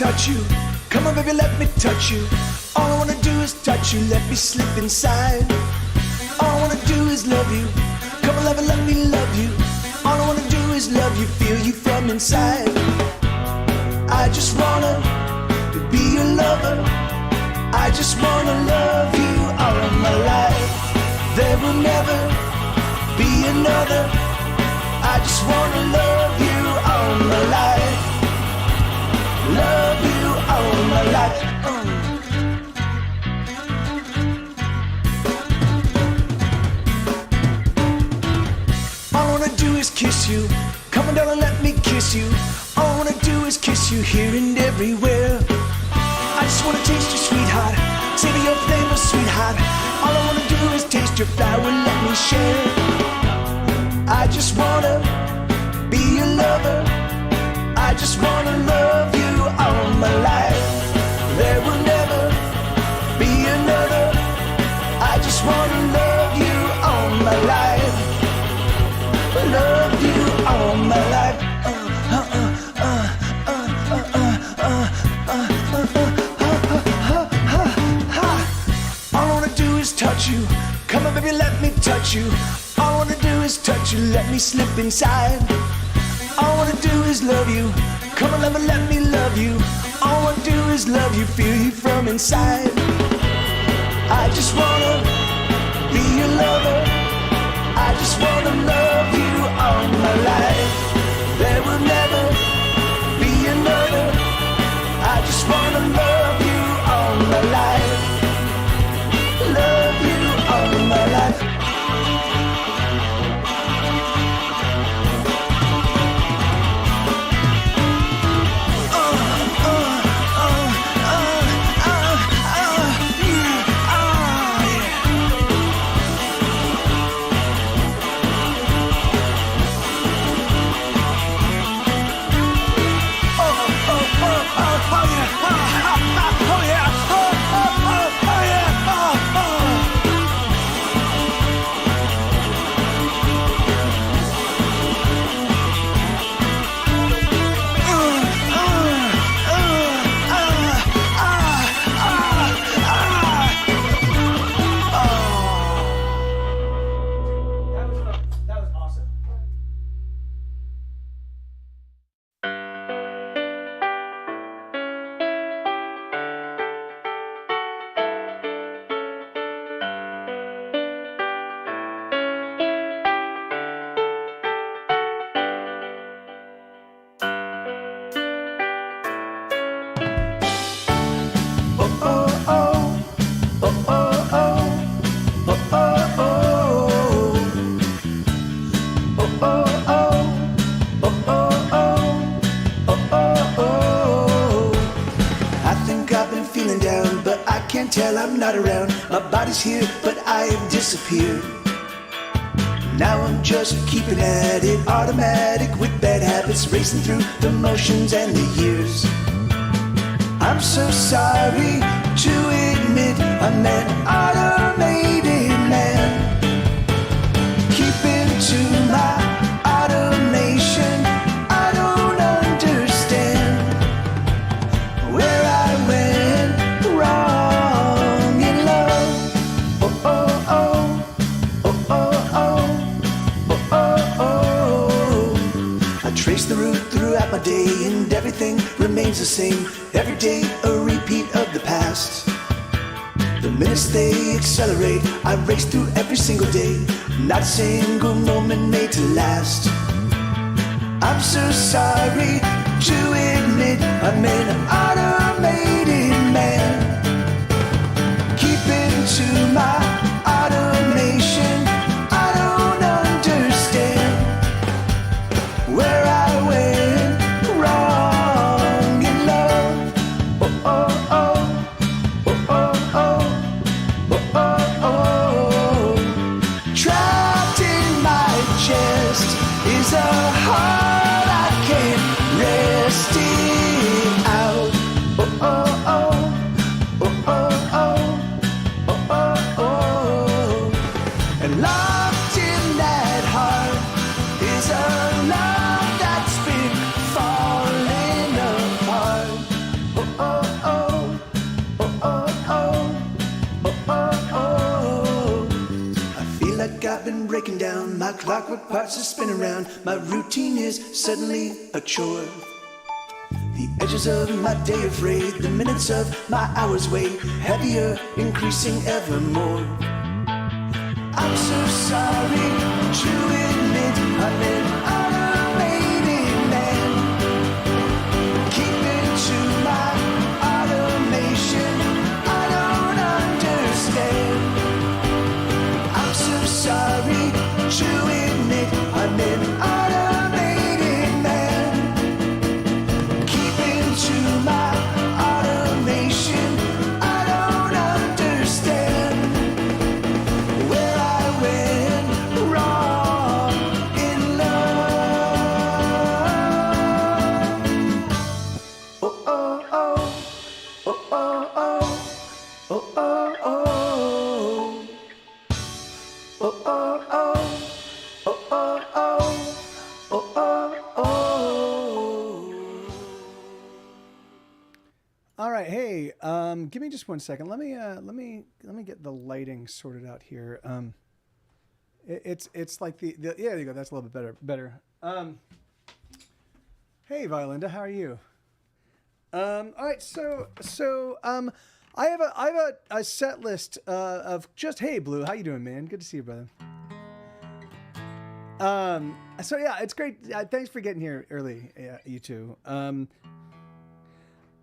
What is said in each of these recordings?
touch you. Come on, baby, let me touch you. All I wanna do is touch you. Let me slip inside. All I wanna do is love you. Come on, let me love you. All I wanna do is love you, feel you from inside. I just wanna be your lover. I just wanna love you all of my life. There will never be another. I just wanna love you all my life. Love you all my life. All I wanna do is kiss you. Come on, darling, let me kiss you. All I wanna do is kiss you here and everywhere. I just wanna taste your sweetheart. Savor your flavor, sweetheart. All I wanna do is taste your flower, let me share. I just wanna be your lover. I just wanna love you all my life. There will never be another. I just wanna love you all my life. Love you all my life. All I wanna do is touch you. Come on, baby, let me touch you. All I wanna do is touch you. Let me slip inside. All I wanna do is love you. Come on, lover, let me love you. All I wanna do is love you, feel you from inside. I just wanna be your lover. I just wanna love you all my life. There will never be another. I just wanna love you all my life. Love you all my life. Tell I'm not around. My body's here, but I have disappeared. Now I'm just keeping at it, automatic with bad habits, racing through the motions and the years. I'm so sorry to admit I'm an automated man, keeping to my automation. I don't understand where I went wrong. Trace the route throughout my day and everything remains the same. Every day a repeat of the past. The minutes they accelerate, I race through every single day. Not a single moment made to last. I'm so sorry to admit I'm an automated man, keeping to my automation. I don't understand where I went wrong in love. Oh, oh, oh, oh, oh, oh, oh, oh, oh. Trapped in my chest is a heart I can't rest it out. Oh, oh, oh, oh, oh, oh, oh, oh, oh. And locked in that heart is a love that's been falling apart. Oh, I've been breaking down. My clockwork parts are spinning round. My routine is suddenly a chore. The edges of my day are frayed. The minutes of my hours weigh heavier, increasing evermore. I'm so sorry to admit I'm an automated man. Keeping to my automation, I don't understand. I'm so sorry to admit I'm an automated man. Keeping to my automation, I don't understand where I went wrong in love. Oh, oh, oh, oh, oh, oh, oh, oh, oh. Oh, oh, oh, oh, oh, oh, oh, oh. All right, hey, give me just 1 second. Let me get the lighting sorted out here. It's like the yeah, there you go. That's a little bit better. Hey, Violinda, how are you? All right, so I have a set list of just, hey, Blue, how you doing, man? Good to see you, brother. So yeah, it's great. Thanks for getting here early, you two. I'm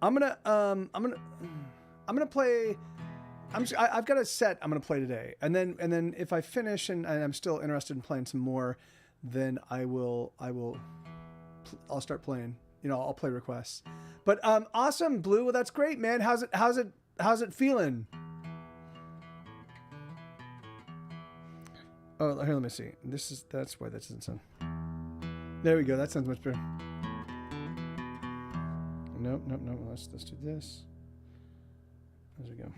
gonna play. I've got a set I'm gonna play today, and then if I finish and I'm still interested in playing some more, then I'll start playing. You know, I'll play requests. But awesome, Blue. Well, that's great, man. How's it feeling? Oh, here, let me see. That's why that doesn't sound. There we go. That sounds much better. Nope. Let's do this. There we go.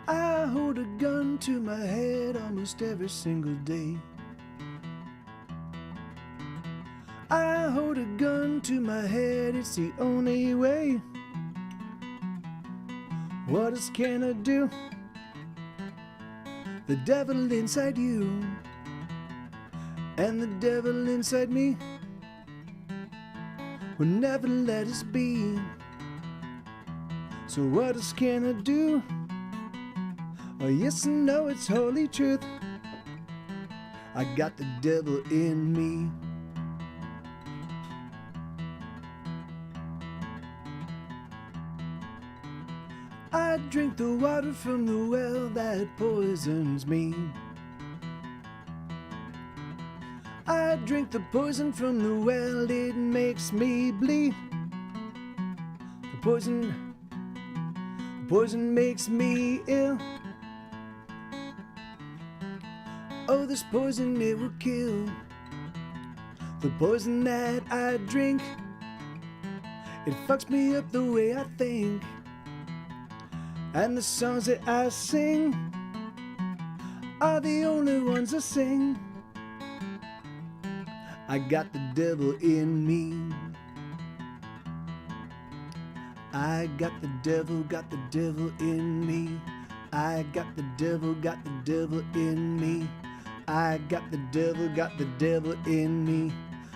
I hold a gun to my head almost every single day. I hold a gun to my head, it's the only way. What else can I do? The devil inside you and the devil inside me will never let us be. So what else can I do? Oh yes, I know it's holy truth. I got the devil in me. I drink the water from the well that poisons me. I drink the poison from the well, it makes me bleed. The poison makes me ill. Oh, this poison, it will kill. The poison that I drink, it fucks me up the way I think. And the songs that I sing are the only ones I sing. I got the devil in me. I got the devil in me. I got the devil in me. I got the devil in me.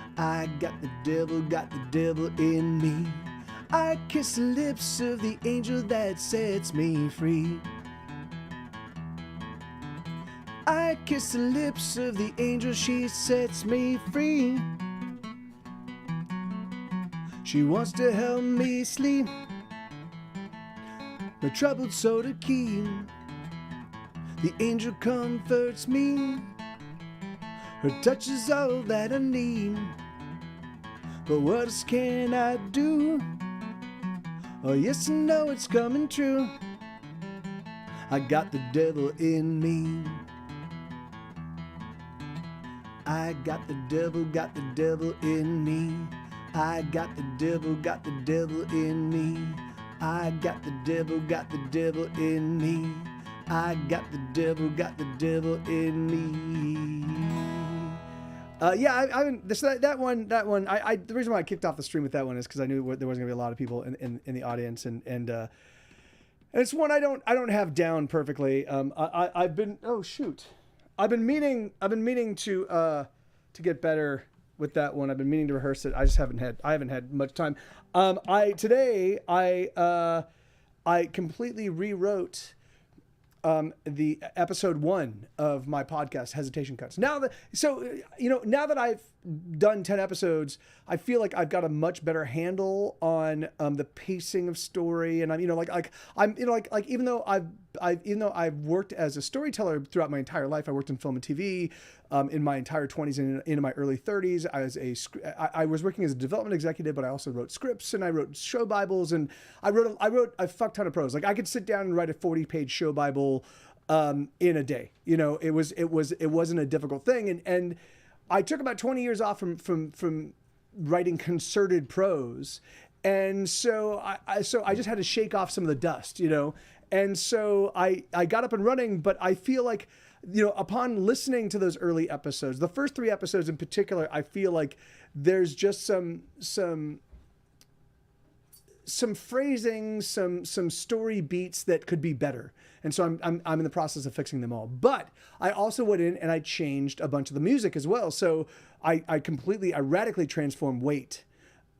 I got the devil in me. I kiss the lips of the angel that sets me free. I kiss the lips of the angel, she sets me free. She wants to help me sleep, my troubled soul to keep. The angel comforts me, her touch is all that I need. But what else can I do? Oh yes, I know it's coming true. I got the devil in me. I got the devil in me. I got the devil in me. I got the devil in me. I got the devil in me. I mean, that one. The reason why I kicked off the stream with that one is because I knew there wasn't gonna be a lot of people in the audience, and it's one I don't have down perfectly. I've been I've been meaning to get better with that one. I've been meaning to rehearse it. I haven't had much time. I completely rewrote the episode 1 of my podcast, Hesitation Cuts. Now that I've done 10 episodes, I feel like I've got a much better handle on the pacing of story, and even though I've worked as a storyteller throughout my entire life. I worked in film and TV in my entire 20s and into my early 30s. I was working as a development executive, but I also wrote scripts and I wrote show bibles, and I wrote a fuck ton of prose. Like I could sit down and write a 40-page show bible in a day. It wasn't a difficult thing, and I took about 20 years off from writing concerted prose, and so I just had to shake off some of the dust, and so I got up and running. But I feel like, upon listening to those early episodes, the first 3 episodes in particular, I feel like there's just some phrasing, some story beats that could be better. And so I'm in the process of fixing them all. But I also went in and I changed a bunch of the music as well. So I radically transformed Wait.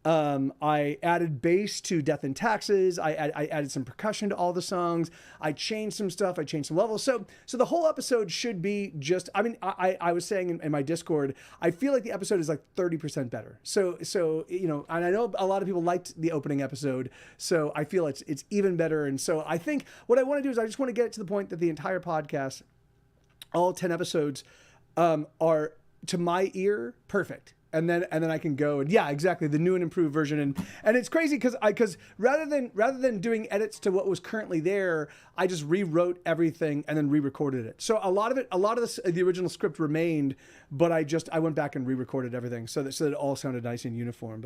I added bass to Death and Taxes. I added some percussion to all the songs. I changed some stuff. I changed some levels. So the whole episode should be just, I was saying in my Discord, I feel like the episode is like 30% better. So, and I know a lot of people liked the opening episode, so I feel it's even better. And so I think what I want to do is I just want to get it to the point that the entire podcast, all 10 episodes, are, to my ear, perfect. And then I can go and exactly, the new and improved version. And it's crazy because rather than doing edits to what was currently there, I just rewrote everything and then re-recorded it. So a lot of the original script remained, but I went back and re-recorded everything so that it all sounded nice and uniform.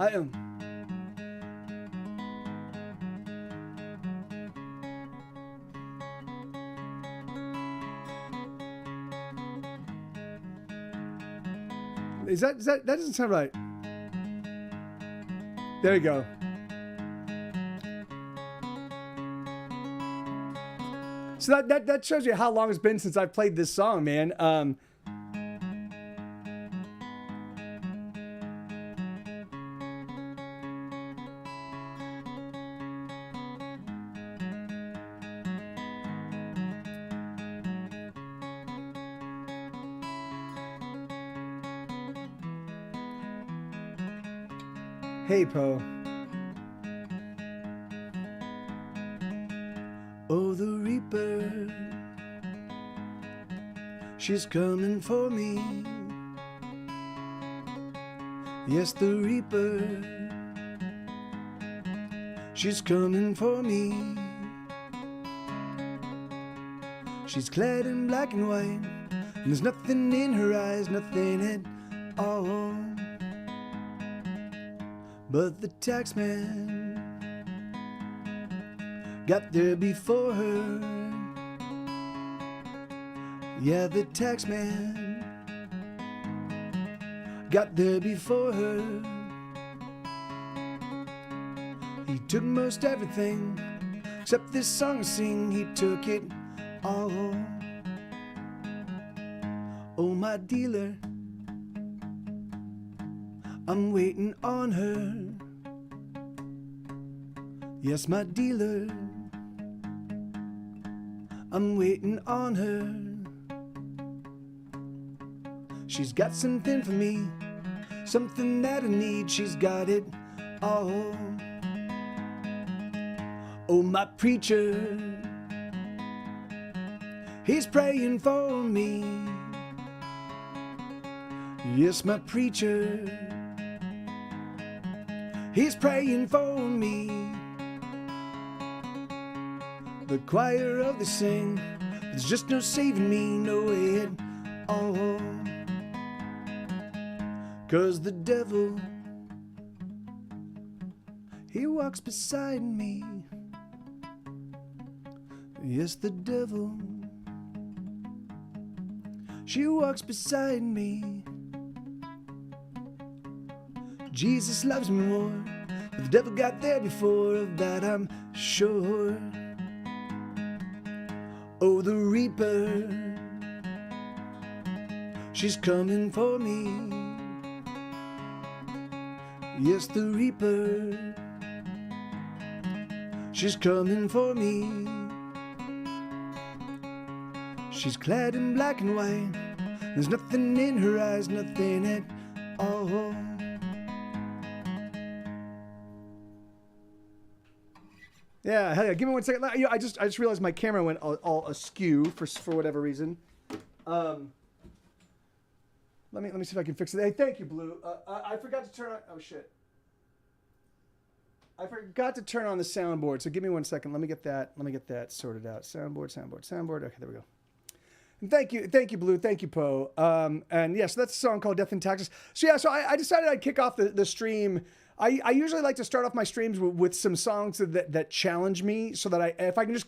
I am. That doesn't sound right. There you go. So that shows you how long it's been since I've played this song, man. Hey, Poe. Oh, the Reaper, she's coming for me. Yes, the Reaper, she's coming for me. She's clad in black and white, and there's nothing in her eyes, nothing at all. But the taxman got there before her. Yeah, the taxman got there before her. He took most everything except this song to sing. He took it all. Oh, my dealer, I'm waiting on her. Yes, my dealer, I'm waiting on her. She's got something for me, something that I need. She's got it all. Oh, my preacher, he's praying for me. Yes, my preacher, he's praying for me. The choir of the sing, there's just no saving me, no way at all. 'Cause the devil, he walks beside me. Yes, the devil, she walks beside me. Jesus loves me more, but the devil got there before, of that I'm sure. Oh, the reaper, she's coming for me. Yes, the reaper, she's coming for me. She's clad in black and white. There's nothing in her eyes, nothing at all. Yeah, hell yeah. Give me 1 second. I just realized my camera went all askew for whatever reason. Let me see if I can fix it. Hey, thank you, Blue. I forgot to turn on. Oh shit. I forgot to turn on the soundboard. So give me 1 second. Let me get that sorted out. Soundboard. Okay, there we go. And thank you, Blue. Thank you, Poe. And yes, that's a song called "Death and Taxes." So yeah, so I decided I'd kick off the stream. I usually like to start off my streams with some songs that challenge me, so that if I can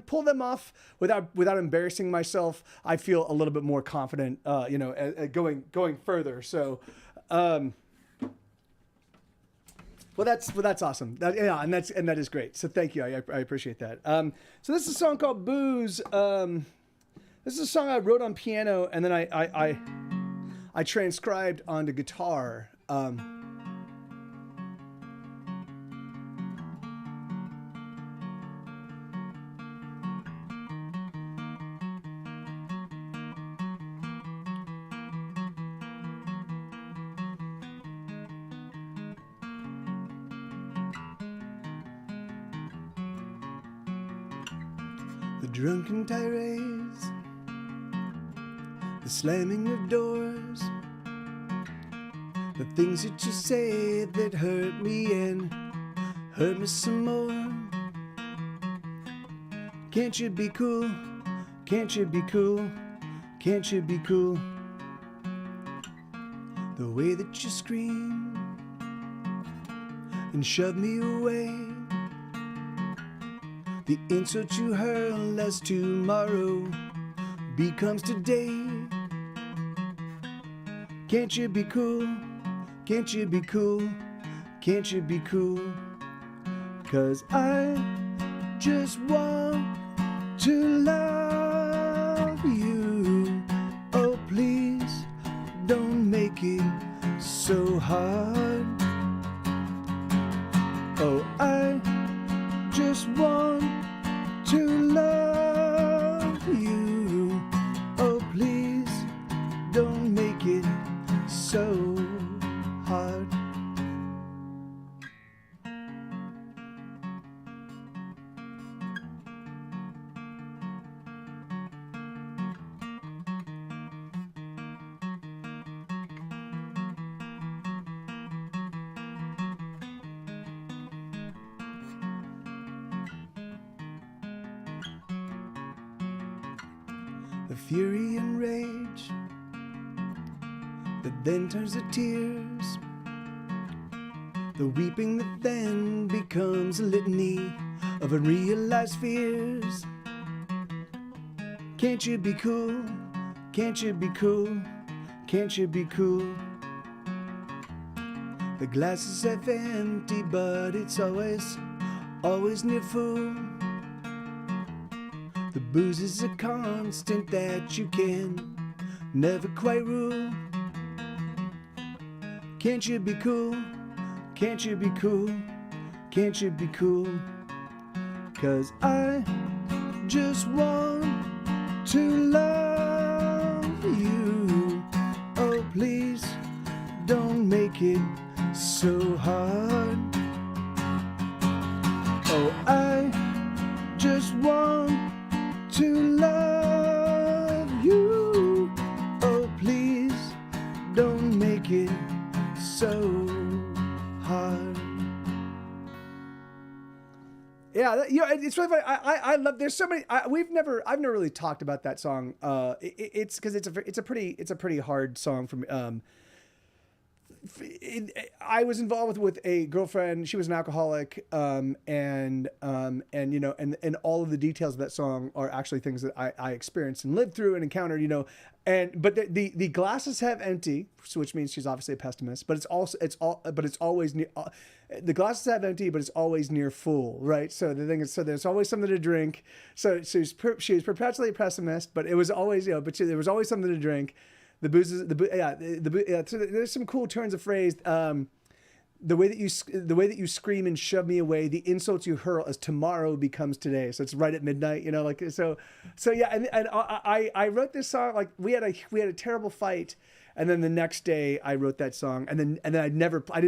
pull them off without embarrassing myself, I feel a little bit more confident, going further. So, well, that's awesome. And that is great. So thank you. I appreciate that. So this is a song called "Booze." This is a song I wrote on piano, and then I transcribed onto guitar. The drunken tirades, the slamming of doors, the things that you say that hurt me and hurt me some more. Can't you be cool? Can't you be cool? Can't you be cool? The way that you scream and shove me away, the insult you hurl as tomorrow becomes today. Can't you be cool? Can't you be cool? Can't you be cool? 'Cause I just want to love you. Oh, please don't make it so hard. Oh, I just want to love you. Oh, please don't make it so hard. The fury and rage that then turns to tears, the weeping that then becomes a litany of unrealized fears. Can't you be cool? Can't you be cool? Can't you be cool? The glass is half empty, but it's always near full. The booze is a constant that you can never quite rule. Can't you be cool? Can't you be cool? Can't you be cool? 'Cause I just want to love you. Oh, please don't make it so hard. Oh, I just want to love you. Oh, please don't make it so hard. Yeah, it's really funny. I love. There's so many. I've never really talked about that song. It's because it's a pretty hard song for me. I was involved with a girlfriend. She was an alcoholic, and you know, and all of the details of that song are actually things that I experienced and lived through and encountered. You know, but the glasses have empty, which means she's obviously a pessimist. But it's always near. The glasses have empty, but it's always near full, right? So the thing is, so there's always something to drink. So she was perpetually a pessimist, but it was always, you know, there was always something to drink. The booze is so there's some cool turns of phrase. The way that you scream and shove me away, the insults you hurl as tomorrow becomes today. So it's right at midnight, you know, like so yeah. And I wrote this song, like we had a terrible fight, and then the next day I wrote that song, and then I never played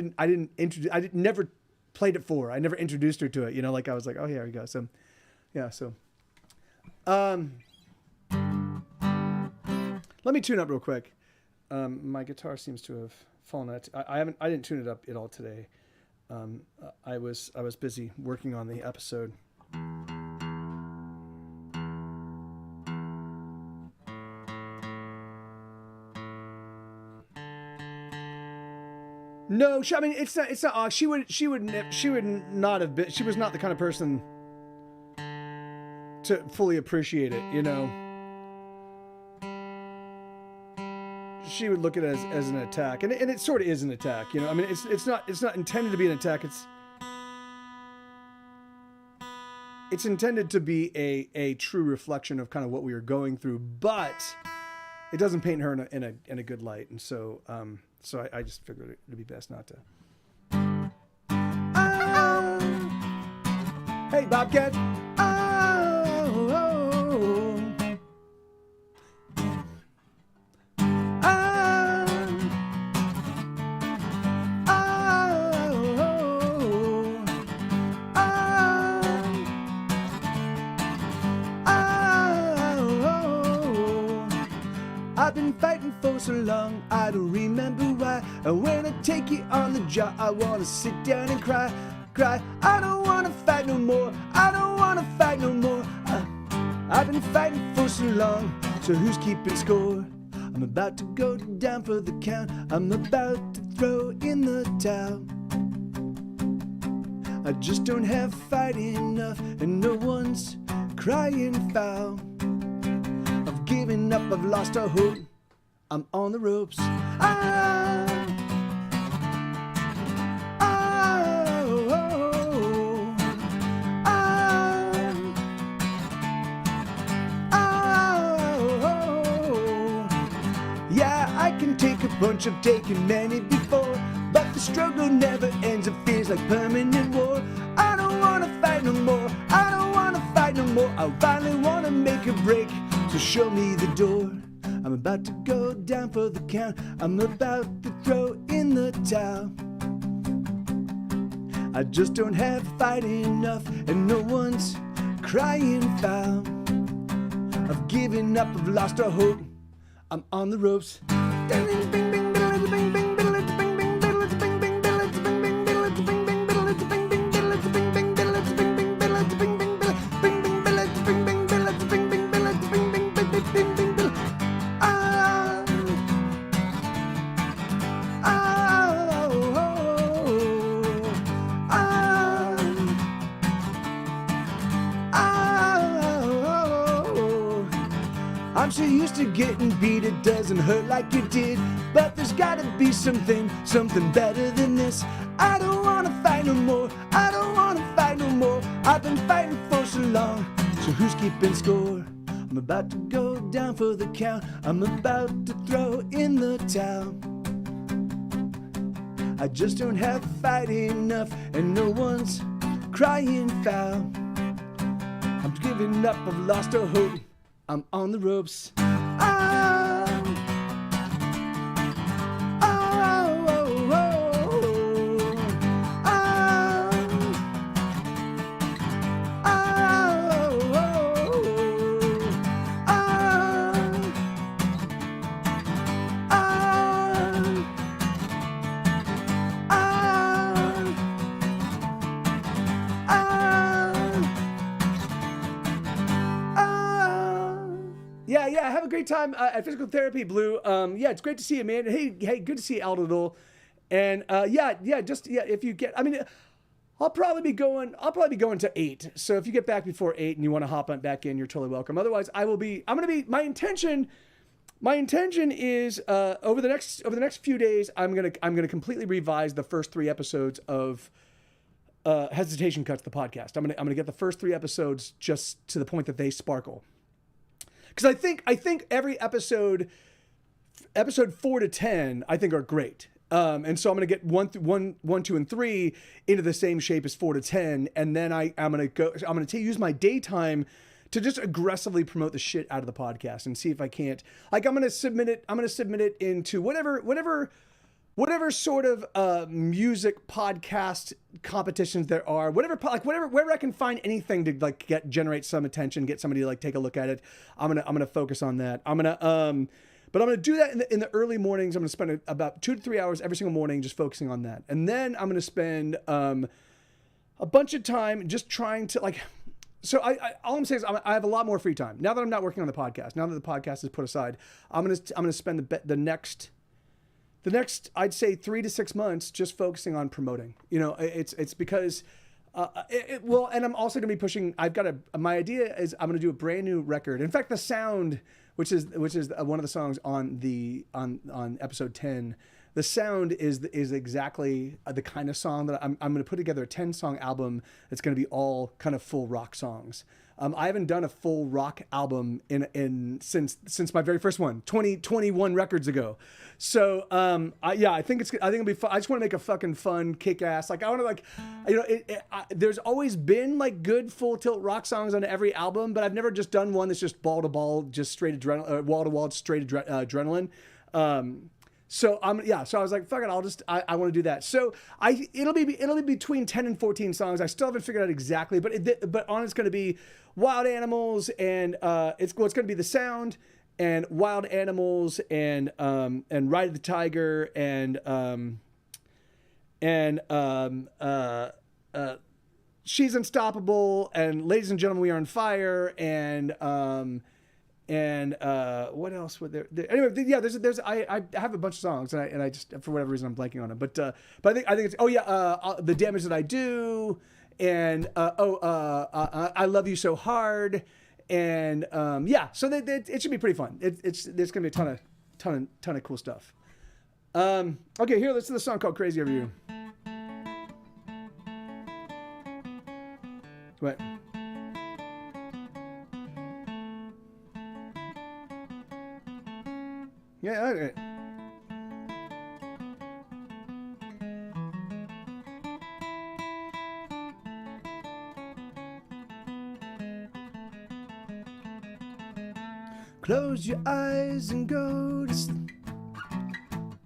it for her. I never introduced her to it, you know, like I was like, oh, here we go. So yeah, so let me tune up real quick. My guitar seems to have fallen out. I didn't tune it up at all today. I was busy working on the episode. No, I mean it's not. She would not have been. She was not the kind of person to fully appreciate it, you know. She would look at it as an attack, and it sort of is an attack, you know. I mean, it's not intended to be an attack. It's intended to be a true reflection of kind of what we were going through, but it doesn't paint her in a good light, and so I just figured it'd be best not to. Hey, Bobcat. I've been fighting for so long, I don't remember why. And when I take you on the jaw, I wanna sit down and cry. I don't wanna fight no more, I don't wanna fight no more. I've been fighting for so long, so who's keeping score? I'm about to go down for the count, I'm about to throw in the towel. I just don't have fight enough, and no one's crying foul. I've given up, I've lost all hope, I'm on the ropes. Yeah, I can take a punch, I've taken many before, but the struggle never ends, it feels like permanent war. I don't wanna fight no more, I don't wanna fight no more. I finally wanna make a break, so show me the door. I'm about to go down for the count, I'm about to throw in the towel. I just don't have fight enough, and no one's crying foul. I've given up, I've lost all hope, I'm on the ropes. I'm so used to getting beat, it doesn't hurt like it did. But there's gotta be something better than this. I don't wanna fight no more, I don't wanna fight no more. I've been fighting for so long, so who's keeping score? I'm about to go down for the count, I'm about to throw in the towel. I just don't have fight enough, and no one's crying foul. I'm giving up, I've lost all hope, I'm on the ropes. Yeah, have a great time at physical therapy, Blue. Yeah, it's great to see you, man. Hey, good to see you, Aldo. And if you get, I mean, I'll probably be going to 8. So if you get back before 8 and you want to hop on back in, you're totally welcome. Otherwise, my intention is over the next few days, I'm gonna completely revise the first 3 episodes of Hesitation Cuts, the podcast. I'm gonna get the first 3 episodes just to the point that they sparkle. Because I think every episode 4 to 10, I think are great. And so I'm going to get 1, 2, and 3 into the same shape as 4 to 10. And then I'm going to use my daytime to just aggressively promote the shit out of the podcast and see if I can't, like, I'm going to submit it into whatever sort of music podcast competitions there are, wherever I can find anything to like generate some attention, get somebody to like take a look at it. I'm gonna focus on that. But I'm going to do that in the early mornings. I'm going to spend about 2 to 3 hours every single morning just focusing on that. And then I'm going to spend a bunch of time just trying to like. So all I'm saying is I have a lot more free time now that I'm not working on the podcast. Now that the podcast is put aside, I'm going to spend the next I'd say 3 to 6 months just focusing on promoting. You know, it's because. And I'm also going to be pushing. My idea is I'm going to do a brand new record. In fact, the sound, which is one of the songs on episode 10, the sound is exactly the kind of song that I'm going to put together a 10-song album that's going to be all kind of full rock songs. I haven't done a full rock album since my very first one, 21 records ago. So I think it'll be fun. I just want to make a fucking fun, kick-ass. Like I want to there's always been like good full tilt rock songs on every album, but I've never just done one that's just ball to ball, just straight adrenaline, wall to wall, straight adrenaline. So I was like, fuck it, I want to do that. So it'll be between 10 and 14 songs. I still haven't figured out exactly, but on it's going to be Wild Animals and it's going to be The Sound and Wild Animals and Ride of the Tiger and She's Unstoppable and Ladies and Gentlemen, We Are on Fire and what else would there anyway? Yeah, I have a bunch of songs and I just for whatever reason I'm blanking on them. But I think it's The Damage That I Do and I Love You So Hard and so it should be pretty fun. There's gonna be a ton of cool stuff. Okay, here let's do the song called Crazy Over You. What? Yeah, okay. Close your eyes and go to sleep.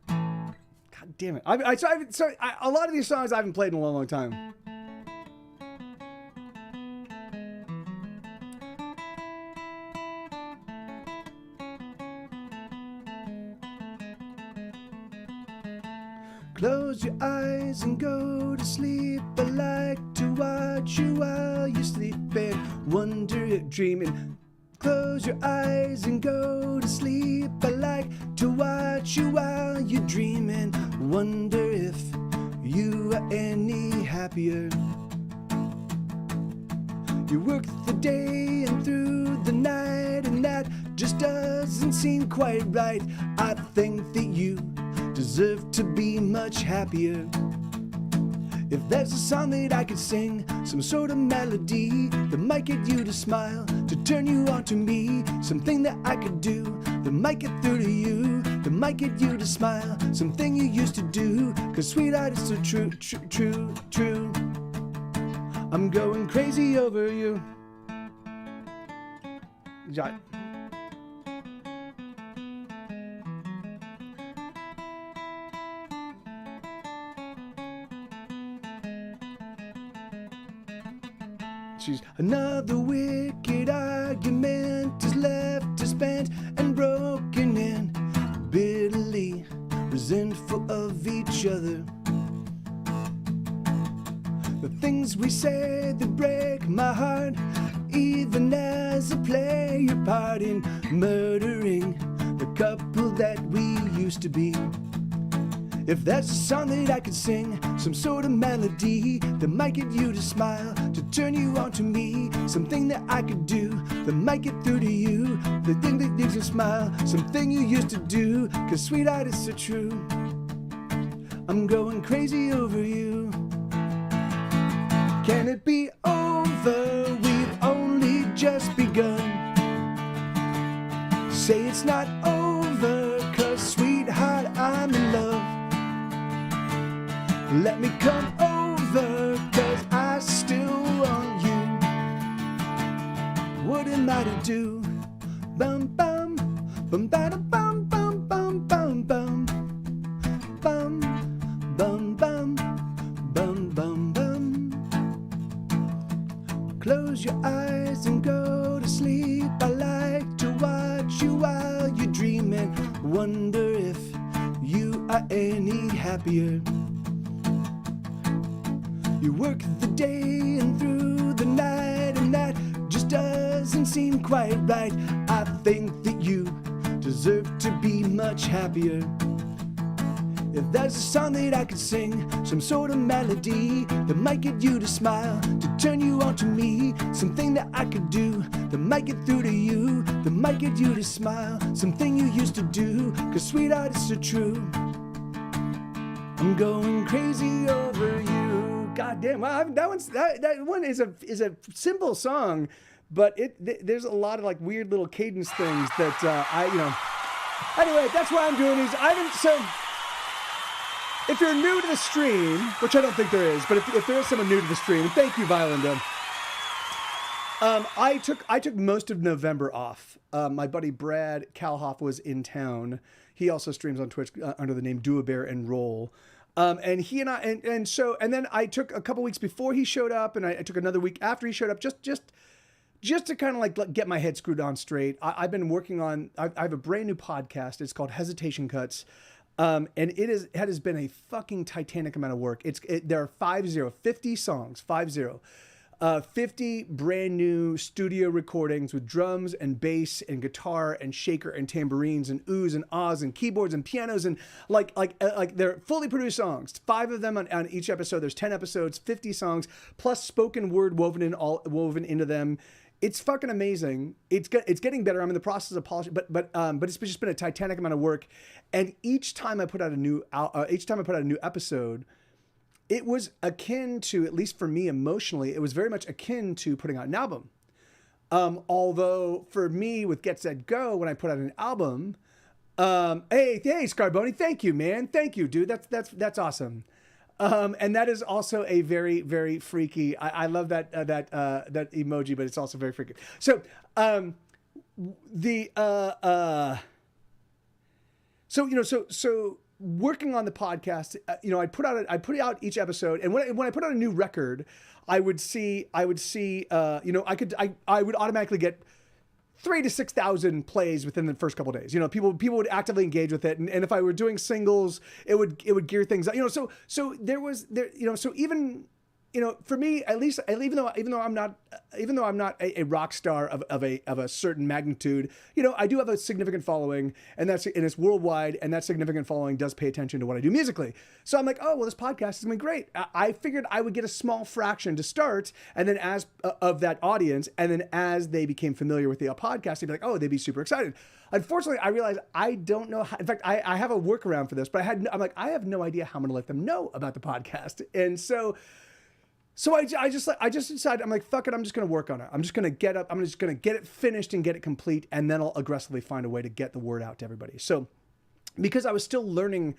God damn it. A lot of these songs I haven't played in a long, long time. Close your eyes and go to sleep. I like to watch you while you're sleeping. Wonder if dreaming. Close your eyes and go to sleep. I like to watch you while you're dreaming. Wonder if you are any happier. You work the day and through the night, and that just doesn't seem quite right. I think that you deserve to be much happier. If there's a song that I could sing, some sort of melody that might get you to smile, to turn you on to me, something that I could do that might get through to you, that might get you to smile, something you used to do, 'cause sweetheart, it's so true, true, true. I'm going crazy over you. Yeah. She's another wicked argument is left us bent and broken in, bitterly resentful of each other. The things we say that break my heart, even as I play your part in murdering the couple that we used to be. If there's a song that I could sing, some sort of melody that might get you to smile, to turn you on to me, something that I could do that might get through to you, the thing that gives you a smile, something you used to do, 'cause sweetheart, it's so true. I'm going crazy over you. Can it be over? We've only just begun. Say it's not over, 'cause sweetheart, I'm in love. Let me come over, 'cause I still want you. What am I to do? Bum bum bum bada bum bum bum bum bum bum bum bum bum bum bum. Close your eyes and go to sleep. I like to watch you while you're dreaming. Wonder if you are any happier. You work the day and through the night, and that just doesn't seem quite right. I think that you deserve to be much happier. If there's a song that I could sing, some sort of melody that might get you to smile, to turn you on to me, something that I could do that might get through to you, that might get you to smile, something you used to do, 'cause sweetheart, it's so true. I'm going crazy over you. God damn, well, that one is a simple song, but there's a lot of like weird little cadence things that Anyway, that's why I'm doing these. So if you're new to the stream, which I don't think there is, but if there is someone new to the stream, thank you, Violinda. I took most of November off. My buddy Brad Kalhoff was in town. He also streams on Twitch under the name Do a Bear and Roll. And he and I, and then I took a couple weeks before he showed up, and I took another week after he showed up, just to kind of like get my head screwed on straight. I've been working on, I have a brand new podcast. It's called Hesitation Cuts. And it has been a fucking titanic amount of work. There are 50 songs, 50 brand new studio recordings with drums and bass and guitar and shaker and tambourines and oohs and ahs and keyboards and pianos and like they're fully produced songs. 5 of them on each episode. There's 10 episodes, 50 songs plus spoken word woven into them. It's fucking amazing. It's getting better. I'm in the process of polishing, but it's just been a titanic amount of work. And each time I put out a new episode, it was akin to, at least for me emotionally, it was very much akin to putting out an album. Although for me with Get Set Go, when I put out an album, hey Scarboni, thank you, man, thank you, dude. That's awesome. And that is also a very, very freaky. I love that emoji, but it's also very freaky. So so working on the podcast, I put out each episode, and when I put out a new record, I would automatically get 3,000 to 6,000 plays within the first couple of days. People would actively engage with it, and if I were doing singles, it would gear things up. So even for me, at least, even though I'm not a rock star of a certain magnitude, I do have a significant following, and it's worldwide, and that significant following does pay attention to what I do musically. So I'm like, oh well, this podcast is gonna be great. I figured I would get a small fraction to start, and then of that audience, and then as they became familiar with the podcast, they'd be like, oh, they'd be super excited. Unfortunately, I realized I don't know how. In fact, I have a workaround for this, but I have no idea how I'm gonna let them know about the podcast, and so I just decided, I'm like, fuck it, I'm just going to work on it. I'm just going to get it finished and get it complete, and then I'll aggressively find a way to get the word out to everybody. So because I was still learning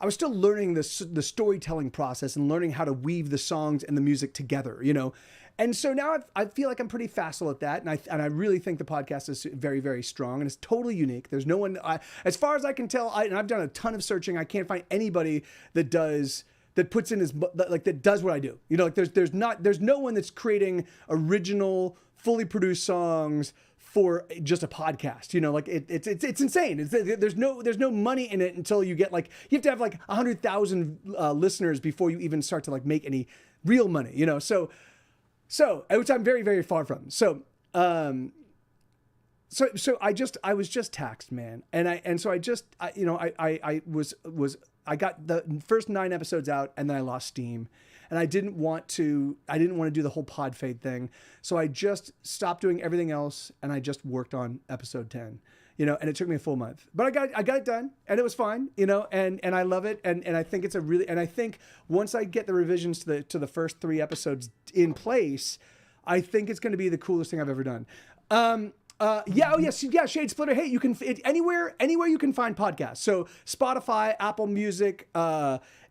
the storytelling process and learning how to weave the songs and the music together, And so now I feel like I'm pretty facile at that, and I really think the podcast is very, very strong, and it's totally unique. There's no one, as far as I can tell, and I've done a ton of searching, I can't find anybody that does that does what I do. There's no one that's creating original, fully produced songs for just a podcast. It's insane. There's no money in it until you get you have to have 100,000 listeners before you even start to make any real money. So which I'm very, very far from. So So I was just taxed, man, and I got the first 9 episodes out, and then I lost steam, and I didn't want to do the whole pod fade thing, so I just stopped doing everything else, and I just worked on episode 10, and it took me a full month, but I got it done, and it was fine, and I love it, and I think it's I think once I get the revisions to the first 3 episodes in place, I think it's going to be the coolest thing I've ever done. Shade Splitter. Hey, you can anywhere you can find podcasts. So Spotify, Apple Music,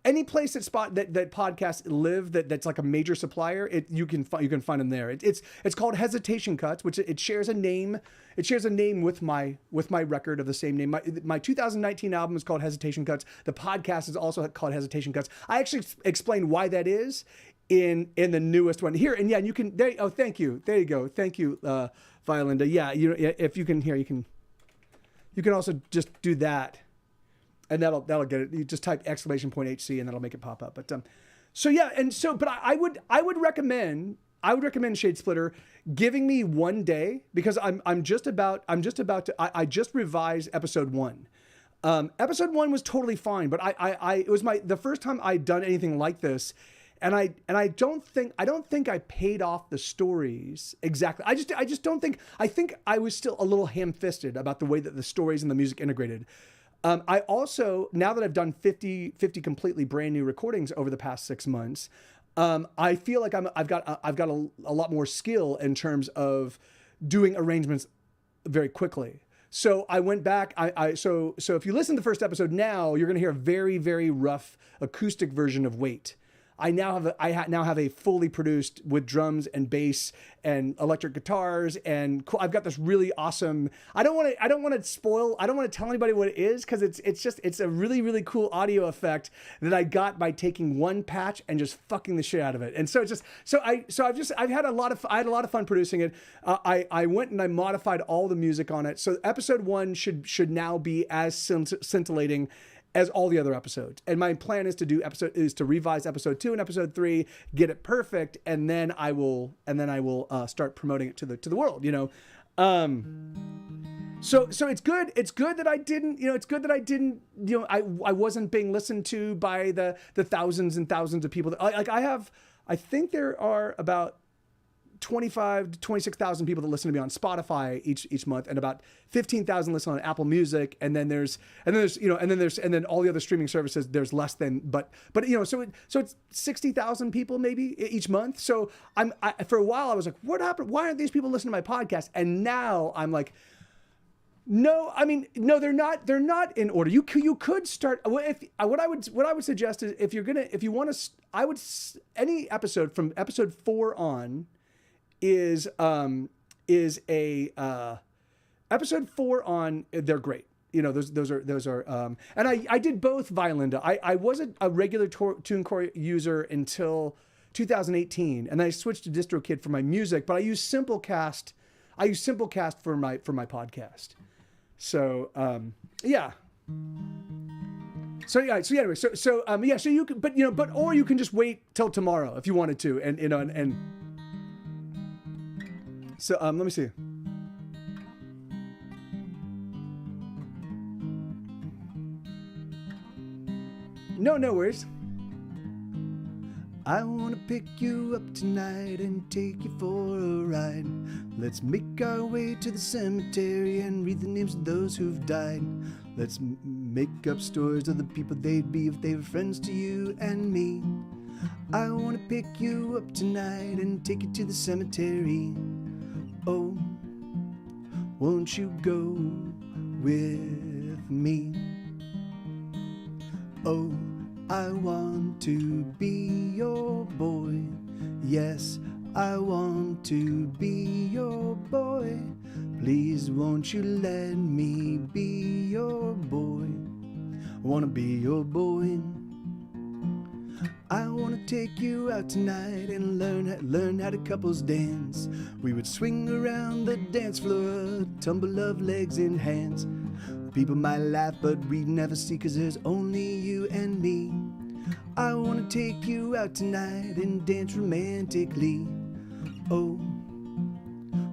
any place that podcasts live that's like a major supplier. You can find them there. It's called Hesitation Cuts, which it shares a name. It shares a name with my record of the same name. My 2019 album is called Hesitation Cuts. The podcast is also called Hesitation Cuts. I actually explain why that is in the newest one here. And yeah, you can. Oh, thank you. There you go. Thank you. Violinda, yeah, if you can hear, you can also just do that, and that'll get it. You just type !HC and that'll make it pop up. But but I would recommend Shade Splitter giving me one day, because I just revised episode 1. Episode 1 was totally fine, but it was the first time I'd done anything like this. And I don't think I paid off the stories exactly. I just don't think. I think I was still a little ham-fisted about the way that the stories and the music integrated. I also, now that I've done 50 completely brand new recordings over the past 6 months, I feel like I've got a lot more skill in terms of doing arrangements very quickly. So I went back. So if you listen to the first episode now, you're going to hear a very, very rough acoustic version of Wait. I now have a fully produced with drums and bass and electric guitars, and I've got this really awesome. I don't want to tell anybody what it is, because it's a really, really cool audio effect that I got by taking one patch and just fucking the shit out of it. And so I've had a lot of fun producing it. I went and I modified all the music on it. So episode 1 should now be as scintillating as all the other episodes. And my plan is to revise episode 2 and episode 3, get it perfect, and then I will start promoting it to the world, So it's good. It's good that I didn't, I wasn't being listened to by the thousands and thousands of people I think there are about 25 to 26,000 people that listen to me on Spotify each month, and about 15,000 listen on Apple Music, and then there's all the other streaming services. There's less than, but so it's 60,000 people maybe each month. So for a while I was like, what happened? Why aren't these people listening to my podcast? And now I'm like, no, they're not in order. You could start. What I would suggest is any episode from episode 4 on is episode 4 on. They're great. Those are and I did both, Violinda. I wasn't a regular TuneCore user until 2018, and I switched to DistroKid for my music, but I use Simplecast for my podcast. So yeah. So anyway, so you can, or you can just wait till tomorrow if you wanted to, and so let me see. No worries. I wanna pick you up tonight and take you for a ride. Let's make our way to the cemetery and read the names of those who've died. Let's make up stories of the people they'd be if they were friends to you and me. I wanna pick you up tonight and take you to the cemetery. Oh, won't you go with me? Oh, I want to be your boy. Yes, I want to be your boy. Please won't you let me be your boy? I wanna be your boy. I wanna take you out tonight and learn how to couples dance. We would swing around the dance floor, a tumble of legs and hands. People might laugh, but we'd never see, 'cause there's only you and me. I wanna take you out tonight and dance romantically. Oh,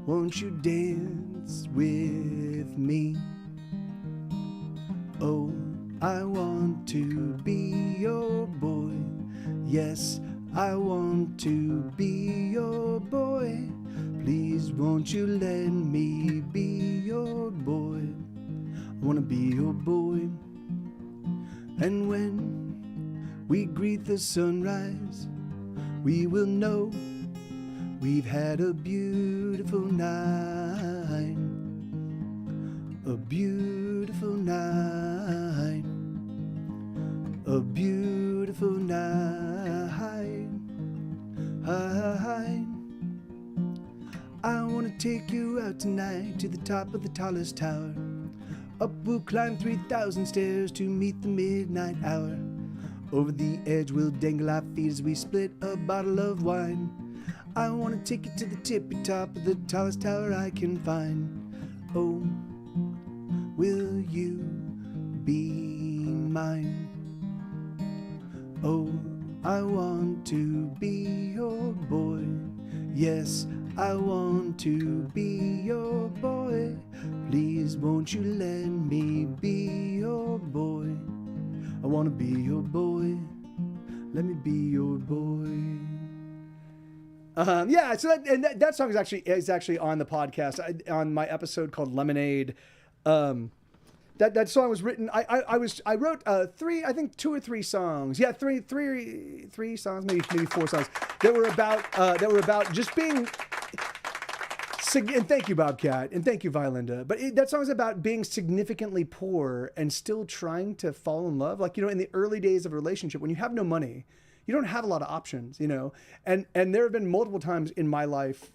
won't you dance dance with me. Oh, I want to be your boy. Yes, I want to be your boy. Please won't you let me be your boy? I wanna be your boy. And when we greet the sunrise, we will know we've had a beautiful night. A beautiful night. A beautiful night. I wanna take you out tonight to the top of the tallest tower. Up we'll climb 3,000 stairs to meet the midnight hour. Over the edge we'll dangle our feet as we split a bottle of wine. I wanna take you to the tippy top of the tallest tower I can find. Oh, will you be mine? Oh, I want to be your boy. Yes, I want to be your boy. Please won't you let me be your boy? I wanna be your boy. Let me be your boy. Yeah, so that song is actually on the podcast, on my episode called Lemonade. That song was written. I wrote two or three songs. Yeah, three songs, maybe 4 songs that were about just being. And thank you, Bobcat, and thank you, Violinda. But that song is about being significantly poor and still trying to fall in love. Like, in the early days of a relationship, when you have no money, you don't have a lot of options, And there have been multiple times in my life,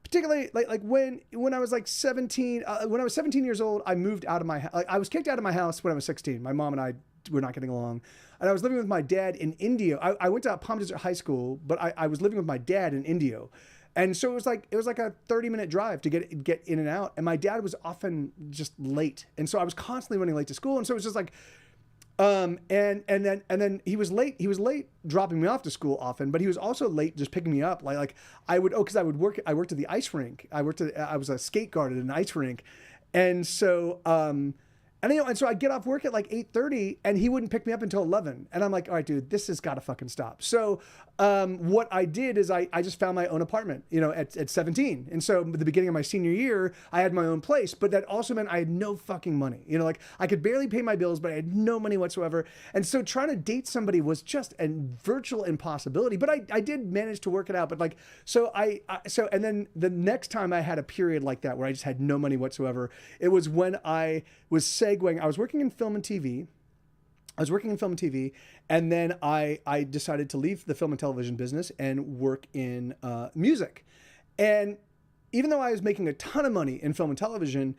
particularly like when I was like 17. When I was 17 years old, I moved out of my house. I was kicked out of my house when I was 16. My mom and I were not getting along, and I was living with my dad in Indio. I went to Palm Desert High School, but I was living with my dad in Indio. And so it was like a 30-minute drive to get in and out. And my dad was often just late. And so I was constantly running late to school. And so it was just like, and then he was late dropping me off to school often, but he was also late just picking me up. I worked at the ice rink. I was a skate guard at an ice rink. And so, and so I get off work at like 8:30 and he wouldn't pick me up until 11. And I'm like, all right, dude, this has got to fucking stop. So what I did is I just found my own apartment, at 17. And so at the beginning of my senior year, I had my own place, but that also meant I had no fucking money. I could barely pay my bills, but I had no money whatsoever. And so trying to date somebody was just a virtual impossibility, but I did manage to work it out. But and then the next time I had a period like that where I just had no money whatsoever, it was when I was segueing. I was working in film and TV. And then I decided to leave the film and television business and work in music. And even though I was making a ton of money in film and television,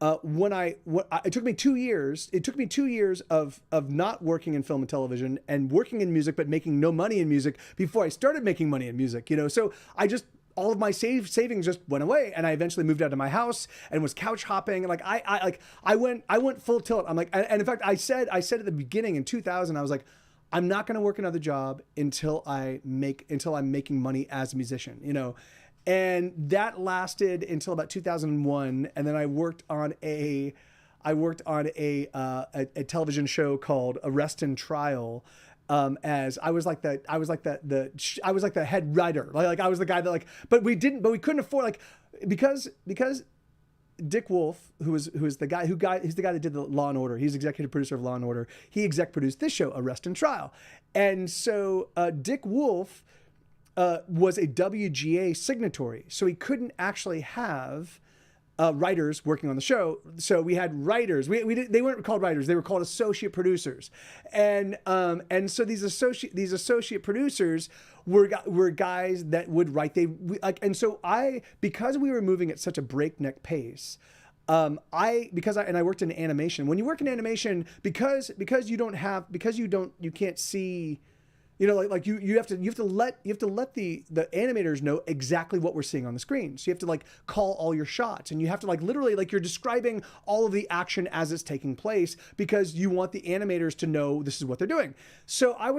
it took me 2 years. It took me 2 years of not working in film and television and working in music, but making no money in music before I started making money in music. So all of my savings just went away, and I eventually moved out of my house and was couch hopping. I went full tilt. I'm like, and in fact, I said at the beginning in 2000, I was like, I'm not going to work another job until I'm making money as a musician, and that lasted until about 2001. And then I worked on a television show called Arrest and Trial. As I was like the head writer, I was the guy that but we couldn't afford, because Dick Wolf, who's the guy that did the Law and Order. He's executive producer of Law and Order. He exec produced this show, Arrest and Trial. And so Dick Wolf was a WGA signatory, so he couldn't actually have writers working on the show. So we had writers. They weren't called writers. They were called associate producers. And so these associate producers were guys that would write. Because we were moving at such a breakneck pace, I worked in animation. When you work in animation, because you can't see You know, like you have to let the animators know exactly what we're seeing on the screen. So you have to like call all your shots, and you have to like literally like you're describing all of the action as it's taking place, because you want the animators to know this is what they're doing. So I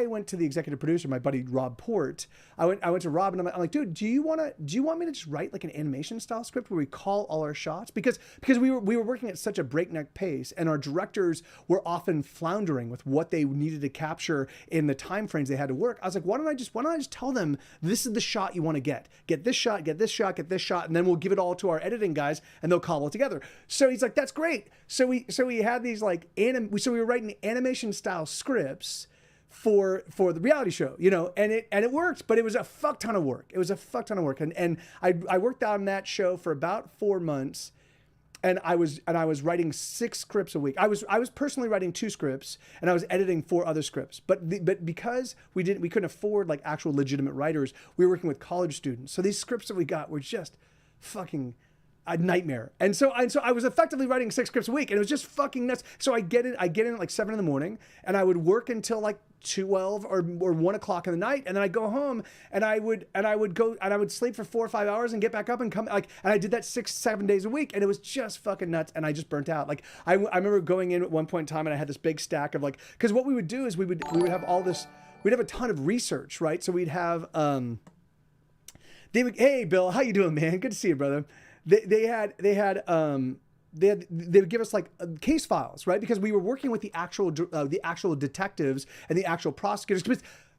went to the executive producer, my buddy Rob Port. I went to Rob, and I'm like, dude, do you want me to just write like an animation style script where we call all our shots, because we were working at such a breakneck pace, and our directors were often floundering with what they needed to capture in the time frames they had to work. I was like, why don't I just tell them this is the shot you want to get this shot, get this shot, and then we'll give it all to our editing guys and they'll cobble it together. So he's like, that's great. So we had these like so we were writing animation style scripts for the reality show, you know, and it worked, but it was a fuck ton of work. And I worked on that show for about 4 months. And I was writing 6 scripts a week. I was personally writing 2 scripts, and I was editing 4 other scripts. But because we couldn't afford like actual legitimate writers, we were working with college students. So these scripts that we got were just fucking a nightmare. And so I was effectively writing 6 scripts a week, and it was just fucking nuts. So I get in at like 7 a.m, and I would work until like 12 or 1 o'clock in the night, and then I'd go home and I would sleep for 4 or 5 hours and get back up and come like, and I did that 6-7 days a week, and it was just fucking nuts, and I just burnt out. Like I remember going in at one point in time, and I had this big stack of like, because what we would do is we would have all this, we'd have a ton of research, right? So we'd have hey Bill, how you doing, man? Good to see you, brother. They would give us like case files, right? Because we were working with the actual detectives and the actual prosecutors,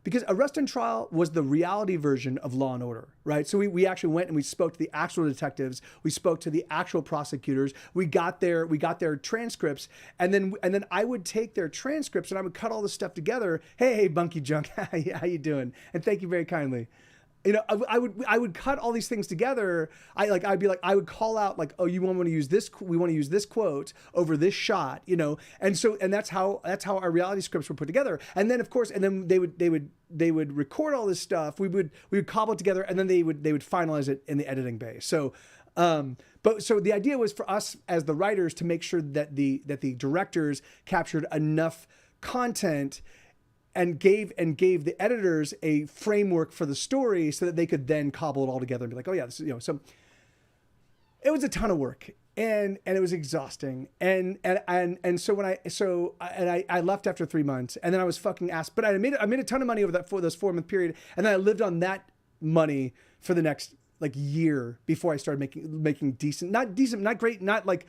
because Arrest and Trial was the reality version of Law and Order, right? So we actually went and we spoke to the actual detectives, we spoke to the actual prosecutors, we got their transcripts, and then I would take their transcripts and I would cut all this stuff together. Hey, Bunky Junk, how you doing? And thank you very kindly. You know, I would cut all these things together. I would call out like, oh, we want to use this quote over this shot, you know, and that's how our reality scripts were put together. And then of course, they would record all this stuff. We would cobble it together, and then they would finalize it in the editing bay. So the idea was for us as the writers to make sure that the directors captured enough content and gave the editors a framework for the story so that they could then cobble it all together and be like, oh yeah, this is, you know. So it was a ton of work, and it was exhausting, and so I left after 3 months, and then I was fucking asked, but I made a ton of money over those 4 month period, and then I lived on that money for the next like year before I started making not great, not like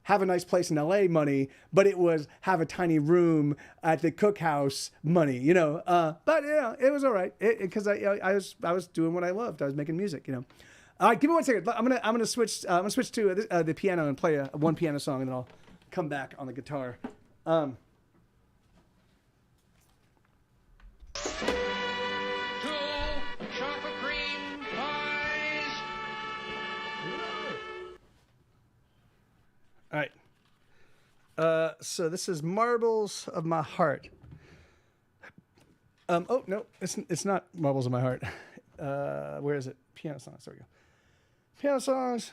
have a nice place in LA money, but it was have a tiny room at the cookhouse money, you know. But yeah, it was all right because I was doing what I loved. I was making music, you know. All right, give me 1 second. I'm gonna switch to the piano and play one piano song, and then I'll come back on the guitar. All right. So this is Marbles of My Heart. Oh no, it's not Marbles of My Heart. Where is it? Piano songs. There we go. Piano songs.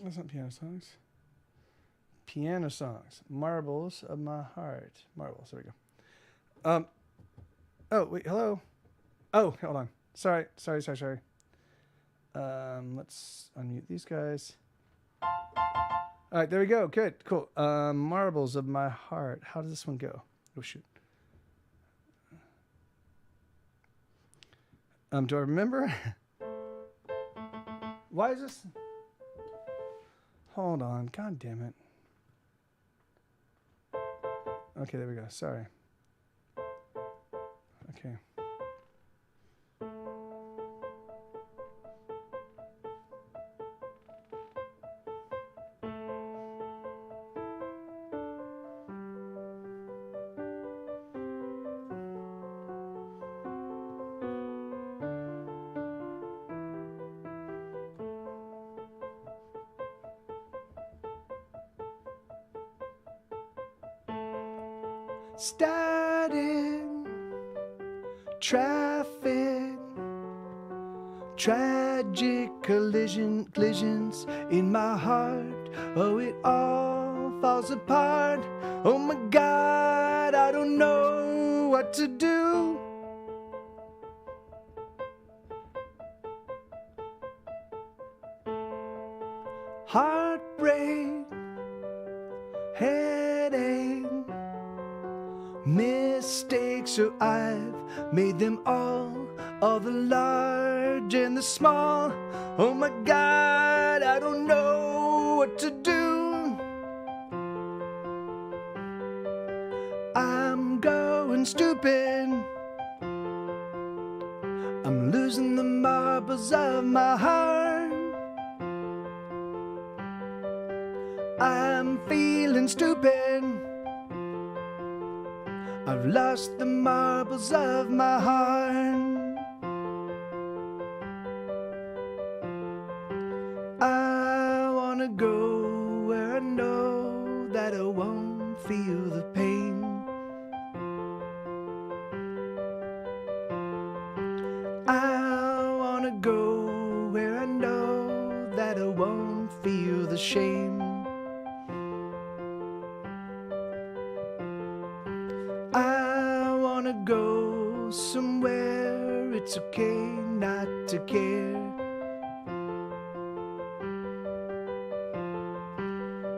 That's not piano songs. Piano songs. Marbles of My Heart. Marbles. There we go. Oh wait. Hello. Oh, hold on. Sorry. Let's unmute these guys. All right, there we go. Good, cool. Marbles of My Heart. How does this one go? Oh, shoot. Do I remember? Why is this? Hold on. God damn it. Okay, there we go. Sorry. Okay. Static, traffic, tragic collisions in my heart. Oh, it all falls apart. Oh my God, I don't know what to do. Heartbreak, headache, mistakes, so I've made them all the large and the small. Oh my God, I don't know what to do. I'm going stupid. I'm losing the marbles of my heart. I'm feeling stupid. I've lost the marbles of my heart. I wanna go where I know that I won't feel the pain. I wanna go where I know that I won't feel the shame. I wanna go somewhere it's okay not to care.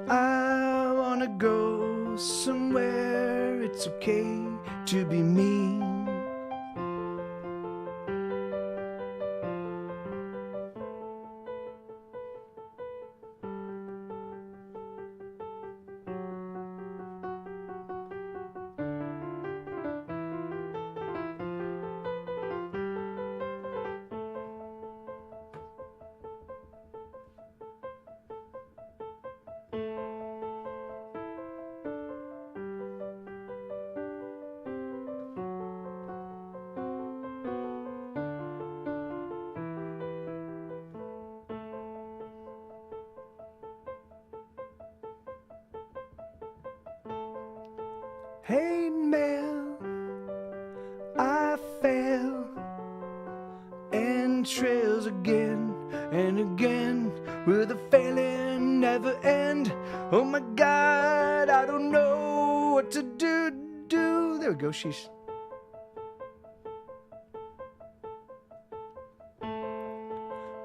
I wanna go somewhere it's okay to be me. Hey mail, I fail, and trails again and again. Will the failing never end? Oh my God, I don't know what to do. There we go, sheesh.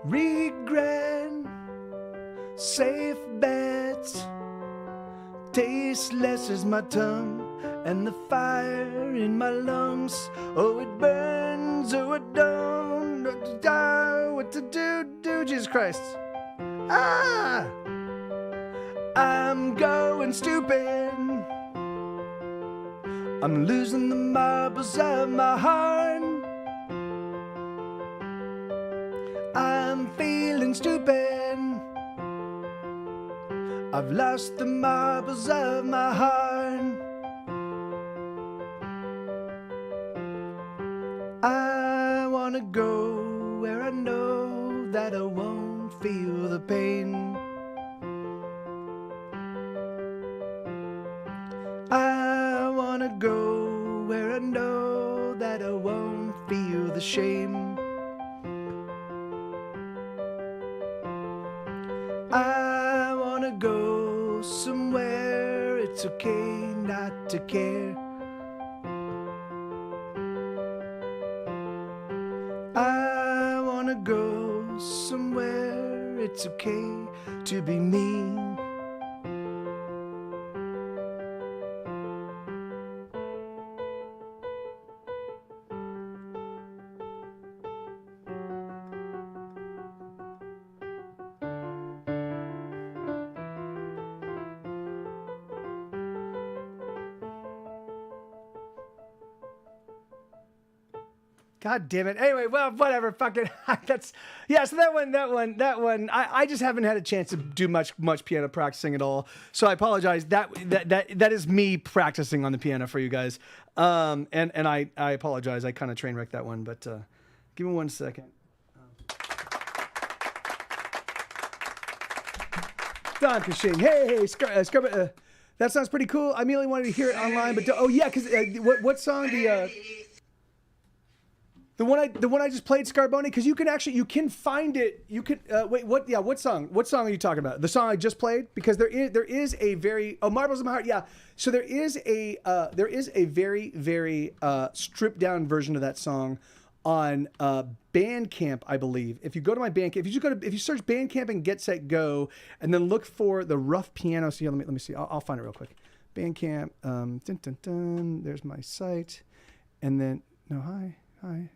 Regret, safe bets, tasteless is my tongue, and the fire in my lungs. Oh, it burns, oh, it don't know what to do, Jesus Christ. Ah! I'm going stupid. I'm losing the marbles of my heart. I'm feeling stupid. I've lost the marbles of my heart. I wanna go where I know that I won't feel the pain. I wanna go where I know that I won't feel the shame. I wanna go somewhere it's okay not to care. I wanna go somewhere it's okay to be me. God damn it. Anyway, well, whatever. Fucking that's yeah. So that one. I just haven't had a chance to do much piano practicing at all. So I apologize. That is me practicing on the piano for you guys. And I apologize. I kind of train wrecked that one. But give me 1 second. Dankeschön. Hey, Scrub. That sounds pretty cool. I immediately wanted to hear it online, but oh yeah, because what song? The one I just played, Scarboni, because you can find it. You can what song? What song are you talking about? The song I just played? Because there is a very Marbles in My Heart. Yeah. So there is a very very stripped down version of that song on Bandcamp, I believe. If you go to my Bandcamp, if you search Bandcamp and Get Set Go, and then look for the rough piano. So yeah, let me see. I'll find it real quick. Bandcamp. Dun, dun, dun, there's my site, and then hi.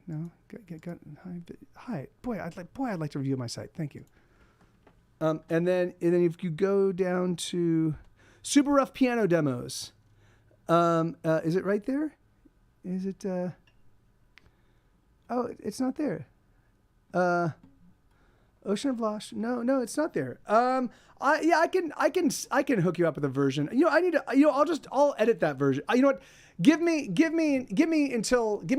No. Hi. Boy, I'd like to review my site. Thank you. And then if you go down to Super Rough Piano Demos, is it right there? Is it? Oh, it's not there. Ocean of Lost. No, it's not there. I can hook you up with a version. I need to. I'll edit that version. You know what? Give me until the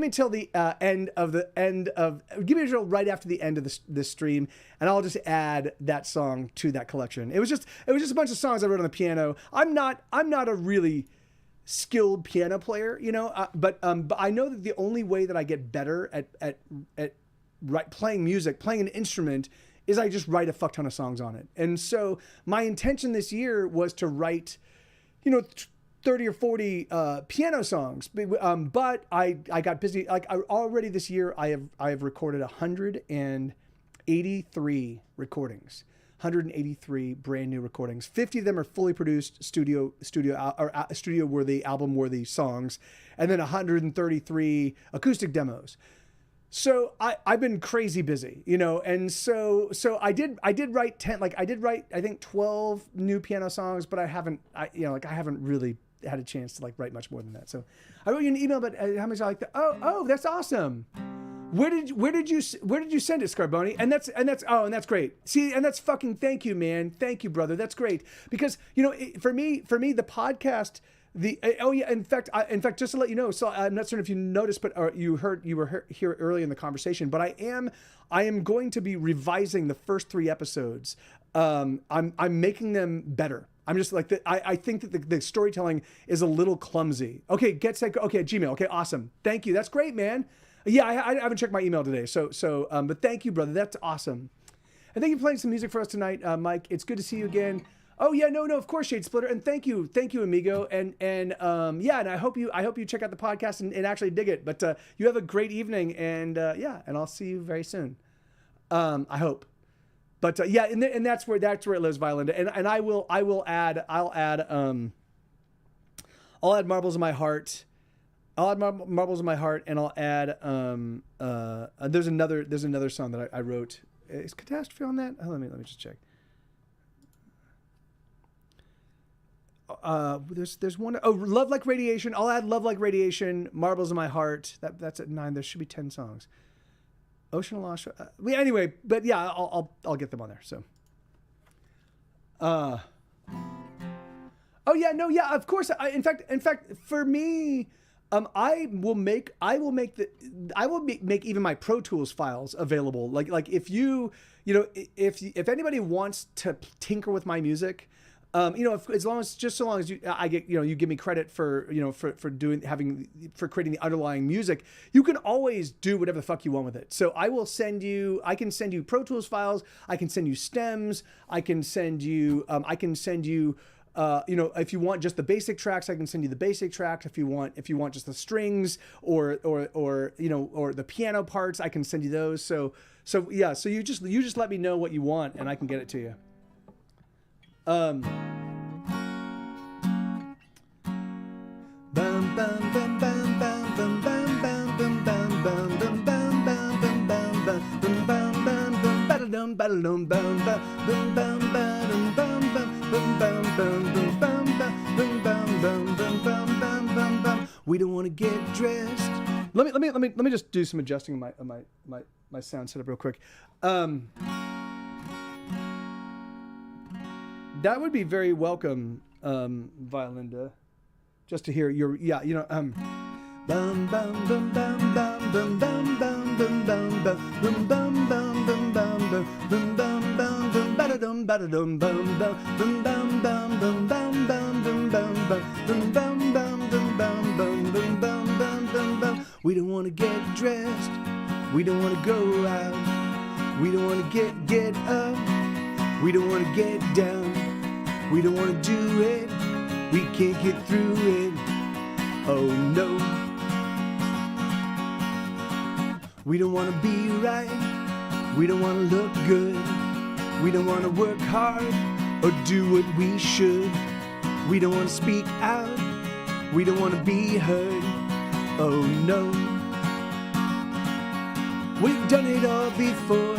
give me until right after the end of this stream, and I'll just add that song to that collection. It was just a bunch of songs I wrote on the piano. I'm not a really skilled piano player, but I know that the only way that I get better at playing music, playing an instrument, is I just write a fuck ton of songs on it. And so my intention this year was to write, 30 or 40 piano songs, but I got busy. Already this year, I have recorded 183 recordings, 183 brand new recordings. 50 of them are fully produced studio worthy, album worthy songs, and then 133 acoustic demos. So I've been crazy busy, and so I did write 10, I think 12 new piano songs, but I haven't really had a chance to write much more than that. So I wrote you an email, but how much I like that? Oh, that's awesome. Where did you send it, Scarboni? And that's great. See, and that's fucking, thank you, man. Thank you, brother. That's great. Because, for me, the podcast, in fact, just to let you know, so I'm not certain if you noticed, but you were here early in the conversation, but I am going to be revising the first 3 episodes. I'm making them better. I'm just I think that the storytelling is a little clumsy. Okay, Get Set Go. Okay, Gmail. Okay, awesome. Thank you. That's great, man. Yeah, I haven't checked my email today. But thank you, brother. That's awesome. And thank you for playing some music for us tonight, Mike. It's good to see you again. Oh yeah, no, of course, Shade Splitter. And thank you, amigo. And I hope you check out the podcast and actually dig it. But you have a great evening, and and I'll see you very soon. I hope. But and that's where it lives, Violinda. And I'll add Marbles in My Heart. I'll add Marbles in My Heart, and I'll add there's another song that I wrote. Is Catastrophe on that? Oh, let me just check. There's one. Oh, Love Like Radiation. I'll add Love Like Radiation, Marbles in My Heart. That's at 9. There should be 10 songs. Ocean of Lost. Anyway, but yeah, I'll get them on there. So. Oh yeah, no, yeah, of course. In fact, for me, I will make even my Pro Tools files available. Like if if anybody wants to tinker with my music, as long as I get, you give me credit for creating the underlying music, you can always do whatever the fuck you want with it. So I can send you Pro Tools files. I can send you stems. I can send you, if you want just the basic tracks, I can send you the basic tracks. If you want just the strings or the piano parts, I can send you those. So yeah, so you just let me know what you want and I can get it to you. Bum bum bum bum bum bum bum bum bum bum bum bum bum bum bum bum bum bum ba-da-dum ba-da-dum bum bum bum ba-dum bum bum bum bum bum bum bum bum bum bum. We don't want to get dressed. Let me just do some adjusting of my sound setup real quick. That would be very welcome, Violinda, just to hear your bum bum bum bum bum bum bum bum bum bum bum bum bum bum bum bum bum bum ba-da-dum ba-da-dum bum bum bum bum bum bum bum bum bum bum bum bum bum bum bum bum bum bum bum. We don't want to get dressed. We don't want to go out. We don't want to get up. We don't want to get down. We don't want to do it. We can't get through it. Oh no. We don't want to be right. We don't want to look good. We don't want to work hard or do what we should. We don't want to speak out. We don't want to be heard. Oh no. We've done it all before,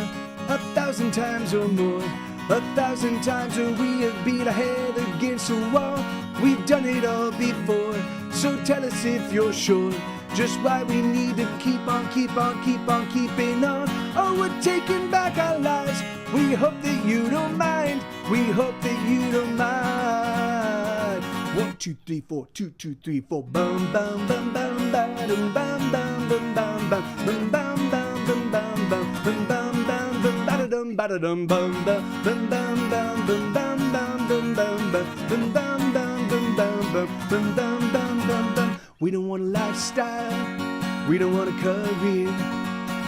1,000 times or more. 1,000 times or we have beat our head against a wall. We've done it all before, so tell us if you're sure just why we need to keep on keeping on. Oh, we're taking back our lives. We hope that you don't mind. We hope that you don't mind. 1, 2, 3, 4, 2, 2, 3, 4. Bum bum bum bum bum bum bum bum bum bum bum bum bum bum bum bum bum bum bum ba-da-dum ba-da-dum bum bum bum bum bum bum bum bum bum bum bum bum bum bum bum bum bum bum. We don't want a lifestyle. We don't want a career.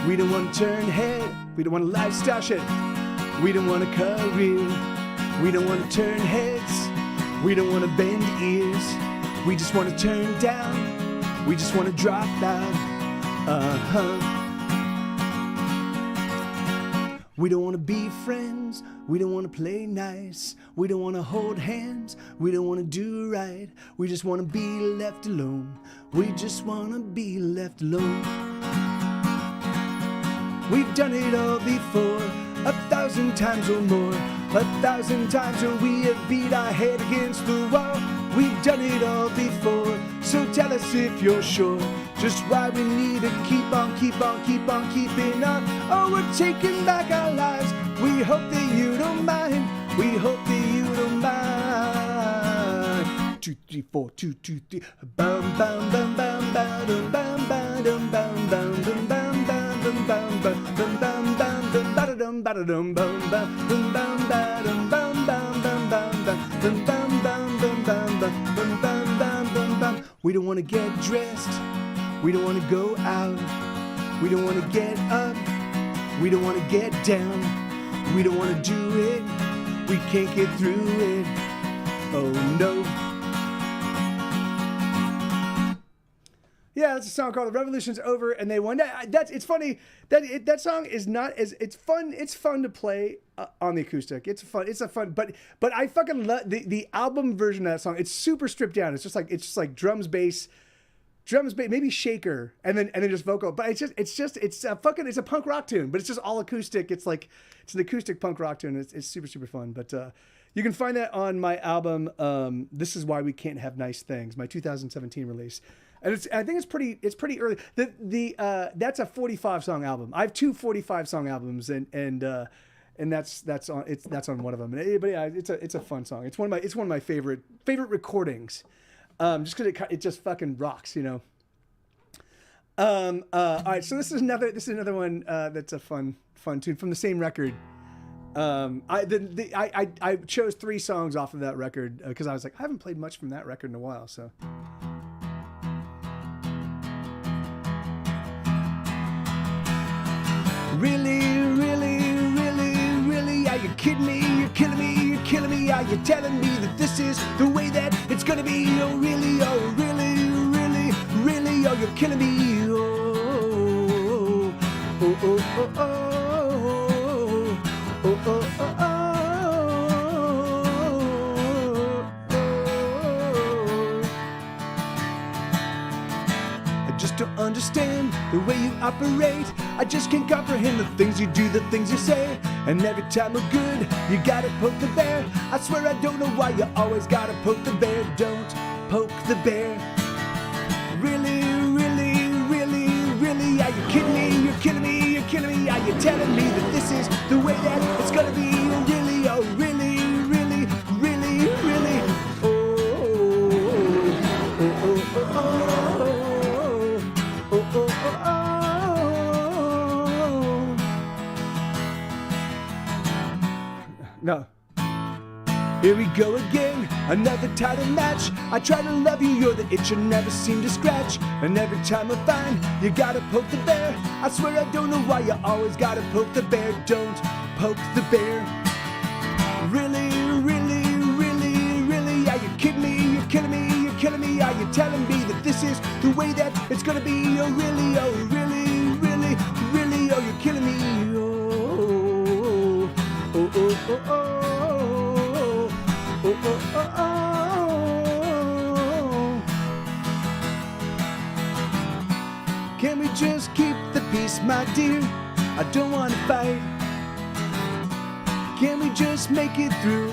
We don't want to turn head. We don't want a lifestyle shit. We don't want a career. We don't want to turn heads. We don't want to bend ears. We just want to turn down. We just want to drop down. We don't want to be friends. We don't want to play nice. We don't want to hold hands. We don't want to do right. We just want to be left alone. We just want to be left alone. We've done it all before, 1,000 times or more. 1,000 times or we have beat our head against the wall. We've done it all before, so tell us if you're sure just why we need to keep on keeping on. Oh, we're taking back our lives. We hope that you don't mind. We hope that you don't mind. 2, 3, 4, 2, 2, 3. Bum bum bum bum bum bum bum bum bum bum bum bum bum bum bum bum bum ba-da-dum ba-da-dum bum bum bum bum ba-dum bum bum bum bum bum bum bum bum bum bum bum bum bum. We don't want to get dressed. We don't want to go out. We don't want to get up. We don't want to get down. We don't want to do it. We can't get through it. Oh no. Yeah, that's a song called "The Revolution's Over," and they won. It's funny that song is not as it's fun. It's fun to play on the acoustic. It's a fun. But I fucking love the album version of that song. It's super stripped down. It's just like drums, bass, maybe shaker, and then just vocal. But it's a punk rock tune. But it's just all acoustic. It's an acoustic punk rock tune. It's super super fun. But you can find that on my album. This is why we can't have nice things. My 2017 release. And I think it's pretty early. That's a 45 song album. I have 2 45 song albums, and that's on one of them. But yeah, it's a fun song. It's one of my favorite recordings, just because it just fucking rocks, you know. All right, so this is another one that's a fun tune from the same record. I chose 3 songs off of that record because I was like, I haven't played much from that record in a while, so. Really, are you kidding me? You're killing me. Are you telling me that this is the way that it's gonna be? Oh, really, oh, you're killing me. I just don't understand the way you operate. I just can't comprehend the things you do, the things you say. And every time we're good, you gotta poke the bear. I swear I don't know why you always gotta poke the bear. Don't poke the bear. Really, are you kidding me? You're killing me. Are you telling me that this is the way that it's gonna be? Oh, really, oh, really. No. Here we go again, another title match. I try to love you, you're the itch you never seem to scratch. And every time I find you gotta poke the bear, I swear I don't know why you always gotta poke the bear. Don't poke the bear. Really, really, really, really, are you kidding me? You're killing me, you're killing me. Are you telling me that this is the way that it's gonna be? Oh really, oh really, really, really, oh you're killing me. Oh, oh, oh, oh, oh. Oh, oh, oh, oh. Can we just keep the peace, my dear? I don't want to fight. Can we just make it through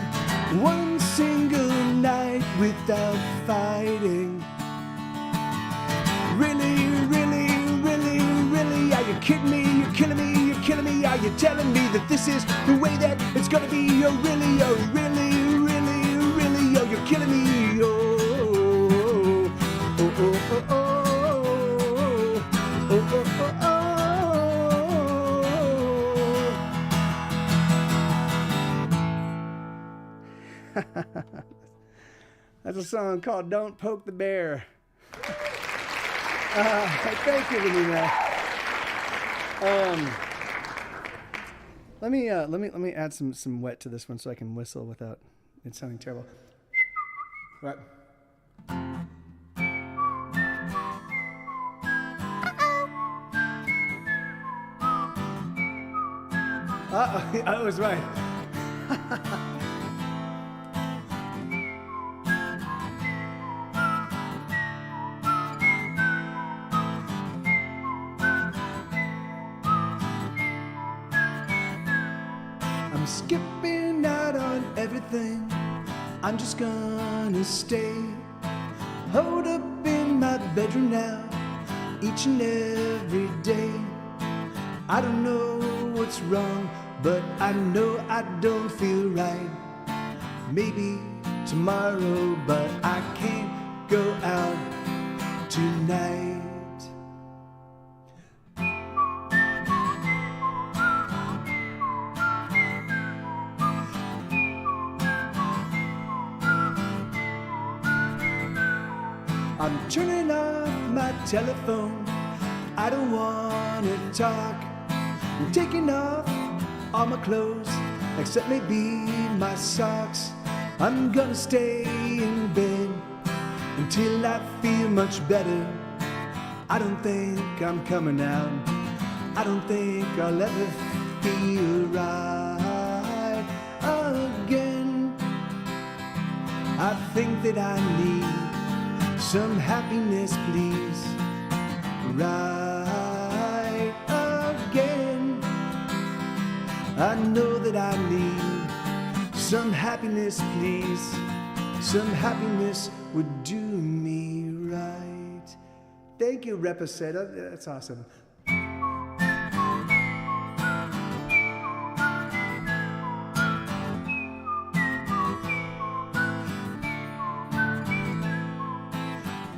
one single night without fighting? Really, really, really, really, are you kidding me? You're killing me, you're killing me. Are you telling me that this is the way that it's gonna be? Oh really, oh really, really, really, oh you're killing me. Oh, oh, oh, oh, oh, oh, oh, oh, oh, oh. That's a song called "Don't Poke the Bear." Thank you, Lenina. Let me add some wet to this one so I can whistle without it sounding terrible. Right. I was right. I'm skipping out on everything. I'm just gonna stay holed up in my bedroom now, each and every day. I don't know what's wrong, but I know I don't feel right. Maybe tomorrow, but I can't go out tonight. I'm turning off my telephone. I don't wanna talk. I'm taking off all my clothes, except maybe my socks. I'm gonna stay in bed until I feel much better. I don't think I'm coming out. I don't think I'll ever feel right again. I think that I need some happiness, please. Right again. I know that I need some happiness, please. Some happiness would do me right. Thank you, Reposeta. That's awesome.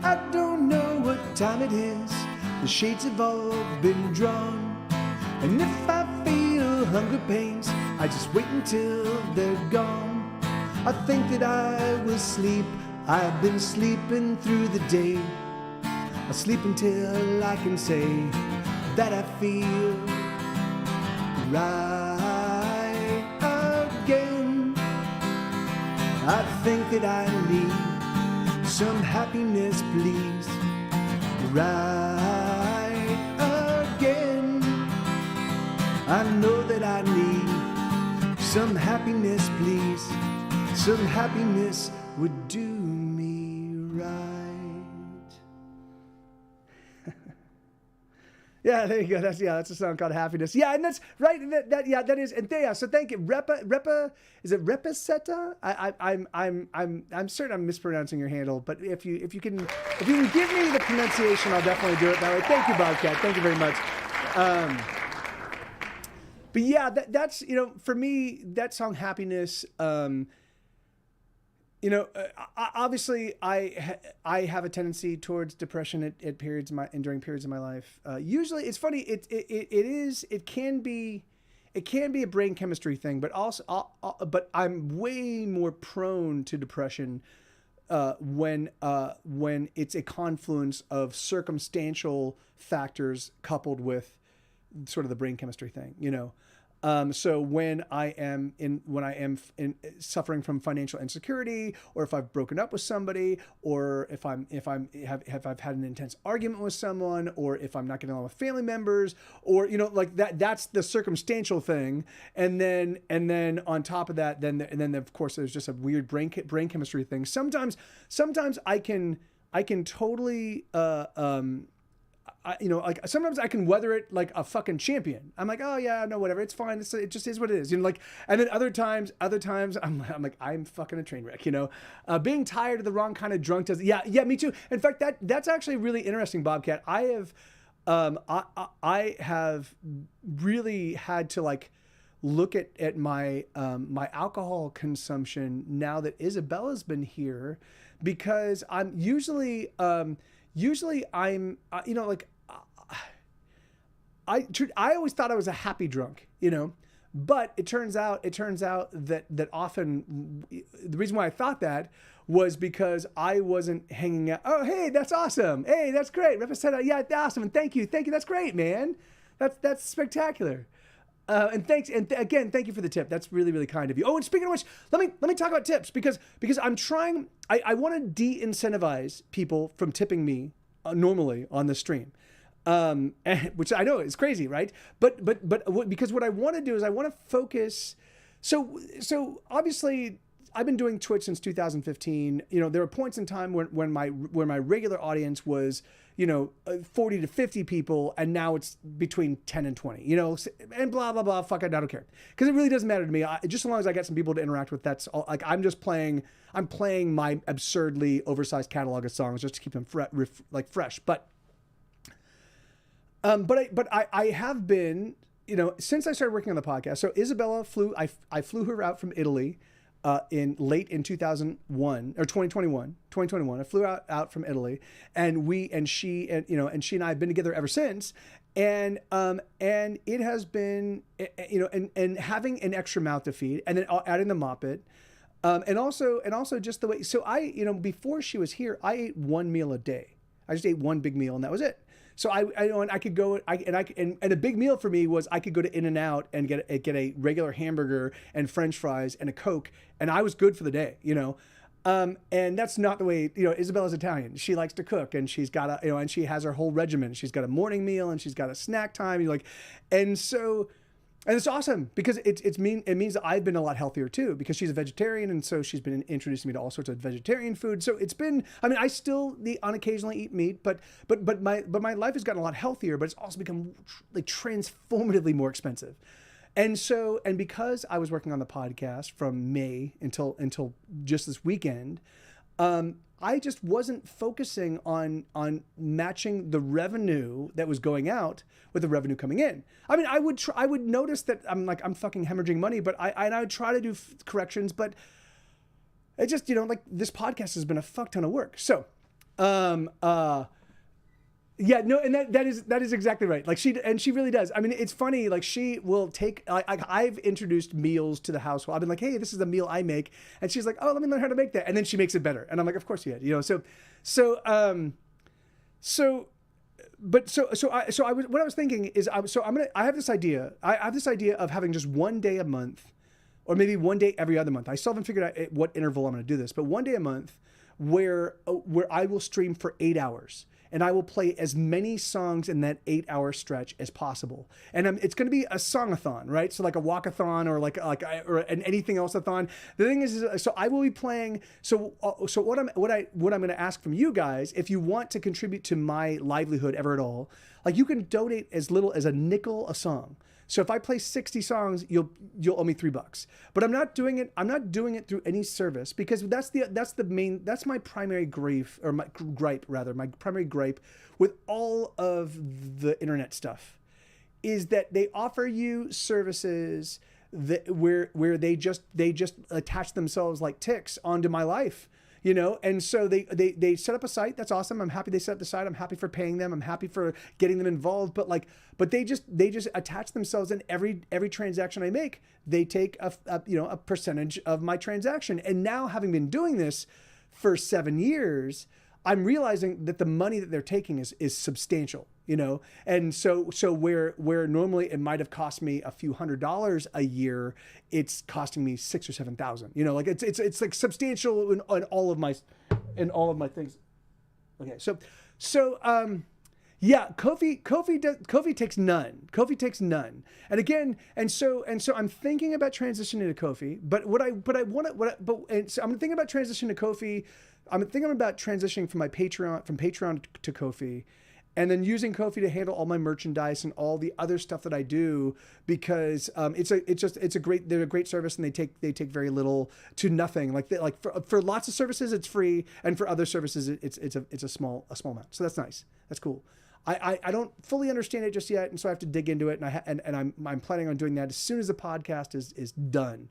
I don't know what time it is. The shades have all been drawn. And if I feel hunger pains, I just wait until they're gone. I think that I will sleep. I've been sleeping through the day. I'll sleep until I can say that I feel right again. I think that I need some happiness, please. Right again. I know that I need some happiness, please. Some happiness would do me right. Yeah, there you go. That's a song called Happiness. Yeah, and that's right. That is. And yeah, so thank you. Repa, is it Reposeta? I'm certain I'm mispronouncing your handle, but if you can give me the pronunciation, I'll definitely do it that way. Thank you, Bobcat. Thank you very much. But yeah, that's for me, that song Happiness. Obviously I have a tendency towards depression at periods during periods of my life. Usually it's funny. It can be it can be a brain chemistry thing, but also, but I'm way more prone to depression when it's a confluence of circumstantial factors coupled with sort of the brain chemistry thing, you know. So when I am suffering from financial insecurity, or if I've broken up with somebody, or if I've had an intense argument with someone, or if I'm not getting along with family members, or, you know, like that's the circumstantial thing. And then on top of that, then of course there's just a weird brain chemistry thing. Sometimes I can totally, like sometimes I can weather it like a fucking champion. I'm like, oh yeah, no, whatever, it's fine. It just is what it is, you know. Like, and then other times, I'm like, I'm fucking a train wreck, you know. Being tired of the wrong kind of drunk does, yeah, me too. In fact, that's actually really interesting, Bobcat. I have really had to like look at my my alcohol consumption now that Isabella's been here, because I'm usually I'm you know, like I always thought I was a happy drunk, you know, but it turns out that often the reason why I thought that was because I wasn't hanging out. Oh, hey, that's awesome. Hey, that's great. Representa, yeah, awesome. And thank you. That's great, man. That's spectacular. And thanks, and again, thank you for the tip. That's really, really kind of you. Oh, and speaking of which, let me talk about tips, because I'm trying. I want to de-incentivize people from tipping me normally on the stream, which I know is crazy, right? But because what I want to do is I want to focus. So obviously, I've been doing Twitch since 2015. You know, there were points in time when my regular audience was, you know, 40 to 50 people, and now it's between 10 and 20, you know, and blah, blah, blah. Fuck it, I don't care. Because it really doesn't matter to me. Just as long as I get some people to interact with, that's all. Like, I'm playing my absurdly oversized catalog of songs just to keep them fresh. But I have been, you know, since I started working on the podcast. So Isabella I flew her out from Italy in 2021 or 2021. I flew out from Italy, and she and I have been together ever since. And it has been, you know, and having an extra mouth to feed, and then adding the moppet, and also just the way. So you know, before she was here, I ate one meal a day. I just ate one big meal, and that was it. So I could go, and a big meal for me was I could go to In-N-Out and get a regular hamburger and French fries and a Coke, and I was good for the day, you know. And that's not the way, you know, Isabella's Italian. She likes to cook, and she's got you know, and she has her whole regimen. She's got a morning meal, and she's got a snack time, you know, like, and so. And it's awesome because it means that I've been a lot healthier too, because she's a vegetarian, and so she's been introducing me to all sorts of vegetarian food. So it's been, I mean, I still occasionally eat meat, but my life has gotten a lot healthier, but it's also become like transformatively more expensive. And so, and because I was working on the podcast from May until just this weekend, I just wasn't focusing on matching the revenue that was going out with the revenue coming in. I mean, I would notice that I'm fucking hemorrhaging money, but I would try to do corrections, but it just, you know, like, this podcast has been a fuck ton of work. So, yeah, no, and that is exactly right. Like, she really does. I mean, it's funny. Like, she will take. I've introduced meals to the household. I've been like, hey, this is the meal I make, and she's like, oh, let me learn how to make that, and then she makes it better, and I'm like, of course you did, you know. What I was thinking is, I have this idea. I have this idea of having just one day a month, or maybe one day every other month. I still haven't figured out what interval I'm going to do this, but one day a month where I will stream for 8 hours. And I will play as many songs in that 8-hour stretch as possible. And it's going to be a song-a-thon, right? So like a walk-a-thon or or an anything else-a-thon. The thing is, so I will be playing. So what I'm going to ask from you guys, if you want to contribute to my livelihood ever at all, like, you can donate as little as a nickel a song. So if I play 60 songs, you'll owe me $3. But I'm not doing it through any service, because that's my primary gripe, or my primary gripe with all of the internet stuff, is that they offer you services that where they just attach themselves like ticks onto my life. you know? And so they set up a site. That's awesome. I'm happy they set up the site. I'm happy for paying them. I'm happy for getting them involved. But like, but they just attach themselves in every transaction I make. They take a percentage of my transaction. And now, having been doing this for 7 years, I'm realizing that the money that they're taking is substantial, you know? And so where normally it might have cost me a few $100s a year, it's costing me 6,000 or 7,000, you know, like it's like substantial in all of my things. Okay. Yeah, Kofi takes none. Kofi takes none. And again, and so I'm thinking about transitioning to Kofi, so I'm thinking about transitioning to Kofi. I'm thinking about transitioning from Patreon to Kofi, and then using Kofi to handle all my merchandise and all the other stuff that I do, because they're a great service, and they take very little to nothing. Like for lots of services it's free, and for other services it's a small amount. So that's nice. That's cool. I don't fully understand it just yet, and so I have to dig into it, and I'm planning on doing that as soon as the podcast is done.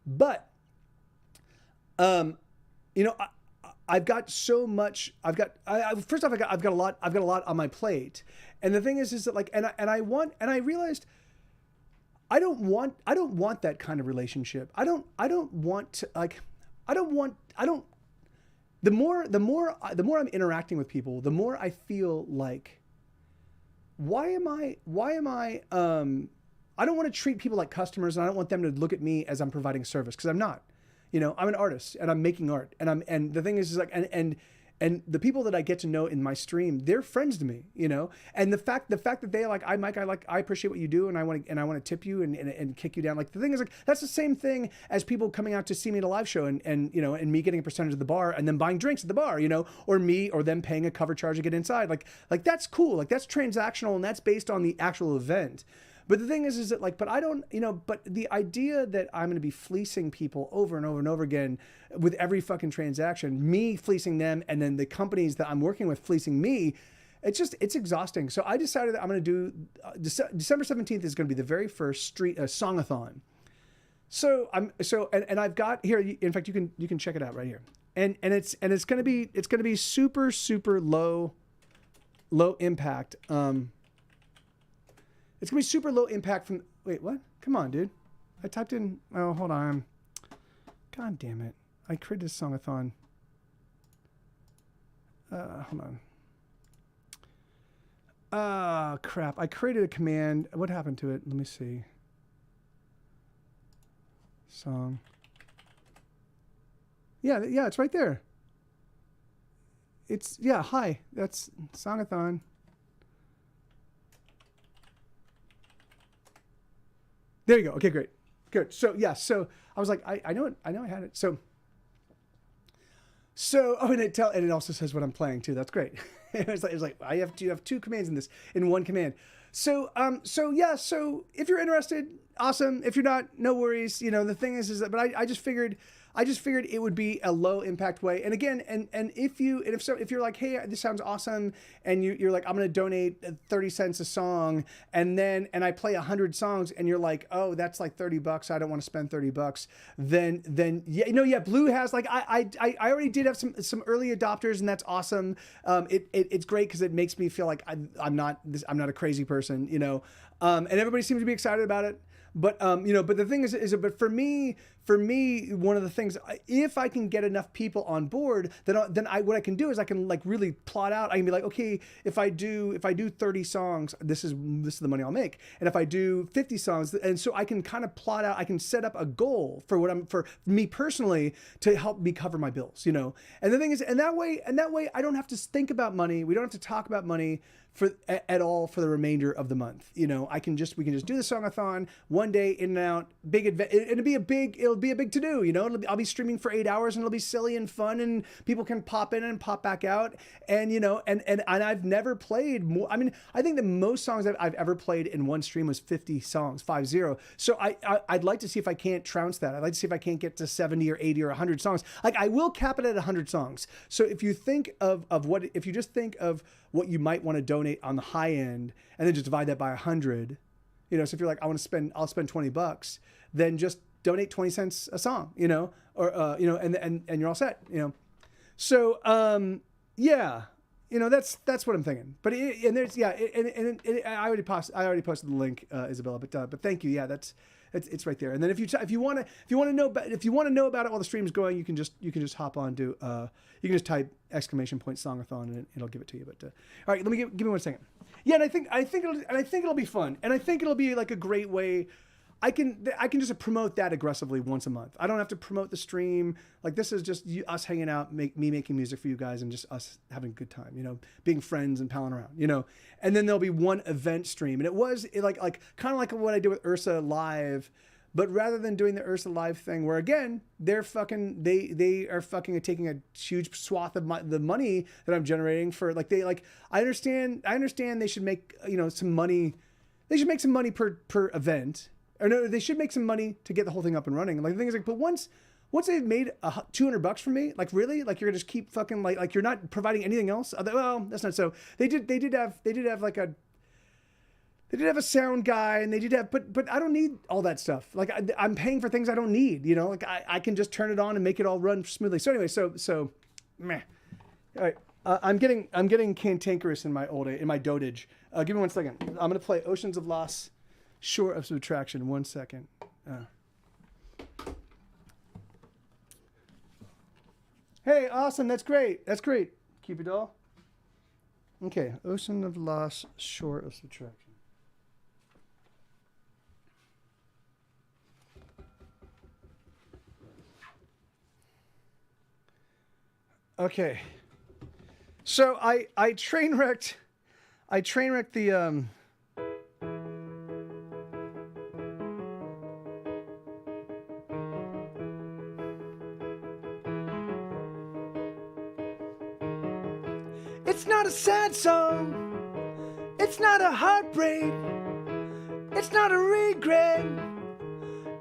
But you know, I've got so much. First off, I've got a lot on my plate, and the thing is that like, and I realized I don't want that kind of relationship. I don't want to, like, the more I'm interacting with people, the more I feel like, why am I I don't want to treat people like customers, and I don't want them to look at me as I'm providing service, because I'm not. You know, I'm an artist, and I'm making art, and the thing is like, and the people that I get to know in my stream, they're friends to me, you know. And the fact that they like, Mike, I appreciate what you do, and I want to tip you and kick you down. Like, the thing is, like, that's the same thing as people coming out to see me at a live show, and you know, and me getting a percentage of the bar, and then buying drinks at the bar, you know, or them paying a cover charge to get inside. Like that's cool. Like, that's transactional, and that's based on the actual event. But the thing is that like, but I don't, you know, but the idea that I'm going to be fleecing people over and over and over again with every fucking transaction, me fleecing them, and then the companies that I'm working with fleecing me, it's exhausting. So I decided that I'm going to do, December 17th is going to be the very first street songathon. So I've got here, in fact, you can check it out right here. And it's going to be super low impact. It's going to be super low impact from... Wait, what? Come on, dude. I typed in... Oh, hold on. God damn it. I created a songathon. Hold on. Crap. I created a command. What happened to it? Let me see. Song. Yeah, it's right there. Hi. That's songathon. There you go. Okay, great. Good. So I was like, I know I had it. So and it also says what I'm playing too. That's great. It was like you have two commands in one command. So if you're interested, awesome. If you're not, no worries. You know, the thing is that, but I just figured it would be a low impact way. And again, if you're like, hey, this sounds awesome, and you're like, I'm going to donate 30 cents a song, and I play 100 songs, and you're like, oh, that's like $30. I don't want to spend $30. Then yeah, Blue has, like, I already did have some early adopters, and that's awesome. It's great because it makes me feel like I'm not a crazy person, you know. And everybody seems to be excited about it. But you know, but the thing is, but for me, one of the things, if I can get enough people on board, then what I can do is I can, like, really plot out. I can be like, okay, if I do 30 songs, this is the money I'll make. And if I do 50 songs, and so I can kind of plot out, I can set up a goal for me personally to help me cover my bills, you know. And the thing is, and that way I don't have to think about money. We don't have to talk about money at all for the remainder of the month. You know, we can just do the songathon one day, in and out, big event. It'll be a big to do, you know. I'll be streaming for 8 hours, and it'll be silly and fun, and people can pop in and pop back out. And you know, and I've never played more. I mean, I think the most songs that I've ever played in one stream was 50 songs, 50. So I'd like to see if I can't trounce that. I'd like to see if I can't get to 70 or 80 or 100 songs. Like, I will cap it at 100 songs. So if you think if you just think of what you might want to donate on the high end, and then just divide that by 100, you know. So if you're like, I'll spend $20, then just donate 20 cents a song, you know, or you know, and you're all set, you know. So yeah, you know, that's what I'm thinking. But and there's I already posted the link, Isabella. But thank you. Yeah, it's right there. And then if you want to know about it while the stream's going, you can just hop on to you can just type !songathon and it'll give it to you. But all right, give me 1 second. Yeah, and I think it'll be fun, and I think it'll be like a great way. I can just promote that aggressively once a month. I don't have to promote the stream. Like, this is just us hanging out, me making music for you guys, and just us having a good time, you know, being friends and palling around, you know. And then there'll be one event stream, and like kind of like what I did with Ursa Live, but rather than doing the Ursa Live thing, where again they are fucking taking a huge swath of the money that I'm generating for I understand they should make some money. They should make some money per event. Or no, they should make some money to get the whole thing up and running. Like, the thing is, like, but once they've made $200 from me, like, really, like, you're gonna just keep fucking like you're not providing anything else. Well, that's not so. They did have a sound guy, and they did have, but I don't need all that stuff. Like, I'm paying for things I don't need. You know, like I can just turn it on and make it all run smoothly. So anyway, so meh. All right, I'm getting cantankerous in my dotage. Give me 1 second. I'm gonna play Oceans of Loss. Short of Subtraction. 1 second. Hey, awesome. That's great. Keep it all. Okay. Ocean of Loss, Short of Subtraction. Okay. So I train wrecked the It's not a sad song, it's not a heartbreak, it's not a regret,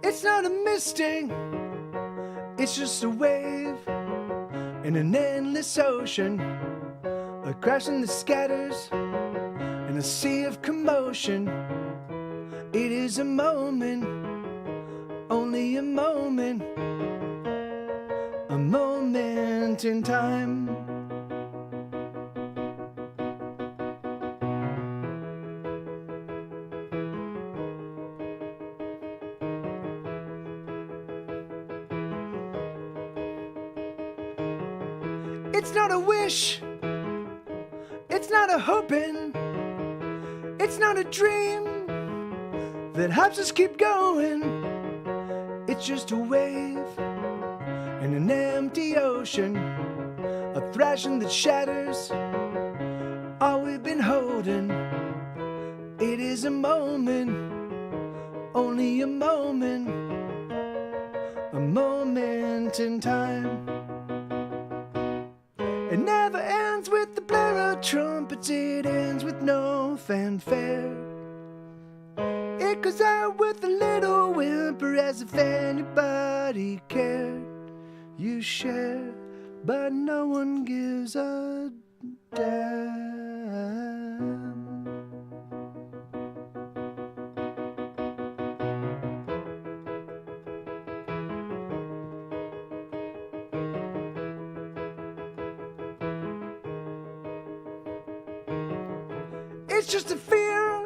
it's not a mistake, it's just a wave in an endless ocean, a crashing that scatters in a sea of commotion. It is a moment, only a moment in time. It's not a wish, it's not a hoping, it's not a dream that helps us keep going. It's just a wave in an empty ocean, a thrashing that shatters all we've been holding. It is a moment, only a moment in time. It never ends with the blare of trumpets, it ends with no fanfare. It goes out with a little whimper as if anybody cared. You share, but no one gives a damn. It's just a fear,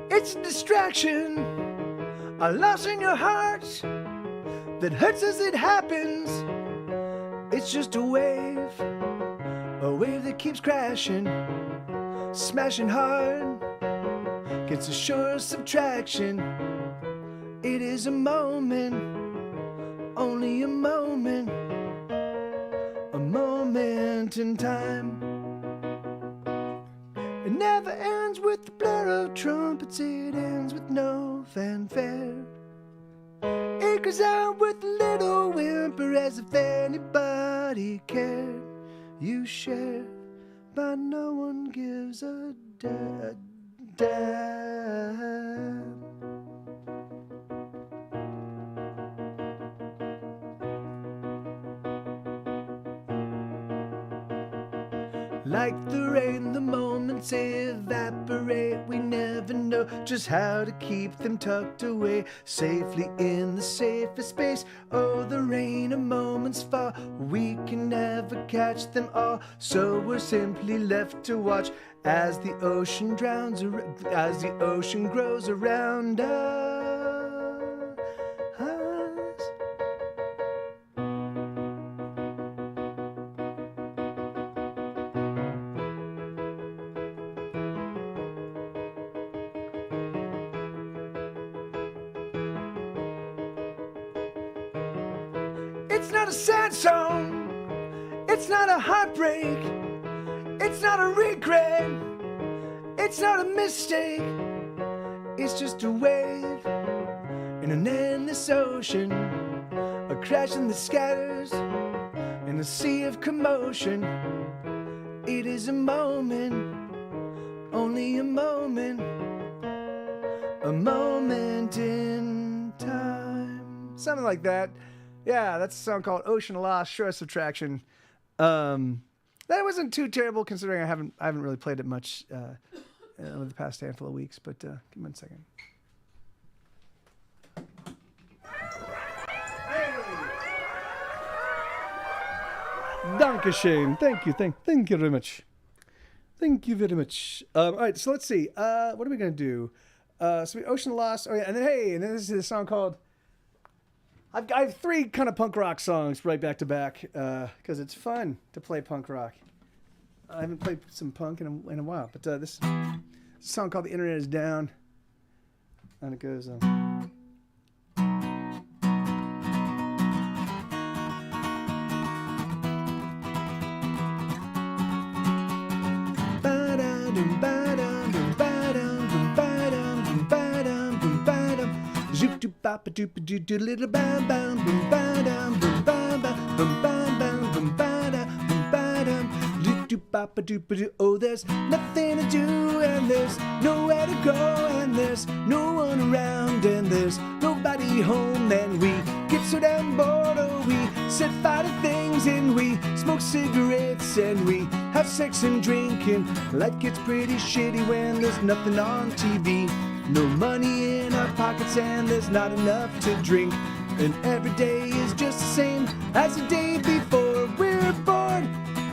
it's a distraction, a loss in your heart that hurts as it happens. It's just a wave that keeps crashing, smashing hard, gets a sure subtraction. It is a moment, only a moment in time. It never ends with the blare of trumpets, it ends with no fanfare. It goes out with a little whimper as if anybody cared. You share, but no one gives a damn. Like the rain, the moments evaporate. We never know just how to keep them tucked away safely in the safest space. Oh, the rain of moments fall, we can never catch them all. So we're simply left to watch as the ocean drowns, as the ocean grows around us. It's not a sad song, it's not a heartbreak, it's not a regret, it's not a mistake. It's just a wave in an endless ocean, a crashing that scatters in a sea of commotion. It is a moment, only a moment in time. Something like that. Yeah, that's a song called Ocean Lost, Shore Subtraction. That wasn't too terrible considering I haven't really played it much over the past handful of weeks, but give me 1 second. Dankeschön. Thank you. Thank you very much. Thank you very much. All right, so let's see. What are we going to do? So we Ocean Lost. Oh, yeah, and then this is a song called... I have 3 kind of punk rock songs right back to back because it's fun to play punk rock. I haven't played some punk in a while, but this song called "The Internet Is Down," and it goes. Bop a doop a doo doo little bam bam boom ba dum boom bam bam boom bam bam boom ba dum boom ba dum doo bop a doop a doo. Oh, there's nothing to do and there's nowhere to go and there's no one around and there's nobody home. Then we get so damn bored, oh, we set fire to things and we smoke cigarettes and we have sex and drink, and life gets pretty shitty when there's nothing on TV. No money in our pockets and there's not enough to drink, and every day is just the same as the day before. We're bored,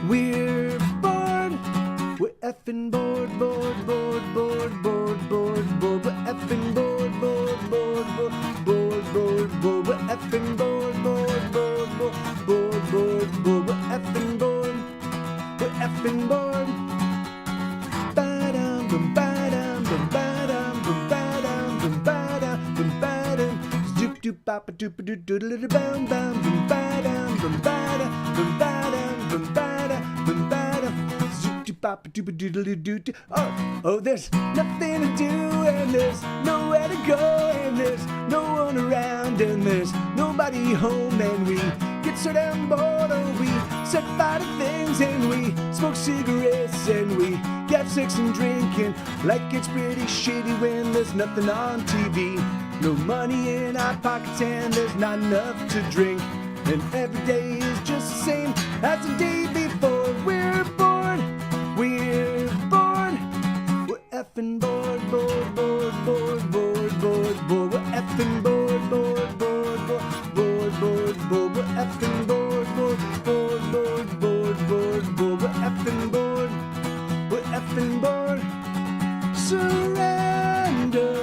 we're bored, we're effing bored, bored, bored, bored, bored, bored, bored, we're effing bored, bored, bored, bored, bored, bored, bored, we're effing bored, bored, bored, bored, bored, bored, bored, we're effing bored, we're effing bored. Ba-dum, bum, ba-dum, bum, ba-dum, bum, ba-dum, bum, ba-dum, bum, ba-dum. Zoop, doop, bop, a doop, a doo, doo, little bum, bum, bum, ba-dum, bum, ba-dum, bum, ba-dum, bum, ba-dum, bum, ba-dum. Zoop, doop, bop, a doop, a doo, doo, doo, doo. Oh, there's nothing to do and there's nowhere to go and there's no one around and there's nobody home, and we get so damn bored, oh, we set fire to things and we smoke cigarettes and we get sex and drink, and life gets pretty shitty when there's nothing on TV. No money in our pockets and there's not enough to drink, and every day is just the same as the day before. We're bored, we're bored, we're effing bored, bored, bored, bored, bored, bored, bored, we're effing bored, bored, bored, bored, bored, bored, bored, we're effing bored, bored, bored, bored, bored, bored, bored, we're effing bored, we're effing bored. Surrender,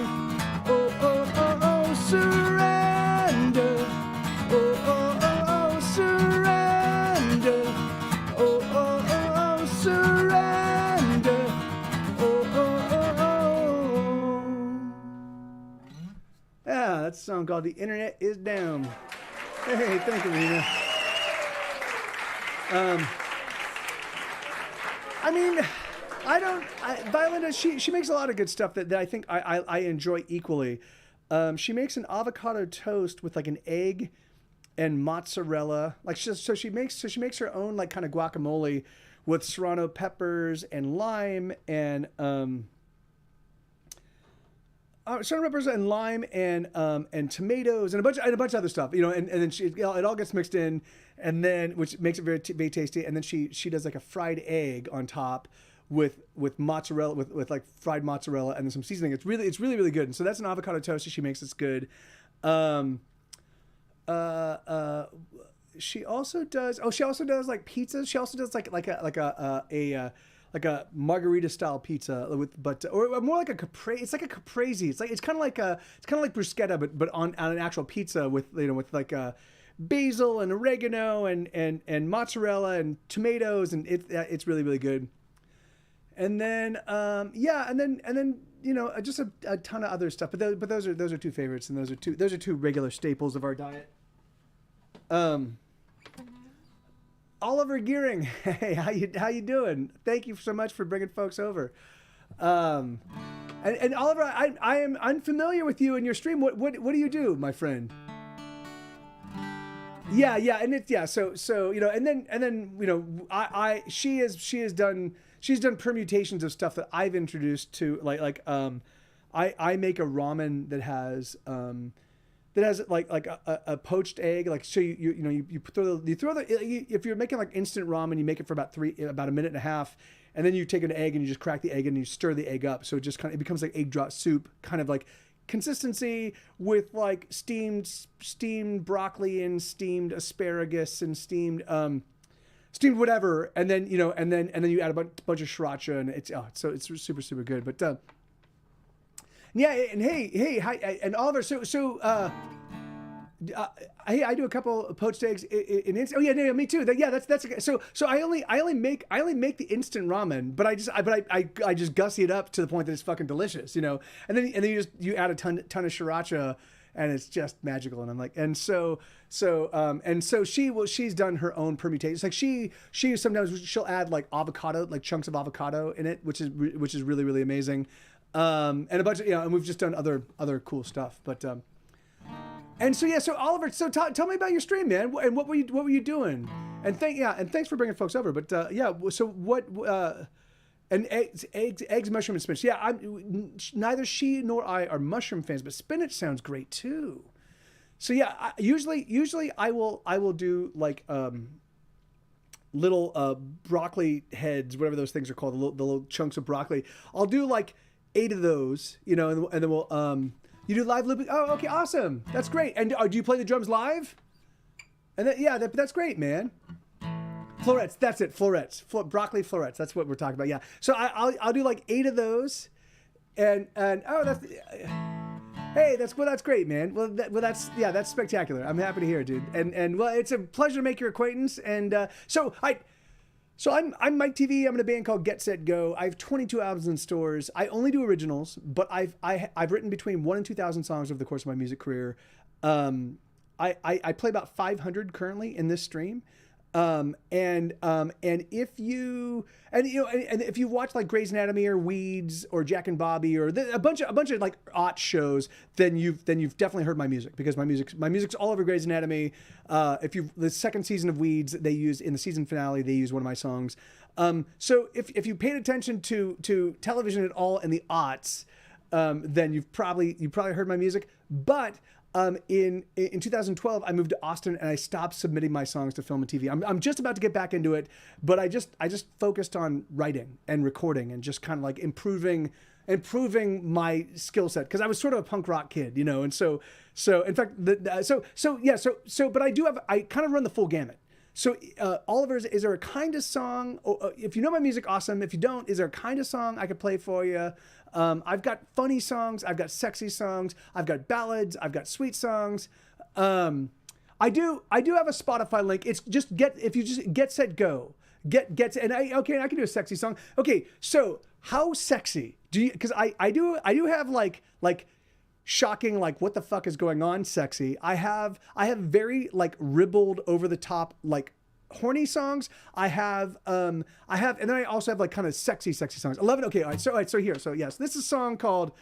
oh, oh, oh, oh, surrender, oh, oh, oh, oh, surrender, oh, oh, oh, oh, surrender, oh, oh, oh, oh. Yeah, that's a song called "The Internet Is Down." Hey, thank you, Rena. I mean, Violinda, she makes a lot of good stuff that I think I enjoy equally. She makes an avocado toast with like an egg and mozzarella. Like she makes her own like kind of guacamole with serrano peppers and lime and serrano peppers and lime and tomatoes and a bunch of other stuff, you know, and then it all gets mixed in, and then which makes it very tasty, and then she does like a fried egg on top with mozzarella with like fried mozzarella and then some seasoning. It's really good. And so that's an avocado toast that she makes. It's good. She also does like pizzas. She also does like a margarita style pizza or more like a caprese. It's like a caprese. It's kind of like bruschetta, but on an actual pizza with, you know, with like basil and oregano and mozzarella and tomatoes, and it's really good. And then and then you know, just a ton of other stuff. But those are two favorites, and those are two regular staples of our diet. Oliver Gearing, hey, how you doing? Thank you so much for bringing folks over. And Oliver, I am unfamiliar with you and your stream. What do you do, my friend? Yeah, and it's so you know, and then you know, she's done permutations of stuff that I've introduced to I make a ramen that has like a poached egg, like, so you throw the if you're making like instant ramen, you make it for about a minute and a half, and then you take an egg and you just crack the egg and you stir the egg up, so it becomes like egg drop soup kind of like consistency, with like steamed broccoli and steamed asparagus and steamed whatever, and then you add a bunch of sriracha, and it's super good. But yeah, and hey, hi, and Oliver. Hey, I do a couple of poached eggs in instant. Oh yeah, me too. That's okay. So I only make the instant ramen, but I just gussy it up to the point that it's fucking delicious, you know. And then you add a ton of sriracha, and it's just magical. And I'm like, she's done her own permutations. Like she sometimes she'll add like avocado, like chunks of avocado in it, which is really amazing. And a bunch of, you know, and we've just done other cool stuff. But and so Oliver, so tell me about your stream, man, and what were you doing? And thanks for bringing folks over. But so what? And eggs, mushroom, and spinach. Yeah, neither she nor I are mushroom fans, but spinach sounds great too. So yeah, usually I will do like little broccoli heads, whatever those things are called, the little chunks of broccoli. I'll do like 8 of those, you know, and then we'll you do live looping. Oh, okay, awesome, that's great. And do you play the drums live? And then, that's great, man. Florets, that's it. Florets, broccoli florets. That's what we're talking about. Yeah. So I'll do like 8 of those, and oh, that's great, man. That's spectacular. I'm happy to hear it, dude. And well, it's a pleasure to make your acquaintance. And so I'm Mike TV. I'm in a band called Get Set Go. I have 22 albums in stores. I only do originals, but I've written between 1,000 and 2,000 songs over the course of my music career. I play about 500 currently in this stream. And if you watch like Grey's Anatomy or Weeds or Jack and Bobby or a bunch of like aught shows, then you've definitely heard my music, because my music's all over Grey's Anatomy. The second season of Weeds, they use in the season finale, they use one of my songs. So if you paid attention to television at all in the aughts, then you've probably heard my music. But in 2012, I moved to Austin and I stopped submitting my songs to film and TV. I'm just about to get back into it, but I just focused on writing and recording and just kind of like improving my skill set, because I was sort of a punk rock kid, you know. And so in fact, but I kind of run the full gamut. So Oliver, is there a kind of song, if you know my music, awesome. If you don't, is there a kind of song I could play for you? I've got funny songs, I've got sexy songs, I've got ballads, I've got sweet songs. I do have a Spotify link. It's just Get Set Go. And I can do a sexy song. Okay, so how sexy do you? Because I do have like shocking, like what the fuck is going on sexy. I have very like ribbled, over the top, like horny songs. I have and then I also have like kind of sexy songs. 11. Okay, all right. So here. So yes, this is a song called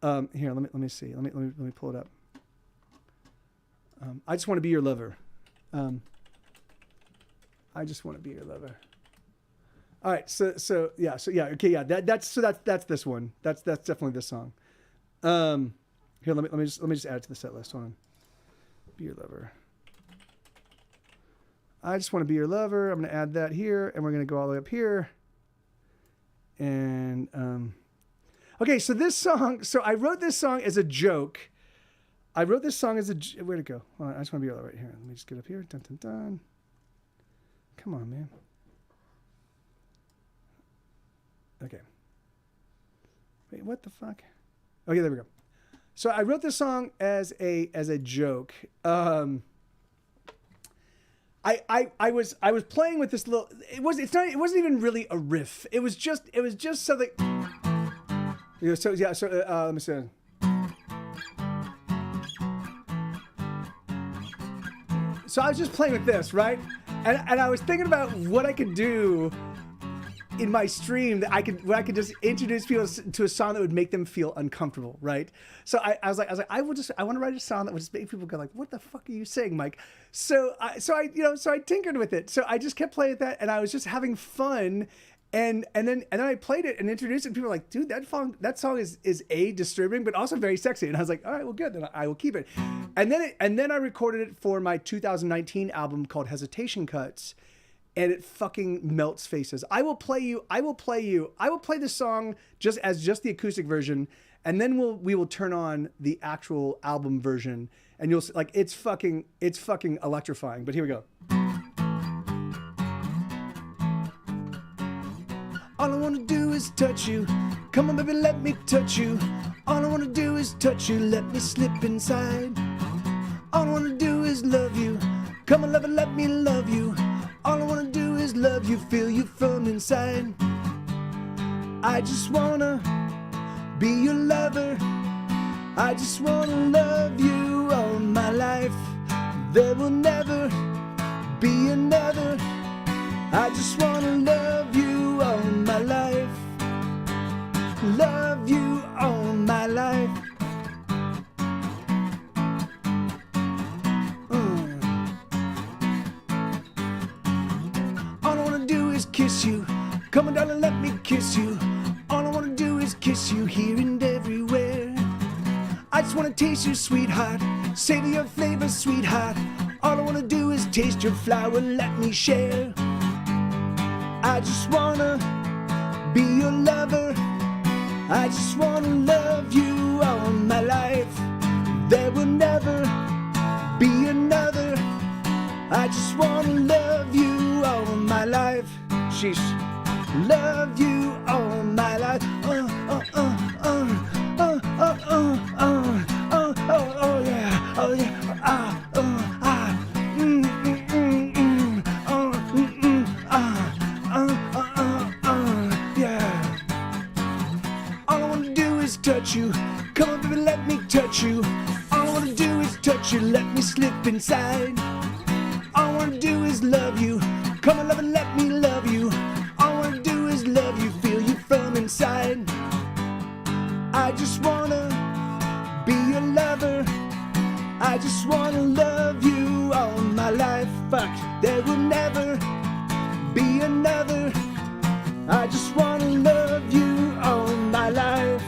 here. Let me see. Let me pull it up. I just want to be your lover. I just want to be your lover. All right. So yeah. Okay. Yeah. That's this one. That's definitely this song. Here, let me just add it to the set list. Hold on. Be your lover. I just want to be your lover. I'm going to add that here, and we're going to go all the way up here. And okay, so this song. So I wrote this song as a joke. Where'd it go? Hold on, I just want to be your lover right here. Let me just get up here. Dun dun dun. Come on, man. Okay. Wait, what the fuck? Okay, there we go. So I wrote this song as a joke. I was playing with this little. It wasn't even really a riff. It was just something. So yeah. So let me see. So I was just playing with this, right? And I was thinking about what I could do in my stream where I could just introduce people to a song that would make them feel uncomfortable, right? So I was like, I want to write a song that would just make people go like, what the fuck are you saying, Mike? So I tinkered with it. So I just kept playing with that, and I was just having fun. And then I played it and introduced it, and people were like, dude, that song is disturbing, but also very sexy. And I was like, all right, well, good, then I will keep it. And then I recorded it for my 2019 album called Hesitation Cuts. And it fucking melts faces. I will play this song just the acoustic version, and then we will turn on the actual album version, and you'll see, like, it's fucking electrifying. But here we go. All I wanna do is touch you. Come on, baby, let me touch you. All I wanna do is touch you. Let me slip inside. All I wanna do is love you. Come on, lover, let me love you. All I wanna do is love you, feel you from inside. I just wanna be your lover. I just wanna love you all my life. There will never be another. I just wanna love you all my life. Love you all my life. Kiss you. Come on, darling, let me kiss you. All I wanna do is kiss you here and everywhere. I just wanna taste your sweetheart, savor your flavor, sweetheart. All I wanna do is taste your flower, let me share. I just wanna be your lover. I just wanna love you all my life. There will never be another. I just wanna love you all my life. Sheesh. Love you all my life. Oh yeah, oh yeah, yeah. All I wanna do is touch you. Come on, baby, let me touch you. All I wanna do is touch you. Let me slip inside. All I wanna do is love you. Come on, love, and let me love you. All I wanna do is love you, feel you from inside. I just wanna be your lover. I just wanna love you all my life. Fuck, there will never be another. I just wanna love you all my life.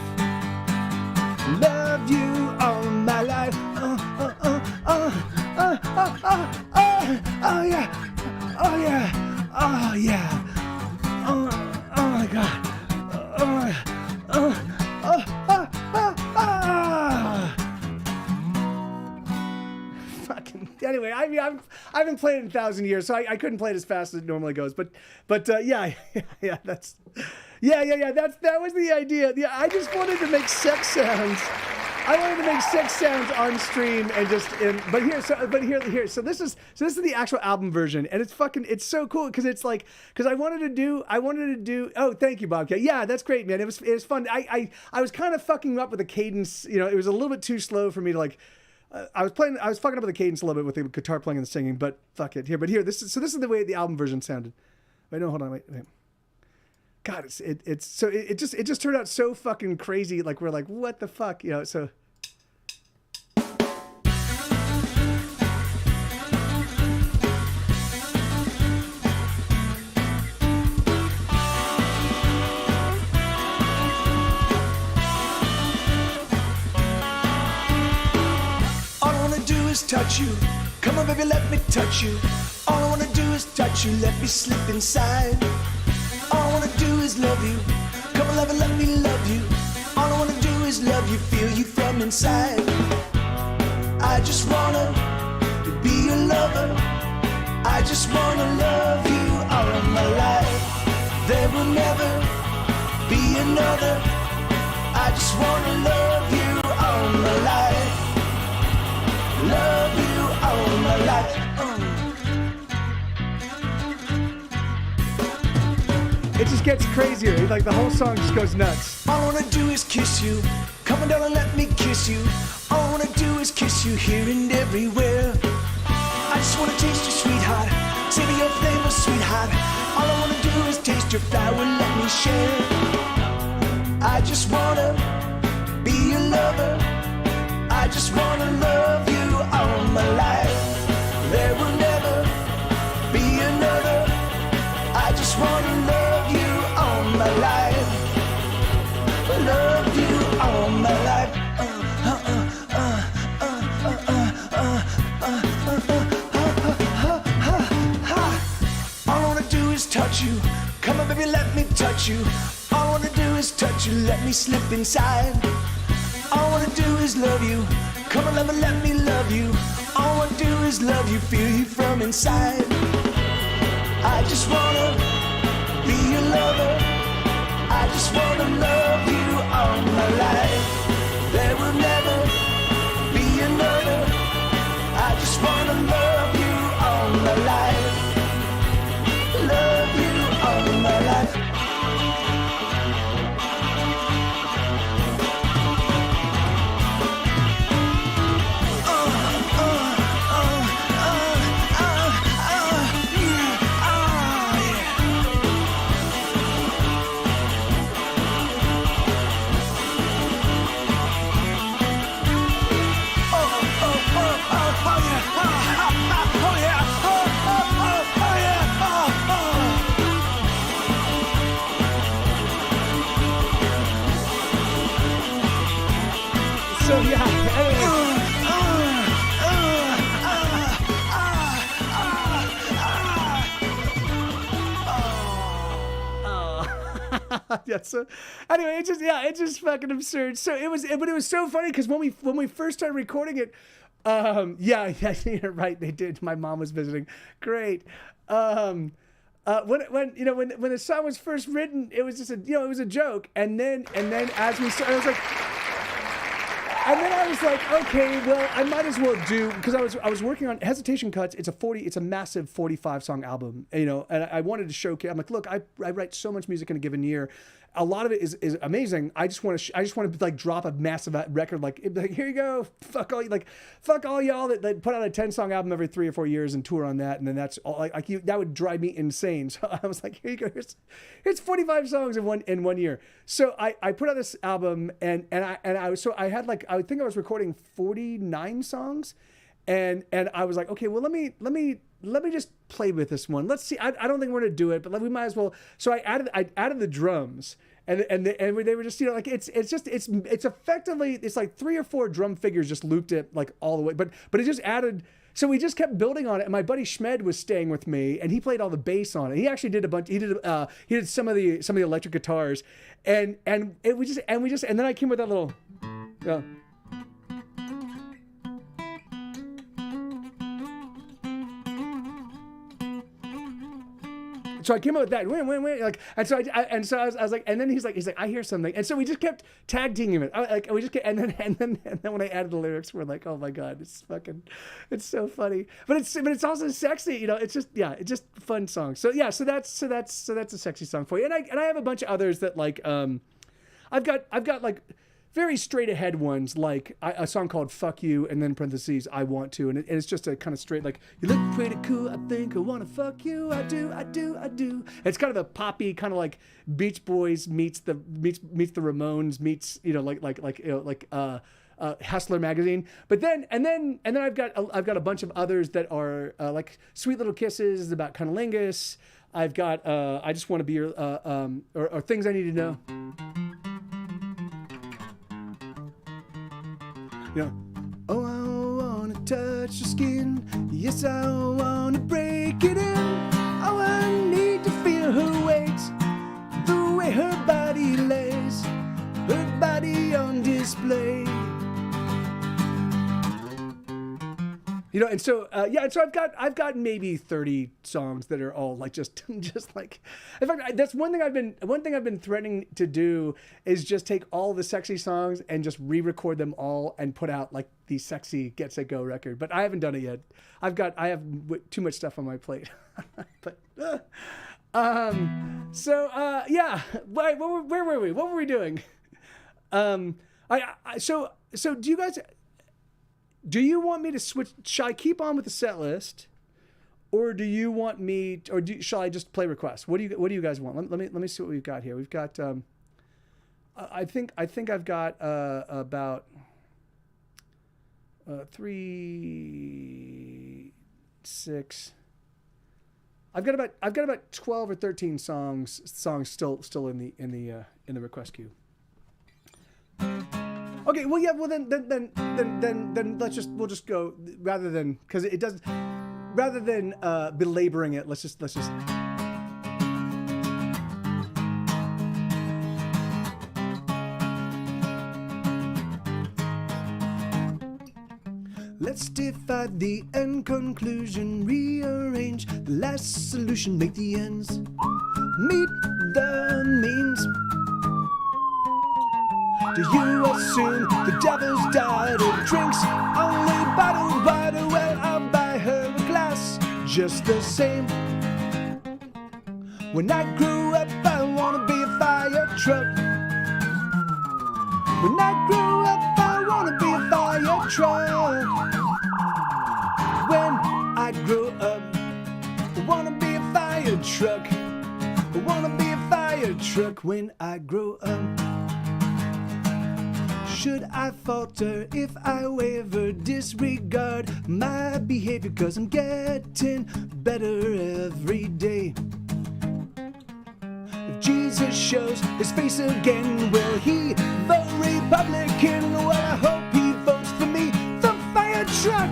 Love you all my life. Oh yeah. Oh yeah, oh yeah, oh my God, Fucking anyway, I mean, I've been playing it in 1,000 years, so I couldn't play it as fast as it normally goes, but yeah, that was the idea. Yeah, I just wanted to make sex sounds. I wanted to make sex sounds on stream and so this is the actual album version, and it's so cool because I wanted to do. Oh, thank you, Bobcat. Yeah, that's great, man. It was fun. I was kind of fucking up with the cadence. You know, it was a little bit too slow for me to like. I was fucking up with the cadence a little bit with the guitar playing and the singing, but fuck it. Here, this is the way the album version sounded. Wait, no, hold on, wait. God, it just turned out so fucking crazy. Like we're like, what the fuck, you know? So. touch you. Come on, baby, let me touch you. All I wanna do is touch you. Let me slip inside. All I wanna do is love you. Come on, love, let me love you. All I wanna do is love you, feel you from inside. I just wanna be your lover. I just wanna love you all of my life. There will never be another. I just wanna love you all my life. Love you all my life. It just gets crazier. Like the whole song just goes nuts. All I wanna do is kiss you. Come on, darling, let me kiss you. All I wanna do is kiss you here and everywhere. I just wanna taste your sweetheart. Savor your flavor, sweetheart. All I wanna do is taste your flower, let me share. I just wanna be your lover. I just wanna love you all my life. There will never be another. I just wanna love you all my life. Love you all my life. All I wanna do is touch you. Come on, baby, let me touch you. All I wanna do is touch you. Let me slip inside. All I wanna do is love you. Come on, love, let me love you. All I wanna do is love you, feel you from inside. I just wanna be your lover. I just wanna love you all my life. There will never be another. I just wanna love you all my life. Love you all my life. So yeah, anyway. Yeah, so anyway, it's just fucking absurd. So but it was so funny because when we first started recording it, yeah, you're right, they did. My mom was visiting. Great. When the song was first written, it was just it was a joke, and then as we started, I was like, okay, well, I might as well do, because I was working on Hesitation Cuts. It's a massive 45 song album, and I wanted to showcase. I'm like, look, I write so much music in a given year. A lot of it is amazing. I just want to like drop a massive record, like here you go, fuck all y'all that put out a 10-song album every 3 or 4 years and tour on that, and then that's all that would drive me insane. So I was like, here you go, here's 45 songs in one year. So I put out this album, and I think I was recording 49 songs, and I was like, okay, well let me just play with this one. Let's see. I don't think we're gonna do it, but we might as well. So I added the drums, and they were just it's effectively it's like 3 or 4 drum figures just looped it like all the way, but it just added. So we just kept building on it, and my buddy Schmed was staying with me, and he played all the bass on it. He actually did a bunch. He did some of the electric guitars, and then I came with that little. So I came up with that, and so I was like, and then he's like, I hear something, and so we just kept tag teaming it. And then when I added the lyrics, we're like, oh my god, it's so funny, but it's also sexy, it's just fun song. So yeah, so that's a sexy song for you, and I have a bunch of others that like, I've got like very straight ahead ones, like a song called Fuck You, and then parentheses, I Want To. And it's just a kind of straight, like, you look pretty cool, I think I want to fuck you, I do. It's kind of a poppy, kind of like Beach Boys meets the Ramones, meets, Hustler magazine. But then I've got a bunch of others that are like Sweet Little Kisses, about cunnilingus. I've got I Just Want to Be Your, or Things I Need to Know. Oh, I wanna touch your skin. Yes, I wanna break it in. Oh, I need to feel her weight, the way her body lays, her body on display. You know, and so and so I've got maybe 30 songs that are all like just like. In fact, that's one thing I've been threatening to do is just take all the sexy songs and just re-record them all and put out like the sexy Get Set Go record. But I haven't done it yet. I have too much stuff on my plate. But yeah. Where were we? What were we doing? So do you guys? Do you want me to switch? Shall I keep on with the set list, or do you want me? Shall I just play requests? What do you guys want? Let me see what we've got here. We've got. I think I've got about 3, 6. I've got about 12 or 13 songs still in the request queue. Okay, well, yeah, well then we'll just go rather than belaboring it. Let's just. Let's divide the end conclusion, rearrange the last solution, make the ends meet the means. Do you assume the devil's daughter drinks only bottled water? Well, I'll buy her a glass just the same. When I grew up, I wanna be a fire truck. When I grew up, I wanna be a fire truck. When I grow up, I wanna be a fire truck. I wanna be a fire truck when I grow up. Should I falter if I waver, disregard my behavior? 'Cause I'm getting better every day. If Jesus shows his face again, will he vote Republican? Well, I hope he votes for me, the fire truck.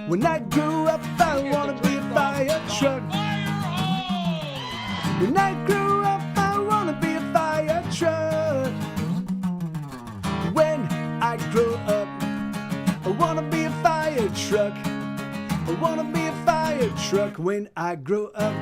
When I grew up, I wanna be a fire truck. When I grew up, I wanna be a fire truck. When I grow up, I wanna be a fire truck. I wanna be a fire truck when I grow up.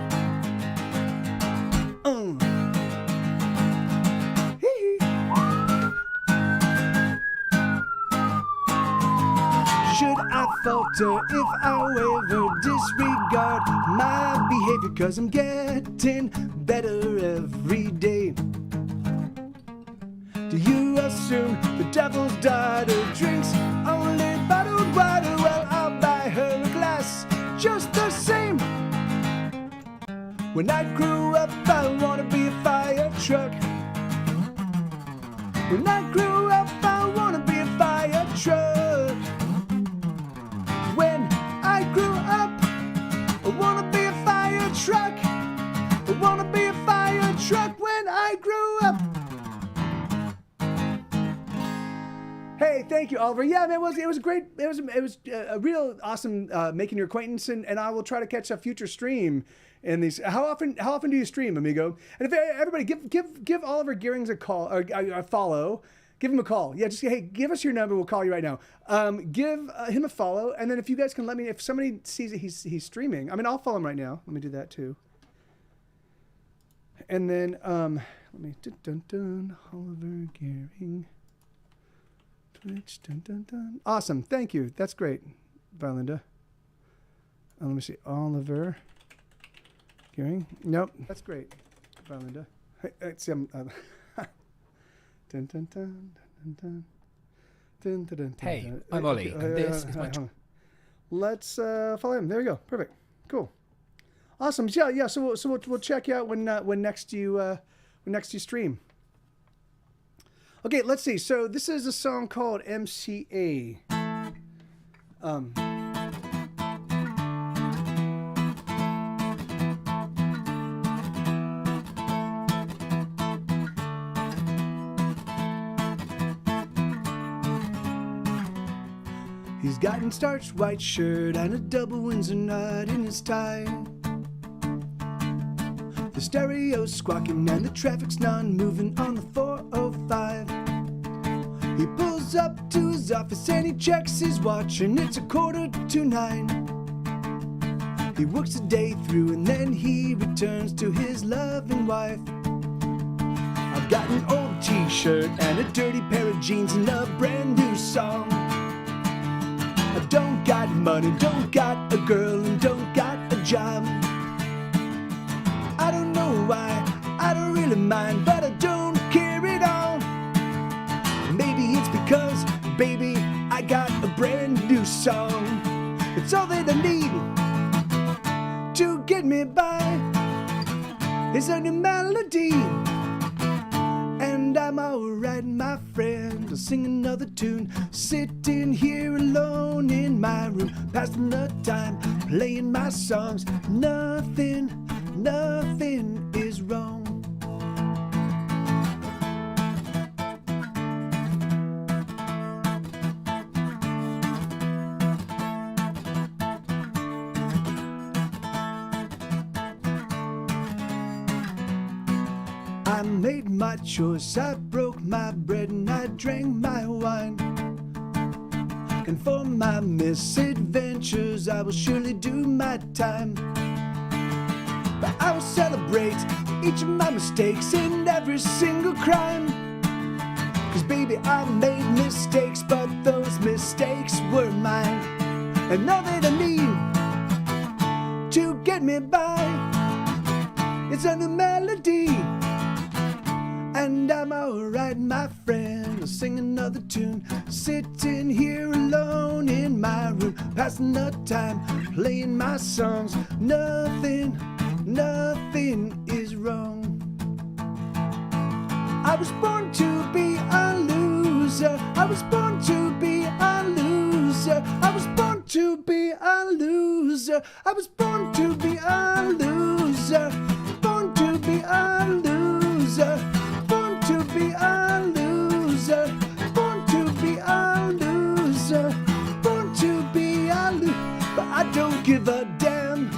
Should I falter if I waver, disregard my behavior? 'Cause I'm getting better every day. Do you assume the devil's daughter drinks only bottled water? Well, I'll buy her a glass just the same. When I grew up, I wanna be a fire truck. When I grew up, I wanna be a fire truck. When I grew up, I wanna be a fire truck. I wanna be a fire truck when I grew up. Hey, thank you, Oliver. Yeah, man, it was great. It was a real awesome making your acquaintance, and I will try to catch a future stream in these. How often do you stream, amigo? And if everybody give Oliver Gearings a call or a follow. Give him a call. Yeah, just hey, give us your number. We'll call you right now. Give him a follow, and then if you guys can let me, if somebody sees that he's streaming, I mean, I'll follow him right now. Let me do that too. And then let me Oliver Gearing. Twitch, awesome, thank you. That's great, Valinda. Let me see, Oliver Gearing. Nope, that's great, Valinda. Let's see, Hey, I'm Ollie, and this is my. Let's follow him. There we go. Perfect. Cool. Awesome. Yeah. So we'll check you out when next you stream. Okay, let's see. So this is a song called MCA. He's got an starched white shirt and a double Windsor nut in his tie. The stereo's squawking and the traffic's non-moving on the 405. He pulls up to his office and he checks his watch and it's 9:15. He works the day through and then he returns to his loving wife. I've got an old t-shirt and a dirty pair of jeans and a brand new song. I don't got money, don't got a girl, and don't got a job. I don't know why, I don't really mind, but I don't care at all. Maybe it's because, baby, I got a brand new song. It's all that I need to get me by. It's a new melody, and I'm alright, my friend. I'll sing another tune, sitting here alone in my room, passing the time, playing my songs. Nothing is wrong. I made my choice, I broke my bread and I drank my wine. And for my misadventures I will surely do my time. But I will celebrate each of my mistakes and every single crime. 'Cause baby, I made mistakes, but those mistakes were mine. And all that I need to get me by is a new melody, and I'm alright, my friend. I'll sing another tune, sitting here alone in my room, passing the time, playing my songs. Nothing is wrong. I was born to be a loser. I was born to be a loser. I was born to be a loser. I was born to be a loser. Born to be a loser. Born to be a loser. Born to be a loser. Born to be a loser. But I don't give a damn.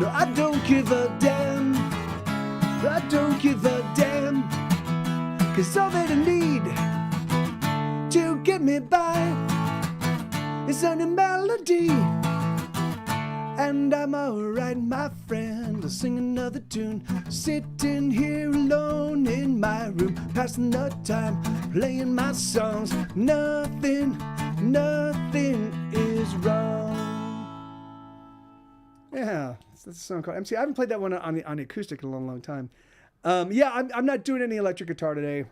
No, I don't give a damn. I don't give a damn. 'Cause all that I need to get me by is a new melody, and I'm alright, my friend. I'll sing another tune, sitting here alone in my room, passing the time, playing my songs. Nothing is wrong. Yeah, that's a song called MC. I haven't played that one on the acoustic in a long time. Yeah, I'm not doing any electric guitar today.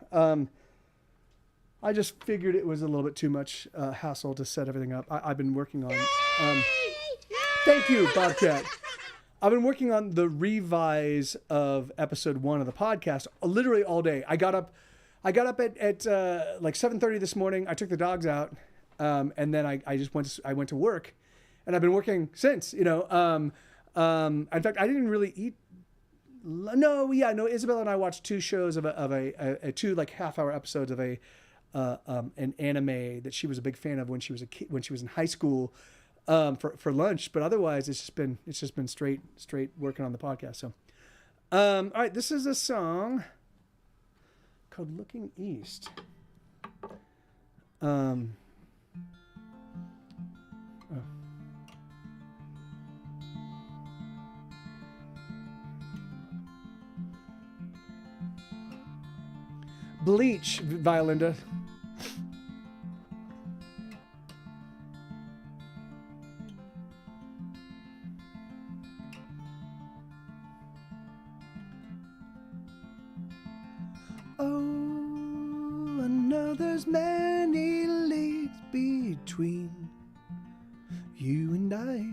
I just figured it was a little bit too much hassle to set everything up. I've been working on... thank you, Bobcat. I've been working on the revise of episode 1 of the podcast literally all day. I got up at like 7:30 this morning. I took the dogs out, and then I went to work, and I've been working since. In fact, I didn't really eat. No, Isabella and I watched 2 shows of a 2 like half-hour episodes of an anime that she was a big fan of when she was when she was in high school, for lunch. But otherwise, it's just been straight working on the podcast. So, all right, this is a song called "Looking East." Bleach, Violinda. Oh, I know there's many leagues between you and I.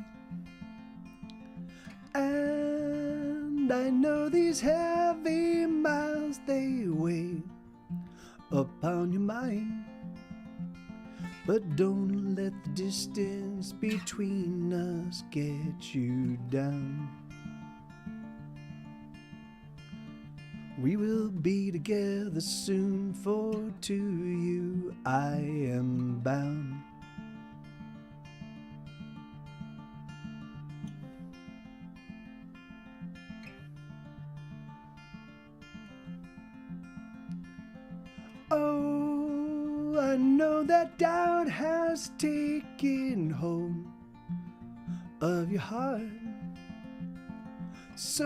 And I know these heavy miles, they weigh upon your mind, but don't let the distance between us get you down. We will be together soon, for to you I am bound. know that doubt has taken hold of your heart. So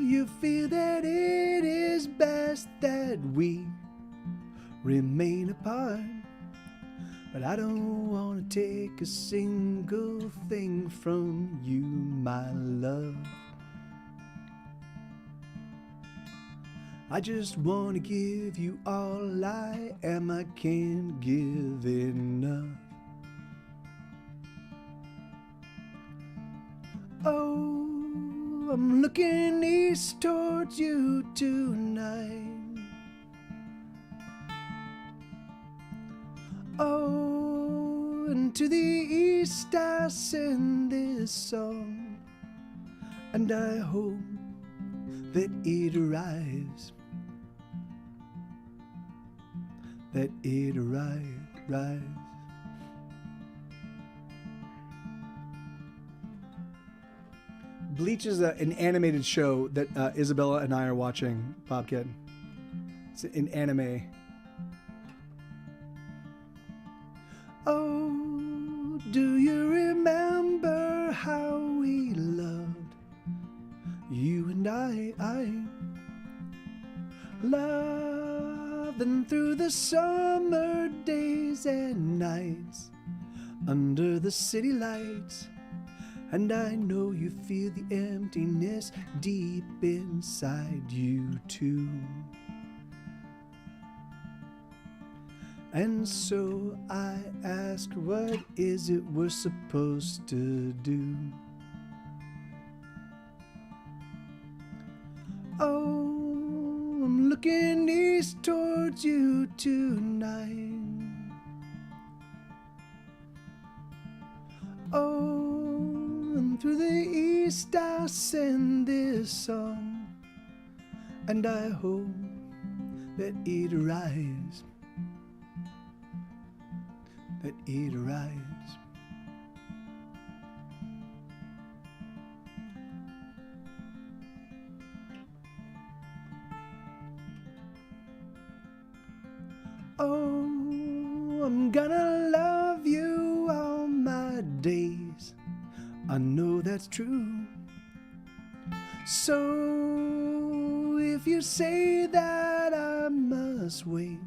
you feel that it is best that we remain apart. But I don't want to take a single thing from you, my love. I just want to give you all I am. I can't give enough. Oh, I'm looking east towards you tonight. Oh, and to the east I send this song, and I hope that it arrives, that it arrives. Bleach is an animated show that Isabella and I are watching, Bobcat. It's an anime. Oh, do you remember how we loved, you and I loved them through the summer days and nights under the city lights. And I know you feel the emptiness deep inside you too. And so I ask, what is it we're supposed to do? Oh, I'm looking east towards you tonight. Oh, and through the east I send this song, and I hope that it arrives, that it arrives. Oh, I'm gonna love you all my days. I know that's true. So if you say that I must wait,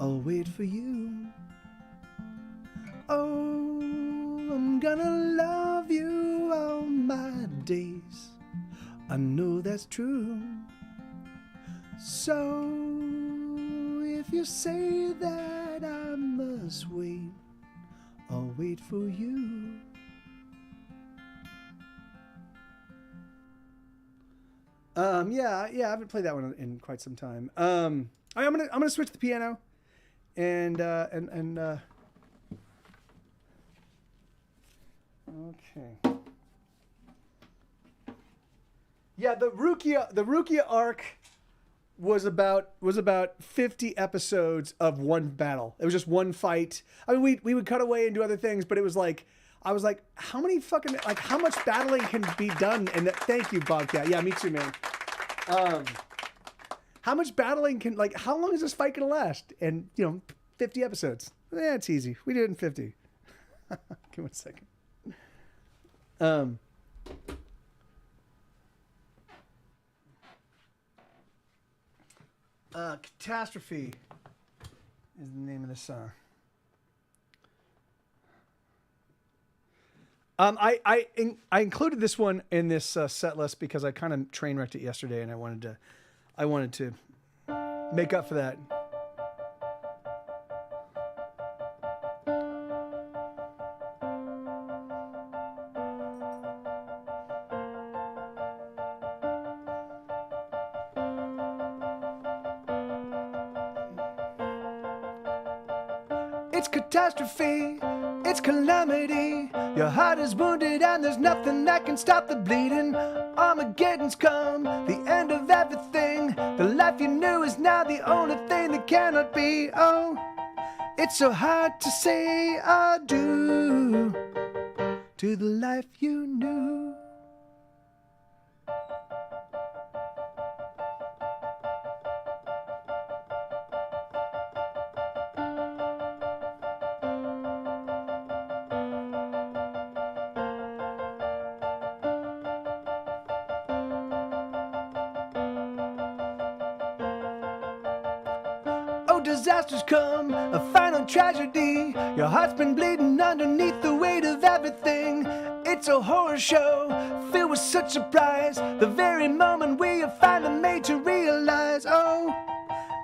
I'll wait for you. Oh, I'm gonna love you all my days. I know that's true. So if you say that I must wait, I'll wait for you. Yeah, I haven't played that one in quite some time. I'm gonna switch the piano, and okay. Yeah, the Rukia arc was about 50 episodes of one battle. It was just one fight. I mean, we would cut away and do other things, but it was like, I was like, how much battling can be done? And thank you, Bobcat. Yeah, me too, man. How much battling how long is this fight gonna last? And 50 episodes. Yeah, it's easy. We did it in 50. Give me 1 second. Catastrophe is the name of the song. I included this one in this set list because I kind of train wrecked it yesterday, and I wanted to make up for that. It's catastrophe, it's calamity. Your heart is wounded and there's nothing that can stop the bleeding. Armageddon's come, the end of everything. The life you knew is now the only thing that cannot be. Oh, it's so hard to say adieu to the life you knew. disasters come, a final tragedy. Your heart's been bleeding underneath the weight of everything. It's a horror show filled with such surprise. The very moment we are finally made to realize, oh,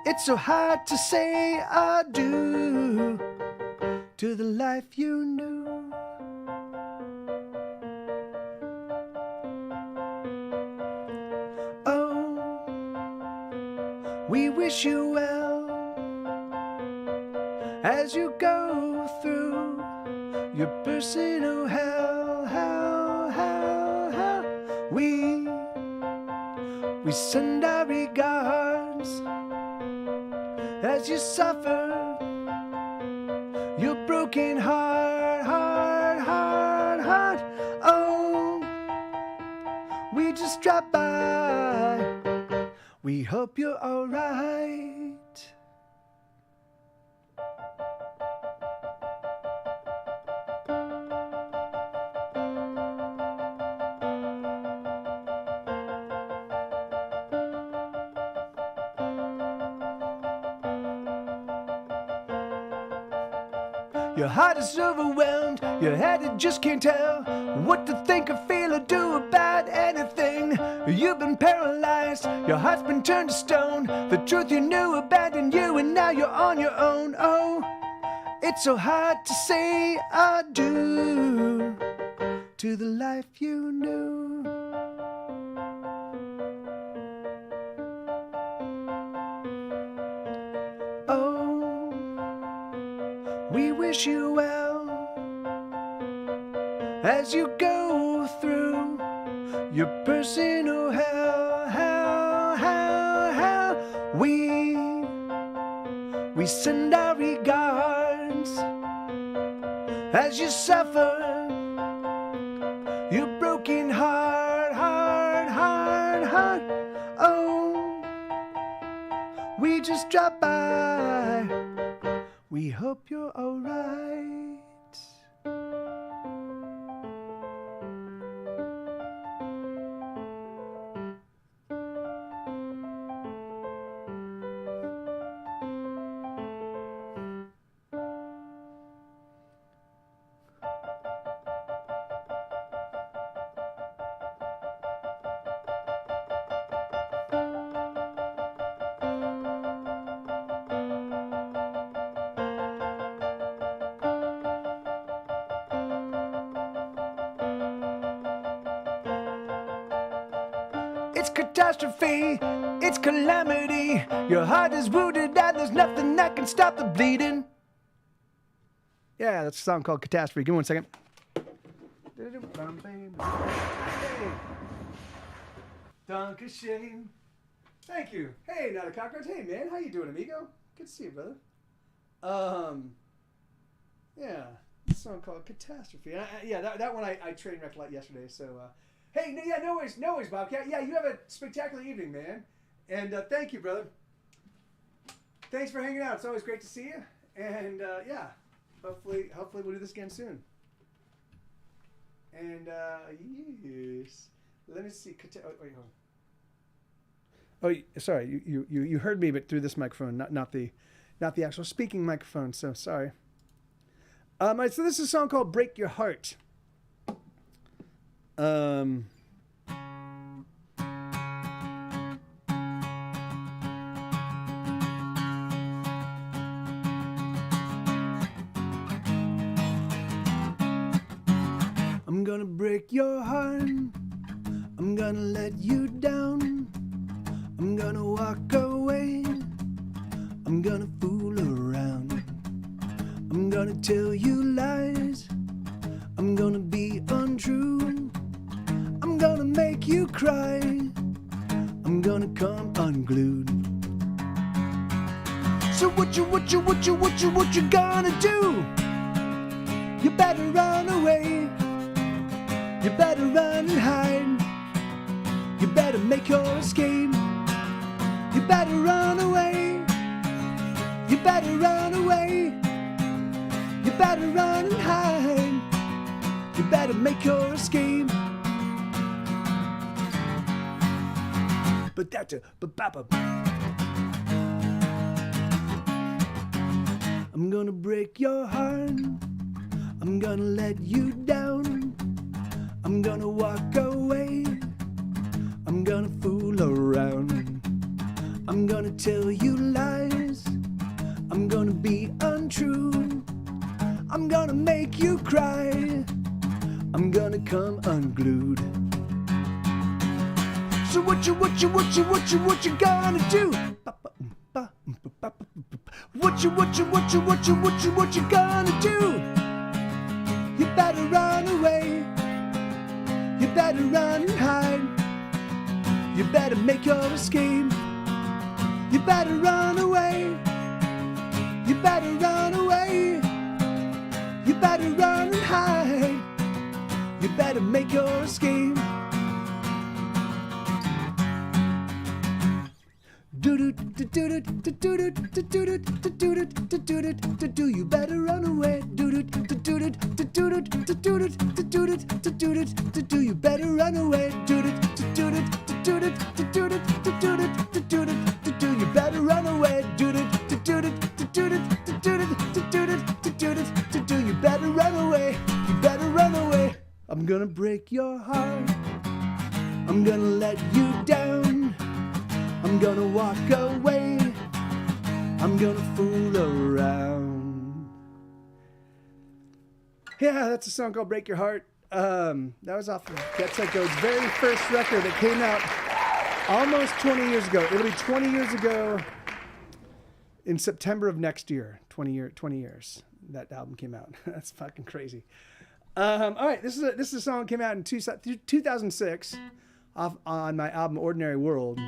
it's so hard to say adieu to the life you knew. Oh, we wish you well as you go through your personal hell. We send our regards as you suffer your broken heart. Oh, we just dropped by. We hope you're alright. Your heart is overwhelmed, your head it just can't tell what to think or feel or do about anything. You've been paralyzed, your heart's been turned to stone. The truth you knew abandoned you and now you're on your own. Oh, it's so hard to say adieu to the life you knew. Oh, we wish you well as you go through your personal hell. We send our regards as you suffer your broken heart. Oh, we just dropped by. We hope you're alright. It's catastrophe, it's calamity. Your heart is wounded and there's nothing that can stop the bleeding. Yeah, that's a song called Catastrophe. Give me 1 second. Dankeschön. Thank you. Hey, not a cockroach. Hey, man, how you doing, amigo? Good to see you, brother. Yeah, a song called Catastrophe. That one I train wrecked a lot yesterday, so, hey, no worries, Bobcat. Yeah, you have a spectacular evening, man. And thank you, brother. Thanks for hanging out. It's always great to see you. And yeah, hopefully we'll do this again soon. And yes, let me see. Oh, sorry. You heard me, but through this microphone, not the actual speaking microphone. So sorry. So this is a song called "Break Your Heart." I'm gonna break your heart. I'm gonna let you down. I'm gonna walk away. I'm gonna fool around. I'm gonna tell you lies. I'm gonna be untrue. I'm gonna make you cry. I'm gonna come unglued. So what you gonna do? You better run away. You better run and hide. You better make your escape. You better run away. You better run away. You better run and hide. You better make your escape. But that's a I'm gonna break your heart. I'm gonna let you down. I'm gonna walk away. I'm gonna fool around. I'm gonna tell you lies. I'm gonna be untrue. I'm gonna make you cry. I'm gonna come unglued. So what you gonna do? What you gonna do? You better run away. You better run and hide. You better make your escape. You better run away. You better run away. You better run and hide. You better make your escape. You better run away. You better run away. You better run away. You better run away. You better run away. I'm gonna break your heart. I'm gonna let you down. I'm gonna walk away. I'm gonna fool around. Yeah, that's a song called Break Your Heart. That was off of Get Set Go's very first record that came out almost 20 years ago. It'll be 20 years ago in September of next year. 20 years that album came out. That's fucking crazy. All right, this is a song that came out in 2006 off on my album Ordinary World.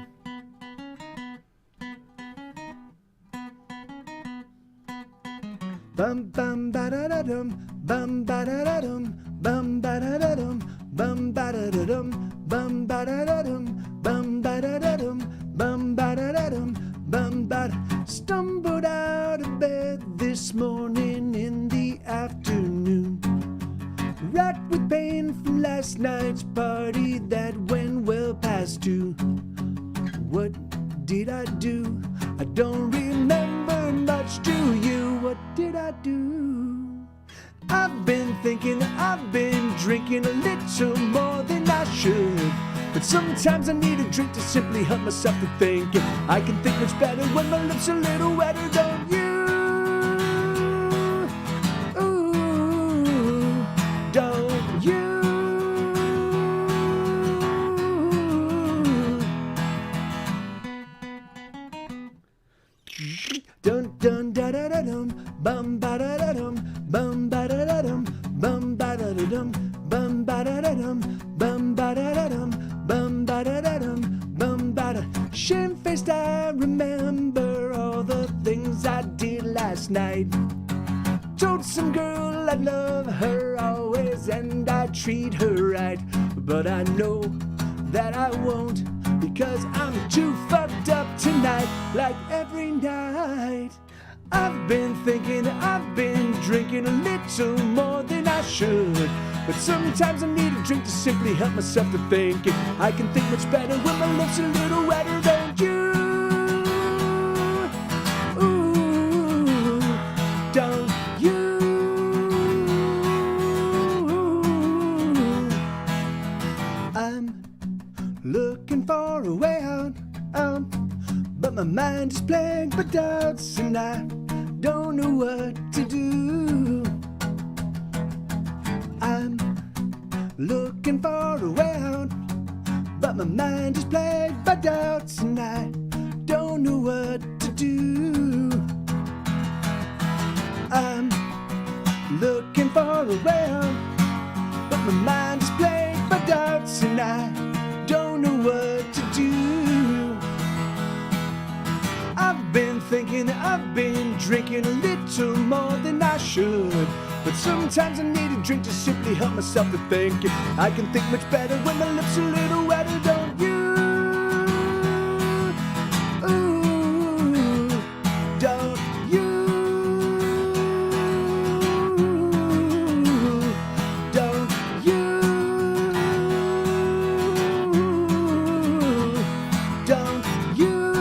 Bum bum ba da da dum, bum ba da da dum, bum ba da da dum, bum ba da da dum, bum ba da da dum, bum ba da da dum, bum ba da da dum, bum ba. Stumbled out of bed this morning in the afternoon, racked with pain from last night's party that went well past 2. What did I do? I don't remember much, do you? What did I do? I've been thinking, I've been drinking a little more than I should. But sometimes I need a drink to simply help myself to think. And I can think much better when my lips are a little wetter, don't you? Ooh, don't you? Dun dun da da da dum, bum ba da da dum, bum ba da da dum, bum ba da da dum, bum ba da da dum, bum ba da da dum, bum ba da da dum, bum ba da. Shamefaced, I remember all the things I did last night. Told some girl I'd love her always and I'd treat her right, but I know that I won't, because I'm too fucked up tonight, like every night. I've been thinking, I've been drinking a little more than I should, but sometimes I need a drink to simply help myself to think. And I can think much better when my lips are a little wetter, don't you? Ooh, don't you? I'm looking for a way out, but my mind is plagued by doubts and I don't know what to do. I'm looking for a way out, but my mind is plagued by doubts and I don't know what to do. I'm looking for a way out, but my mind is plagued by doubts and I don't know what to do. I've been thinking, I've been drinking a little more than I should, but sometimes I need a drink to simply help myself to think. And I can think much better when my lips are a little wetter, don't you? Ooh, don't you? Don't you? Don't you?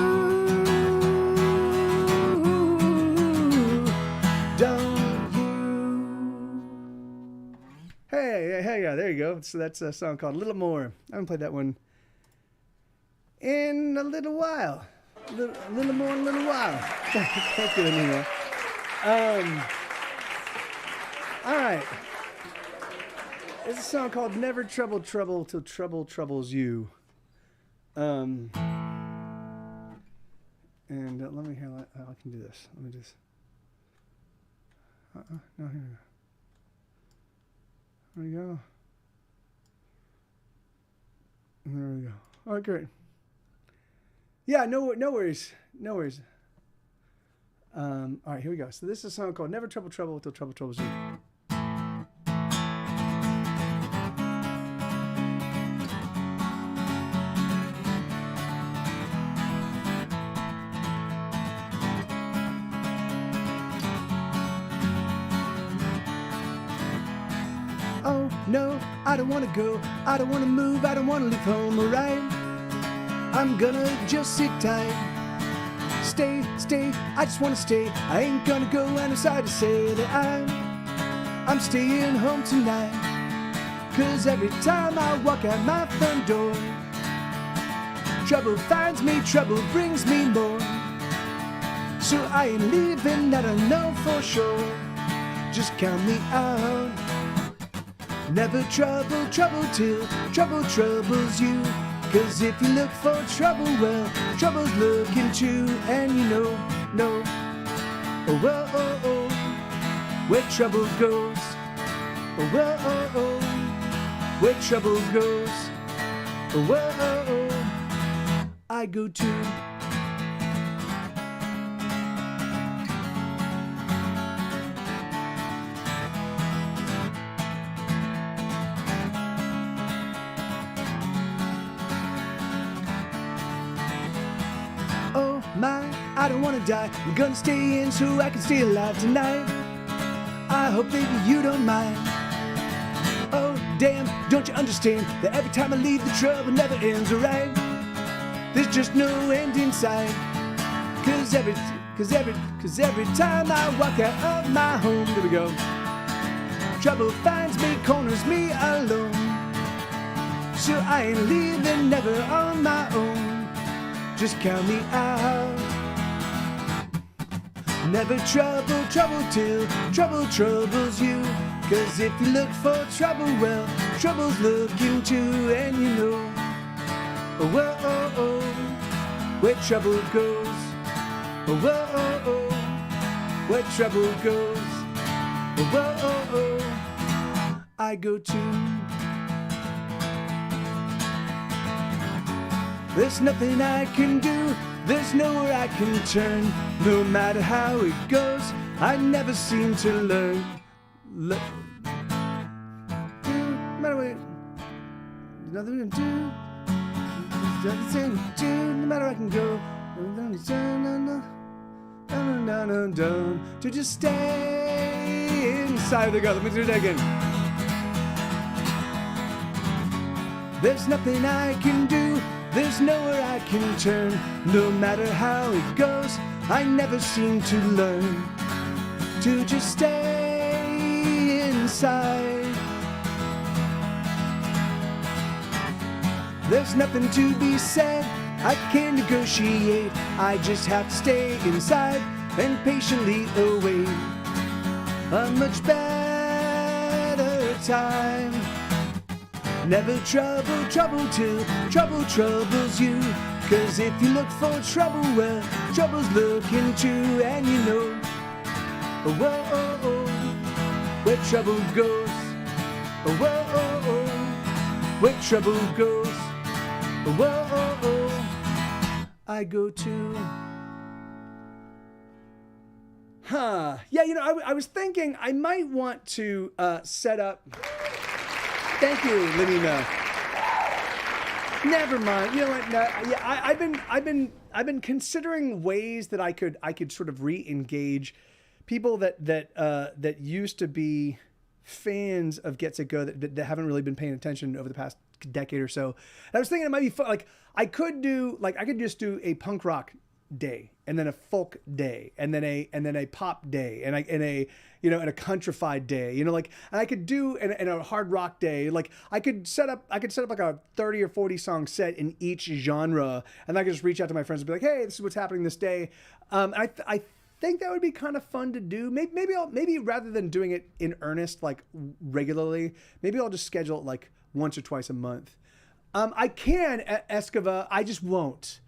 go. So that's a song called A Little More. I haven't played that one in a little while. A little more in a little while. Can't do it anymore. All right. It's a song called Never Trouble Trouble Till Trouble Troubles You. And let me hear how I can do this. Let me just... no, here we go. There we go. All right, great. Yeah, no worries. No worries. All right, here we go. So this is a song called Never Trouble Trouble Till Trouble Troubles You. Oh, no, I don't want to go. I don't want to move. I don't want to leave home, all right? I'm gonna just sit tight. Stay, I just want to stay. I ain't gonna go, and I'm sorry to say that I'm staying home tonight. 'Cause every time I walk out my front door, trouble finds me, trouble brings me more. So I ain't leaving, that I know for sure. Just count me out. Never trouble till trouble troubles you. 'Cause if you look for trouble, well, trouble's looking too. And you know, where trouble goes. Where trouble goes. I go too. I don't wanna die, I'm gonna stay in so I can stay alive tonight. I hope baby you don't mind. Oh damn, don't you understand that every time I leave the trouble never ends, alright? There's just no end in sight. Cause every time I walk out of my home, there we go, trouble finds me, corners me alone. So I ain't leaving, never on my own. Just count me out. Never trouble till trouble troubles you. 'Cause if you look for trouble, well, trouble's looking too. And you know, where trouble goes. Where trouble goes. I go too. There's nothing I can do, there's nowhere I can turn. No matter how it goes, I never seem to learn. No matter what, nothing to do. There's nothing to do, no matter where I can go. To just stay inside. There we go, let me do that again. There's nothing I can do, there's nowhere I can turn. No matter how it goes, I never seem to learn. To just stay inside. There's nothing to be said, I can't negotiate. I just have to stay inside and patiently await a much better time. Never trouble till trouble troubles you. 'Cause if you look for trouble, well, trouble's looking too. And you know, where trouble goes. Where trouble goes. I go too. Yeah, you know, I was thinking I might want to set up. Thank you, Lenina. Never mind. You know what? No, yeah, I've been considering ways that I could sort of re-engage people that used to be fans of Get Set Go that haven't really been paying attention over the past decade or so. And I was thinking it might be fun. Like I could just do a punk rock day, and then a folk day, and then a pop day, and a and a countrified day. Like, and I could do and a hard rock day. Like, I could set up like a 30 or 40 song set in each genre, and I could just reach out to my friends and be like, hey, this is what's happening this day. I think that would be kind of fun to do. Maybe rather than doing it in earnest, like regularly, maybe I'll just schedule it like once or twice a month. I can at Escova, I just won't.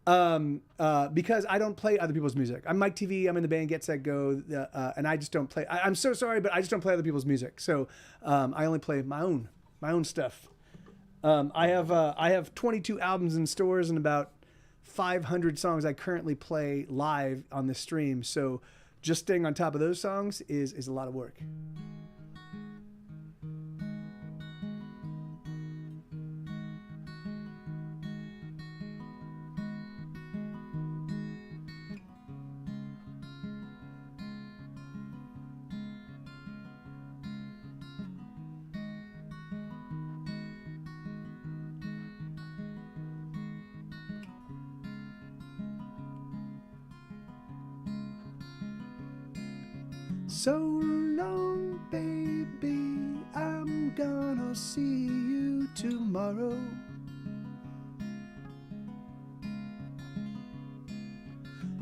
Because I don't play other people's music. I'm Mike TV. I'm in the band Get Set Go, and I just don't play. I'm so sorry, but I just don't play other people's music. So I only play my own stuff. I have 22 albums in stores and about 500 songs I currently play live on the stream. So just staying on top of those songs is a lot of work. So long, baby, I'm gonna see you tomorrow.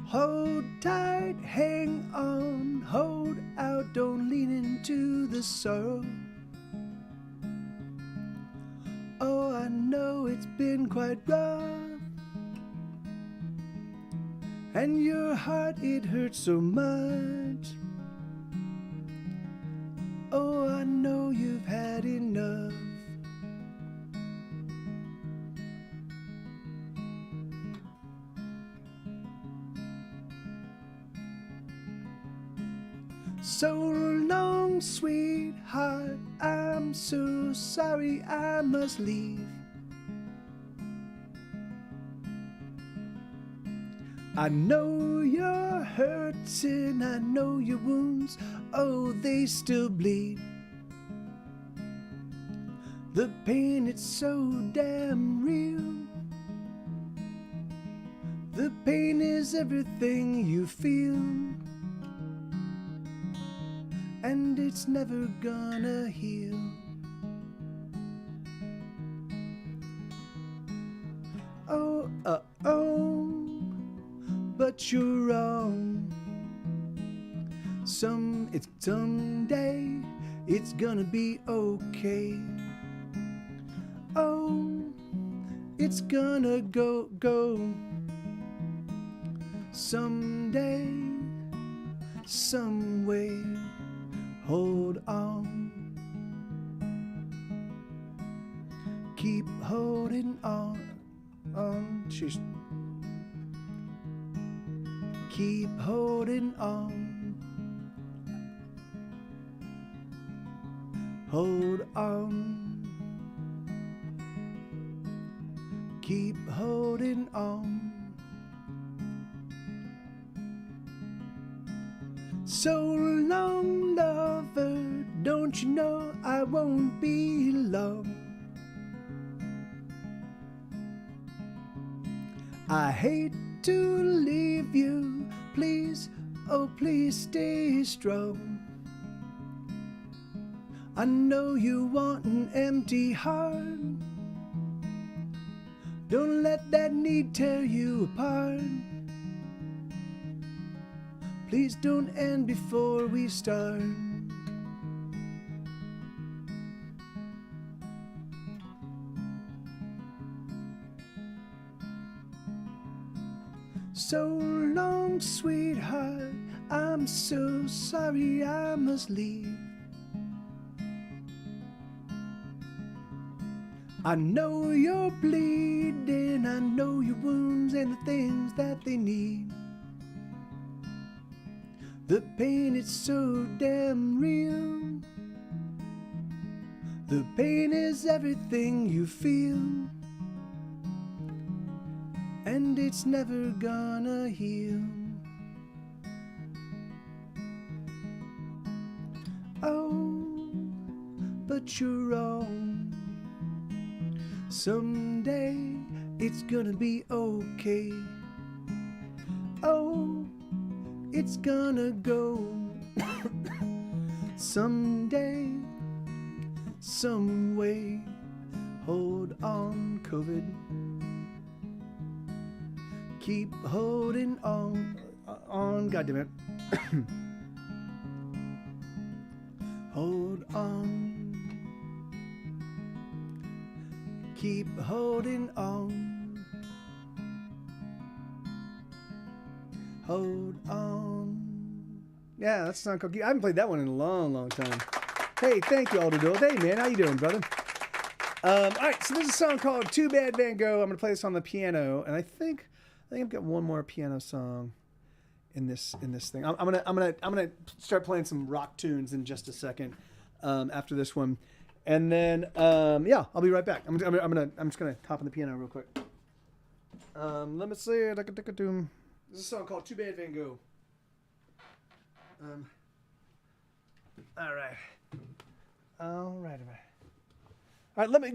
Hold tight, hang on, hold out, don't lean into the sorrow. Oh, I know it's been quite rough, and your heart, it hurts so much. Oh, I know you've had enough. So long, sweetheart, I'm so sorry I must leave. I know your hurts and I know your wounds, oh, they still bleed. The pain, it's so damn real. The pain is everything you feel, and it's never gonna heal. Oh, but you're wrong. Someday it's gonna be okay. Oh, it's gonna go. Someday, some way. Hold on. Keep holding on. Keep holding on. Hold on. Keep holding on. So long, lover, don't you know I won't be long. I hate to leave you, please, oh please stay strong. I know you want an empty heart. Don't let that need tear you apart. Please don't end before we start. So long, sweetheart, I'm so sorry I must leave. I know you're bleeding, I know your wounds and the things that they need. The pain, it's so damn real. The pain is everything you feel, and it's never gonna heal. Oh, but you're wrong. Someday it's gonna be okay. oh, it's gonna go. Someday, some way, hold on, COVID. Keep holding on, goddammit. Hold on. Keep holding on. Hold on. Yeah, that's not cookie. I haven't played that one in a long, long time. Hey, thank you, Aldo. Hey, man, how you doing, brother? All right, so there's a song called "Too Bad Van Gogh." I'm gonna play this on the piano, and I think I've got one more piano song in this thing. I'm gonna start playing some rock tunes in just a second after this one, and then yeah, I'll be right back. I'm just gonna hop on the piano real quick. Let me see. This is a song called "Too Bad Van Gogh." All right. All right,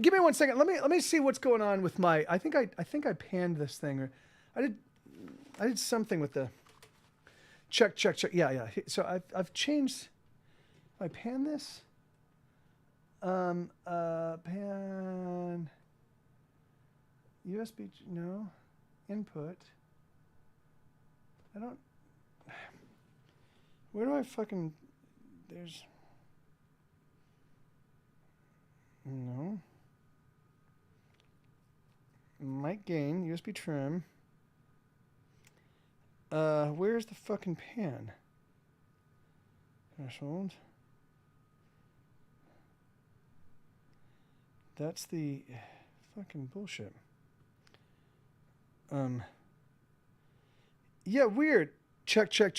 give me 1 second. Let me see what's going on with my. I think I panned this thing, or I did something with the. Check. Yeah. So I've changed. I pan this. Pan. USB. No. Input. I don't. Where do I fucking? There's. No. Mic gain, USB trim. Where's the fucking pan? Threshold. That's the fucking bullshit. Yeah, weird. Check. It's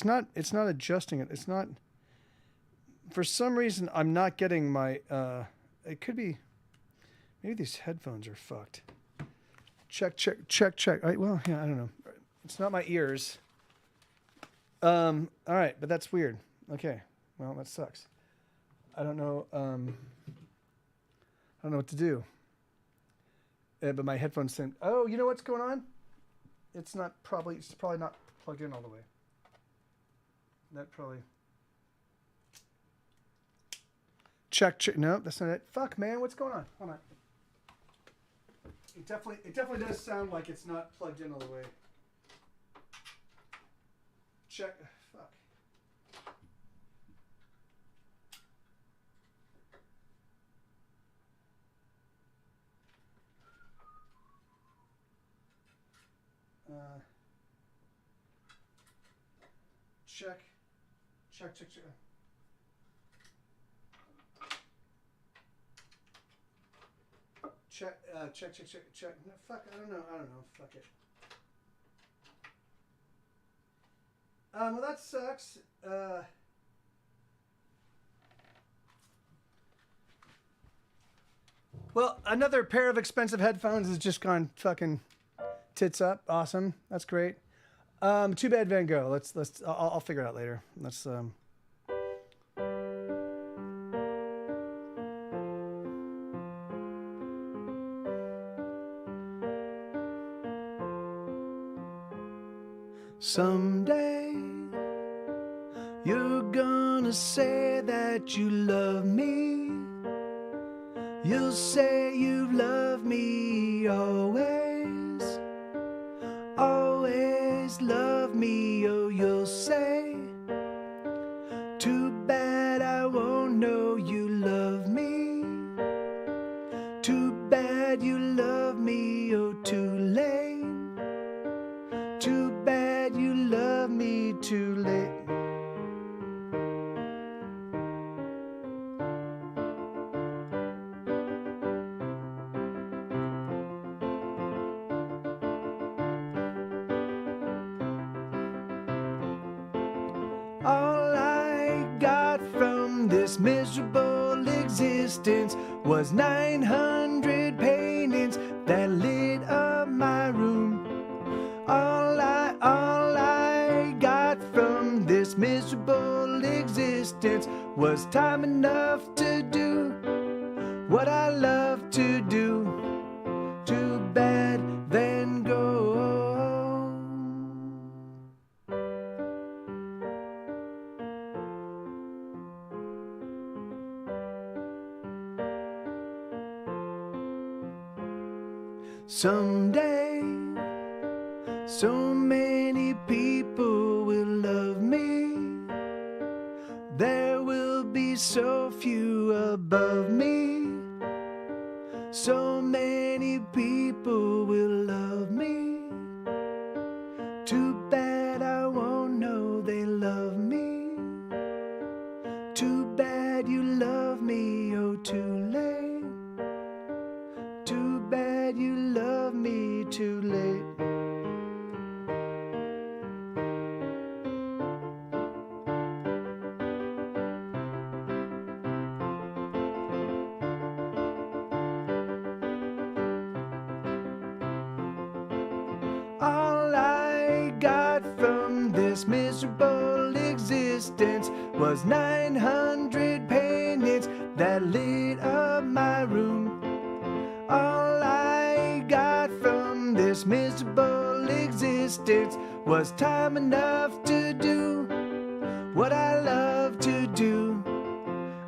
not adjusting it. It's not. For some reason, I'm not getting my. It could be. Maybe these headphones are fucked. Check. All right, well, yeah, I don't know. It's not my ears. All right, but that's weird. Okay, well, that sucks. I don't know. I don't know what to do. But my headphones saying, "Oh, you know what's going on? It's probably not plugged in all the way." That probably. Check. No, that's not it. Fuck, man, what's going on? Hold on. It definitely does sound like it's not plugged in all the way. Check. Fuck. Check. Check. No, fuck, I don't know. Fuck it. Well, that sucks. Well, another pair of expensive headphones has just gone fucking tits up. Awesome. That's great. Too bad Van Gogh. I'll figure it out later. Let's Someday you're gonna say that you love me. You'll say you've loved me always, always love me. Oh, you'll say, too bad I won't know you love me. Too bad you love me, oh, too late. Too bad you love me too late. All I got from this miserable existence was 900 paintings that lit up my room. All I got from this miserable existence was time enough to do what I love to do. Too bad Van Gogh. Someday, so many people will love me. There will be so few above me. So many people will love me. Too bad I won't know they love me. Too bad you love me, oh too late. Too bad you love me too late. All I got from this miserable existence was 900 paintings that lit up my room. All I got from this miserable existence was time enough to do what I love to do.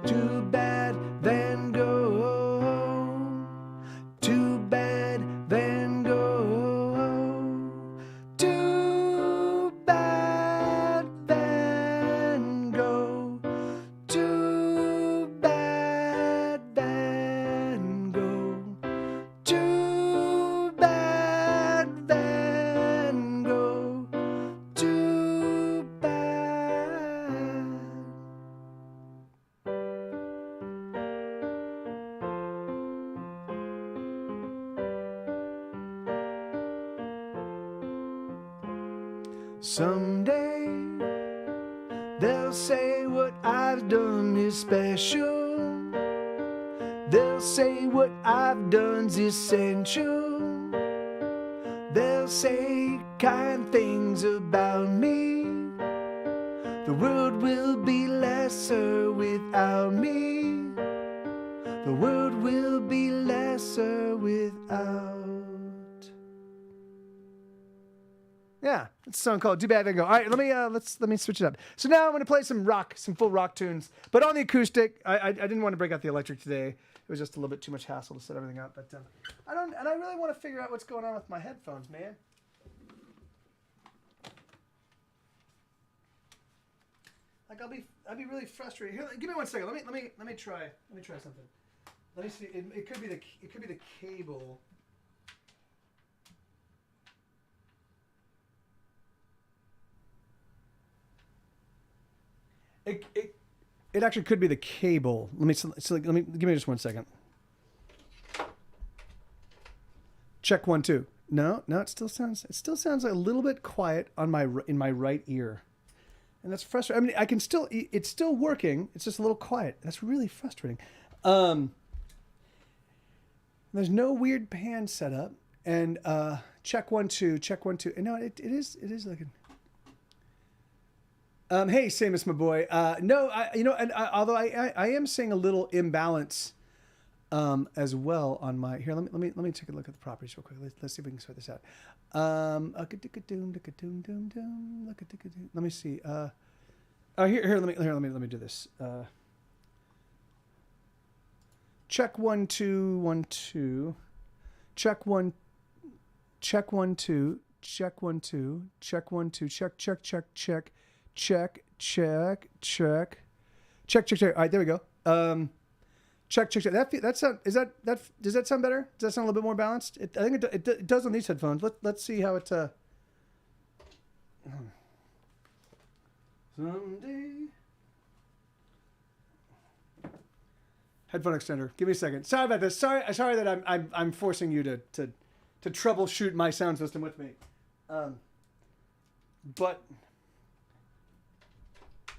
Too bad Van Gogh. Too bad Van Gogh. Too bad Van Gogh. Too bad Van Gogh. Too bad Van Gogh. Too bad. Someday they'll say what I've done is special. They'll say what I've done's essential. They'll say kind things about me. The world will be lesser without me. The world will be lesser without. Yeah, it's a song called "Too Bad Van Gogh." All right, let me switch it up. So now I'm going to play some rock, some full rock tunes, but on the acoustic. I didn't want to break out the electric today. It was just a little bit too much hassle to set everything up. But I really want to figure out what's going on with my headphones, man. Like I'll be really frustrated. Here, give me 1 second. Let me try something. Let me see. It could be the cable. It actually could be the cable. Let me give me just 1 second. Check 1 2. No, it still sounds a little bit quiet on in my right ear, and that's frustrating. I mean, it's still working. It's just a little quiet. That's really frustrating. There's no weird pan setup, and check 1 2. And no, it is looking. Hey, Samus, my boy. No, although I am seeing a little imbalance, as well on my here. Let me take a look at the properties real quick. Let's see if we can sort this out. Let me see. Here. Let me do this. Check 1 2 1 2. Check 1 2. Check 1 2. Check 1 2. Check 1 2. Check. Check. All right, there we go. Check. Does that sound better? Does that sound a little bit more balanced? I think it does on these headphones. Let's see how it. Someday. Headphone extender. Give me a second. Sorry about this. Sorry that I'm forcing you to troubleshoot my sound system with me. But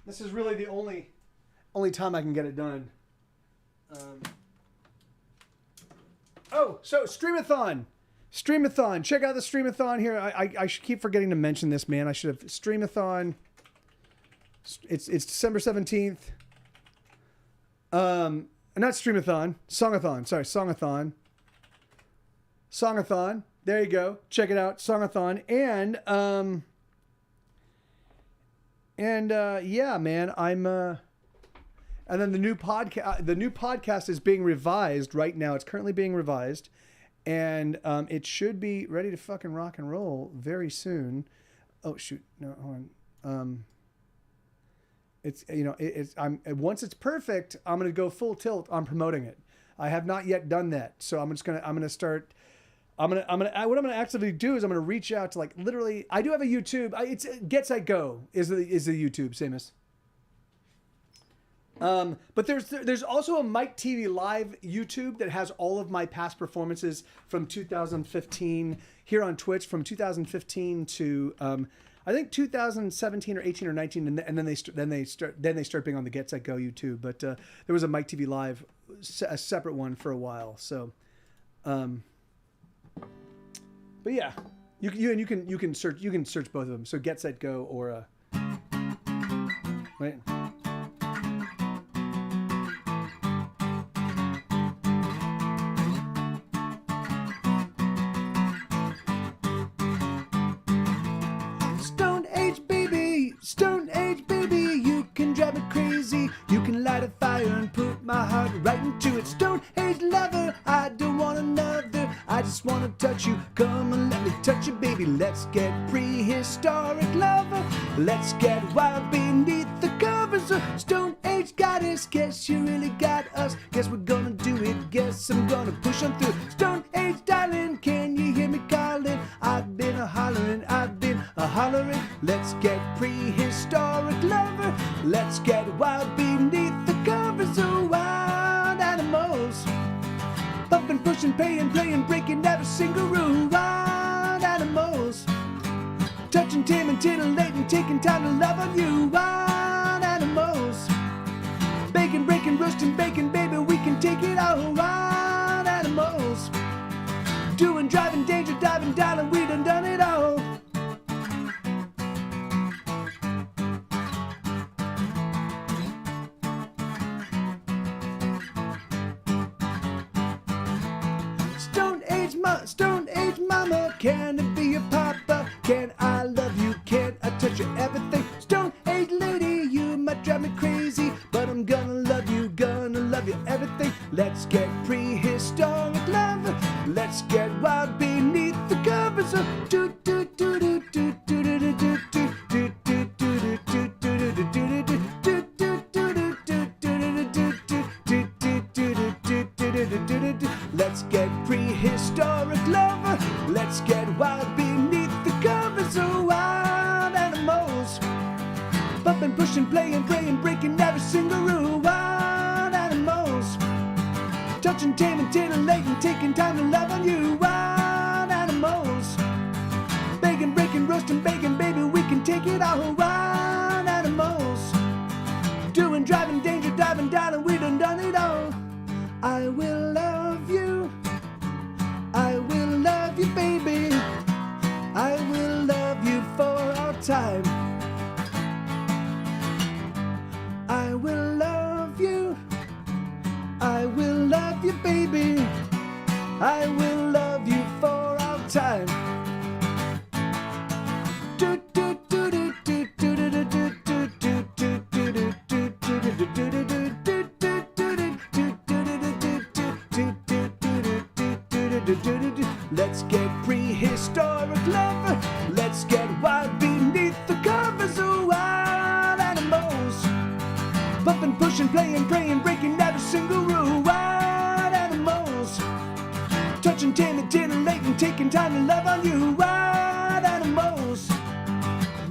this is really the only time I can get it done. So Streamathon. Check out the Streamathon here. I should keep forgetting to mention this, man. I should have Streamathon. It's December 17th. Not Streamathon. Songathon. Sorry, Songathon. There you go. Check it out. Songathon. Yeah, man, I'm and then the new podcast is being revised right now. It's currently being revised, and it should be ready to fucking rock and roll very soon. Oh shoot, no, hold on. It's once it's perfect, I'm gonna go full tilt on promoting it. I have not yet done that, so what I'm gonna actively do is I'm gonna reach out to, like, literally. I do have a YouTube. It's Get Set Go is the YouTube, Samus. But there's also a Mike TV Live YouTube that has all of my past performances from 2015 here on Twitch, from 2015 to I think 2017 or 18 or 19, and then they start being on the Get Set Go YouTube. But there was a Mike TV Live, a separate one for a while. So, but yeah, you can search both of them. So Get Set Go or wait. Stone Age baby, you can drive me crazy. You can light a fire and put my heart right into it. Stone Age lover, I don't want another. I just want to touch you. Come and let me touch you, baby. Let's get prehistoric lover. Let's get wild beneath the covers. Stone Age goddess, guess you really got us. Guess we're gonna do it. Guess I'm gonna push on through. Stone Age darling, can you hear me calling? I've been a hollering. Let's get prehistoric lover. Let's get wild beneath the covers of wild animals. Pumping, pushing, paying, praying, breaking every single rule. Wild animals. Touching, taming, titillating, taking time to love on you. Wild animals. Baking, breaking, roasting, baking, baby, we can take it all. Wild animals. Doing, driving, danger, diving, darling, we done it all. Stone Age mama, can it be your papa? Can I love you? Can I touch you? Everything. Stone Age lady, you might drive me crazy, but I'm gonna love you, everything. Let's get prehistoric lover. Let's get wild beneath the covers. Do do do do do do do do do do do do do do do. Let's get prehistoric lover. Let's get wild beneath the covers of wild animals. Bumping, pushing, playing, praying, breaking every single rule. Wild animals. Touching, taming, titillating, taking time to love on you. Wild animals. Baking, breaking, roasting, baking, baby, we can take it all. Wild animals. Doing, driving, danger, diving, darling, we done it all. I will love you. I will love you, baby. I will love you for all time. I will love you. I will love you, baby. I will love you for all time. Do do do do do do do do do do do do do do do do. Let's get prehistoric lover. Let's get wild beneath the covers of wild animals. Bumping, pushing, playing, praying, breaking every single rule. Wild animals. Touching, taming, titillating, taking time to love on you. Wild animals.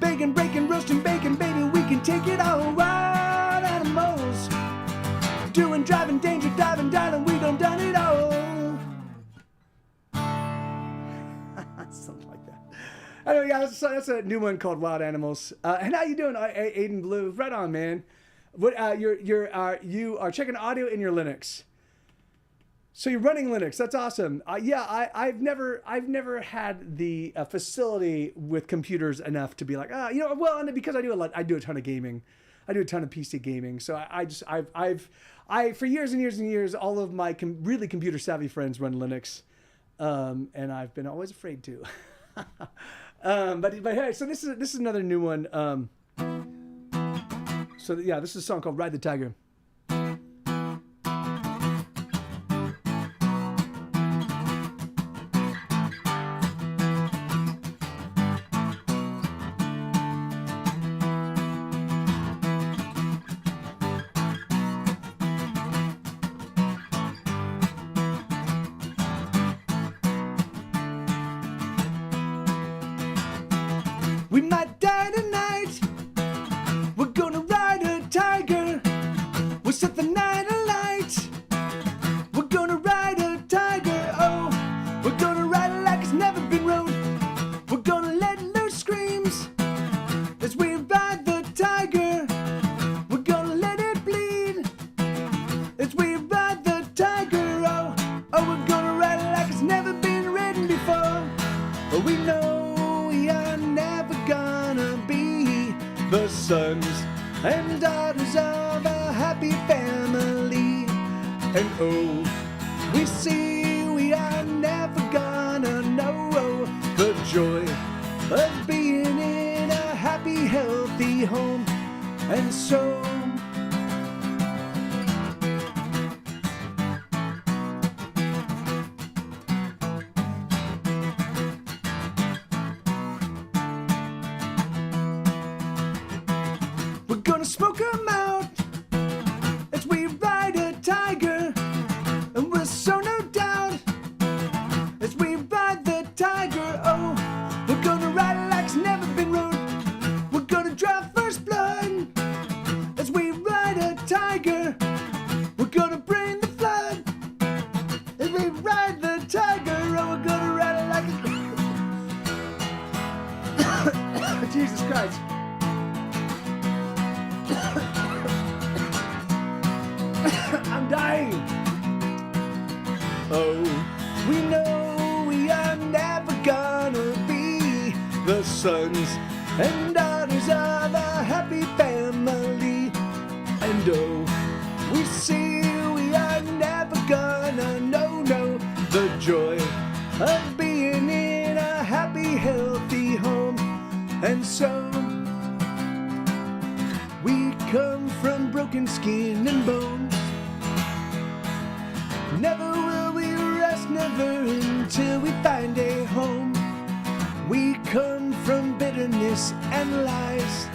Baking, breaking, roasting, baking, baby, we can take it all. Wild animals. Doing, driving, danger, diving, darling, we done it all. Something like that. Anyway, yeah, that's a new one called Wild Animals. And how you doing, Aiden Blue? Right on, man. What you are checking audio in your Linux. So you're running Linux. That's awesome. Yeah, I've never had the facility with computers enough to be like, well, and because I do a ton of gaming. I do a ton of PC gaming. So I've for years and years and years, all of my really computer savvy friends run Linux. And I've been always afraid to. But hey, so this is another new one. So yeah, this is a song called Ride the Tiger. We might die tonight. We're gonna ride a tiger. We'll set the night alight. We're gonna ride a tiger. Oh, we're gonna ride it like it's never been rode. We're gonna let loose screams as we ride the tiger. We're gonna let it bleed as we ride the tiger. Oh, we're gonna ride it like it's never been ridden before. But we know we are never gonna be the sons and daughters of a happy family. And oh, we see we are never gonna know the joy of being in a happy, healthy home. And so we're gonna smoke 'em out as we ride a tiger. And we're so no doubt as we ride the tiger. Oh, we're gonna ride it like it's never been rode. We're gonna draw first blood as we ride a tiger. We're gonna bring the flood as we ride the tiger. Oh, we're gonna ride it like it's Jesus Christ. I'm dying. Oh, we know we are never gonna be the sons and daughters of a happy family. And oh, we see we are never gonna know the joy of being in a happy, healthy home. And so we come from broken skin and bones. Never will we rest, never until we find a home. We come from bitterness and lies.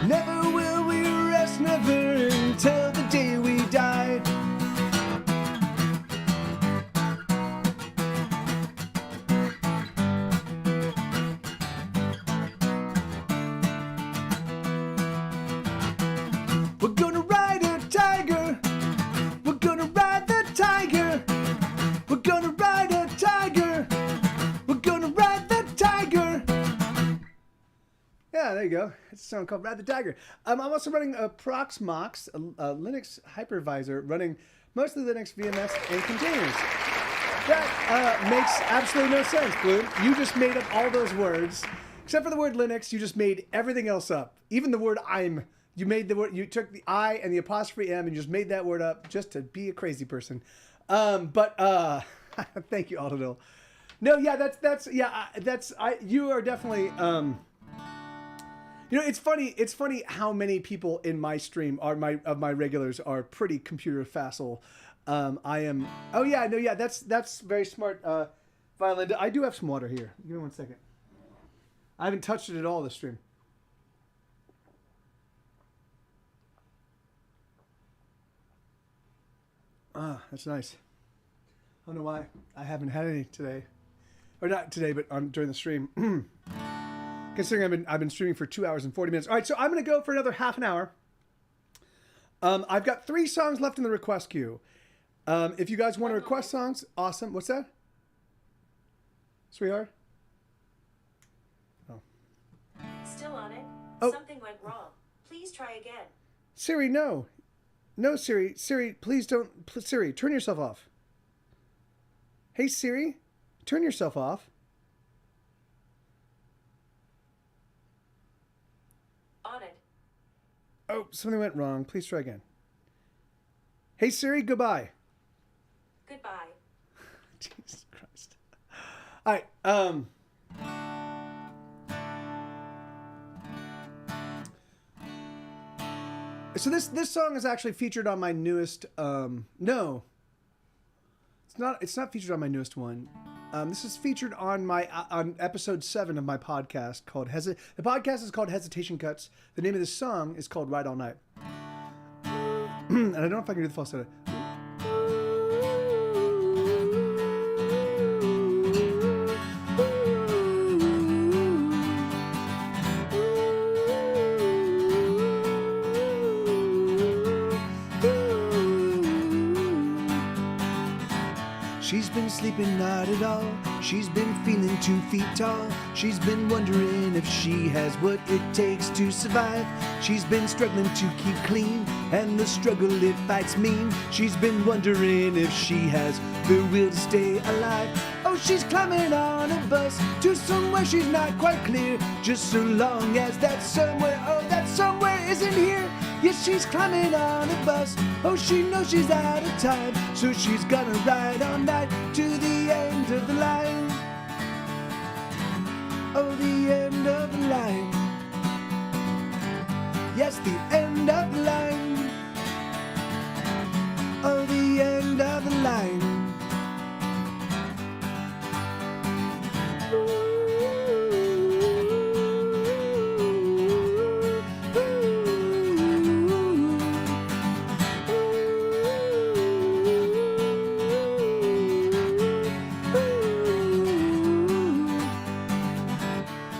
Never will we rest, never until the day we die. We're gonna ride a tiger. We're gonna ride the tiger. We're gonna ride a tiger. We're gonna ride the tiger. Yeah, there you go. It's a song called Ride the Tiger. I'm also running a Proxmox, a Linux hypervisor, running mostly Linux, VMS, and containers. That makes absolutely no sense, Bloom. You just made up all those words. Except for the word Linux, you just made everything else up. Even the word I'm. You made the word. You took the I and the apostrophe M and you just made that word up just to be a crazy person. But thank you, Aldadil. No, yeah, you are definitely. You know, it's funny. It's funny how many people in my stream are my regulars are pretty computer facile. I am. Oh yeah, no, yeah, that's very smart, Violinda. I do have some water here. Give me 1 second. I haven't touched it at all this stream. Ah, that's nice. I don't know why I haven't had any today, or not today, but during the stream. Considering I've been streaming for 2 hours and 40 minutes. All right, so I'm gonna go for another half an hour. I've got 3 songs left in the request queue. If you guys want to request songs, awesome. What's that, sweetheart? Oh. Still on it. Oh. Something went wrong. Please try again. Siri, no. No, Siri. Siri, please don't. Siri, turn yourself off. Hey, Siri, turn yourself off. On it. Oh, something went wrong. Please try again. Hey, Siri, goodbye. Goodbye. Jesus Christ. All right. So this song is actually featured on my newest. No, it's not featured on my newest one. This is featured on on episode 7 of my podcast called The podcast is called Hesitation Cuts. The name of this song is called Ride All Night. And I don't know if I can do the falsetto. sleeping not at all. She's been feeling 2 feet tall. She's been wondering if she has what it takes to survive. She's been struggling to keep clean, and the struggle it fights mean. She's been wondering if she has the will to stay alive. Oh, she's climbing on a bus to somewhere she's not quite clear. Just so long as that somewhere, oh, that somewhere isn't here. Yes, she's climbing on a bus. Oh, she knows she's out of time, so she's gonna ride all night to the end of the line. Oh, the end of the line. Yes, the end of the line. Oh, the end of the line.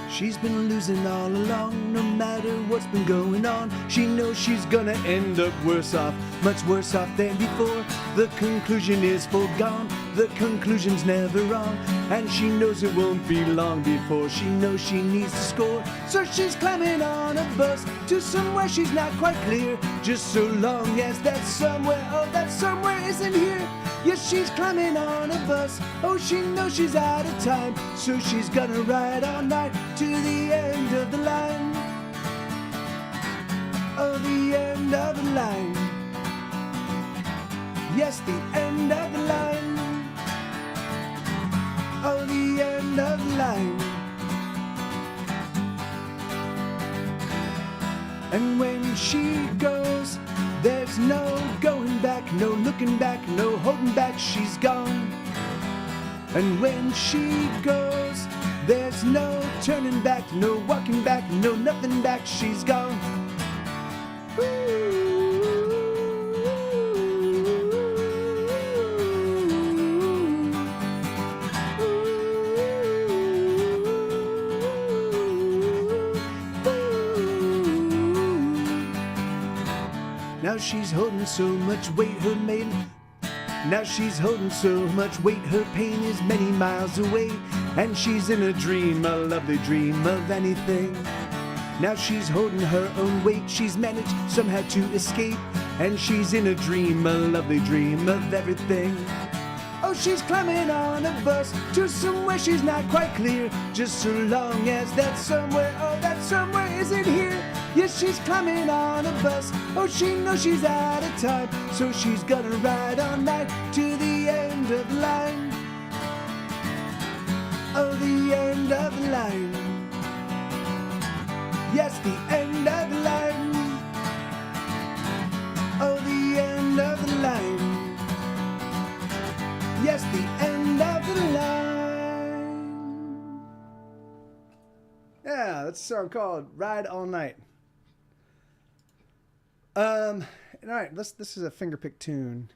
She's been losing all along, no matter what's been going on. She knows she's gonna end up worse off, much worse off than before. The conclusion is foregone, the conclusion's never wrong. And she knows it won't be long before she knows she needs to score. So she's climbing on a bus to somewhere she's not quite clear. Just so long as that somewhere, oh, that somewhere isn't here. Yes, she's climbing on a bus. Oh, she knows she's out of time, so she's gonna ride all night to the end of the line. Oh, the end of the line. Yes, the end of the line. Oh, the end of the line. And when she goes, there's no going back, no looking back, no holding back, she's gone. And when she goes, there's no turning back, no walking back, no nothing back, she's gone. Now she's holding so much weight, her maiden. Now she's holding so much weight, her pain is many miles away. And she's in a dream, a lovely dream of anything. Now she's holding her own weight, she's managed somehow to escape. And she's in a dream, a lovely dream of everything. Oh, she's climbing on a bus to somewhere she's not quite clear. Just so long as that somewhere, oh, that somewhere isn't here. Yes, she's climbing on a bus. Oh, she knows she's out of time, so she's gonna ride all night to the end of the line. Oh, the end of the line. Yes, the end of the line. Oh, the end of the line. Yes, the end of the line. Yeah, that's a song called Ride All Night. All right, this is a fingerpick tune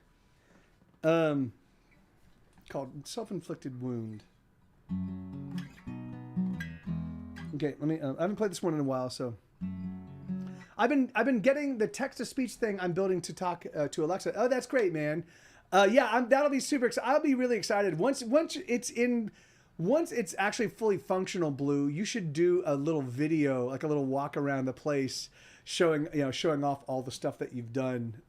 called Self-Inflicted Wound. Okay, let me I haven't played this one in a while, so I've been getting the text-to-speech thing I'm building to talk to Alexa. Oh, that's great, man. Yeah, that'll be super excited. I'll be really excited once it's actually fully functional, Blue. You should do a little video, like a little walk around the place, showing off all the stuff that you've done.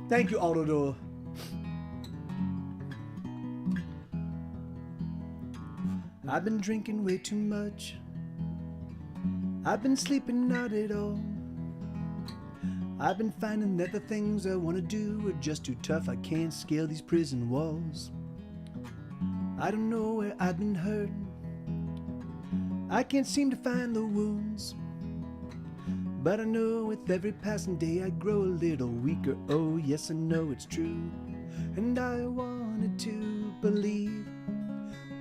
Thank you, Autodor. I've been drinking way too much. I've been sleeping not at all. I've been finding that the things I want to do are just too tough. I can't scale these prison walls. I don't know where I've been hurt. I can't seem to find the wounds. But I know with every passing day I grow a little weaker. Oh yes, I know it's true. And I wanted to believe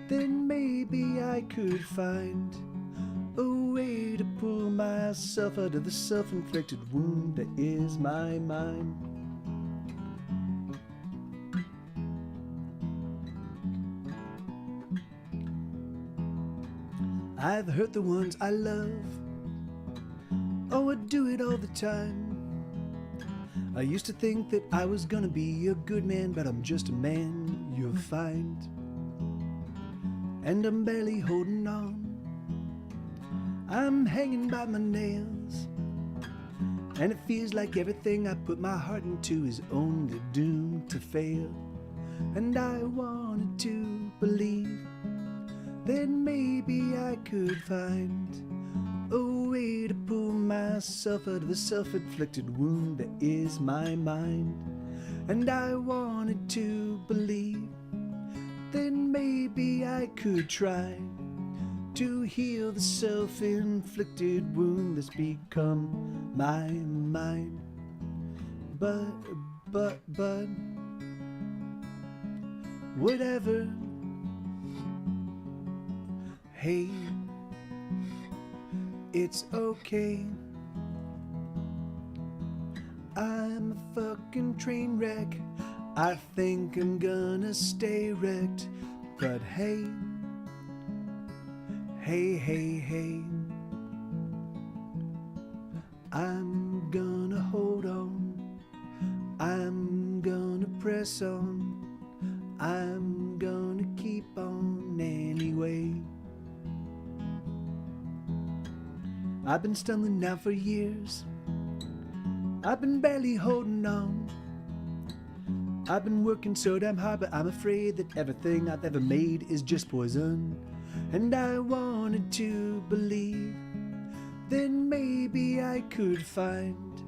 that maybe I could find a way to pull myself out of the self-inflicted wound that is my mind. I've hurt the ones I love. Oh, I do it all the time. I used to think that I was gonna be a good man, but I'm just a man you'll find. And I'm barely holding on. I'm hanging by my nails. And it feels like everything I put my heart into is only doomed to fail. And I wanted to believe that maybe I could find a way to pull myself out of the self-inflicted wound that is my mind. And I wanted to believe that maybe I could try to heal the self-inflicted wound that's become my mind. But, whatever. Hey, it's okay. I'm a fucking train wreck. I think I'm gonna stay wrecked. But hey, hey, I'm gonna hold on. I'm gonna press on. I'm gonna keep on anyway. I've been stumbling now for years. I've been barely holding on. I've been working so damn hard, but I'm afraid that everything I've ever made is just poison. And I wanted to believe that maybe I could find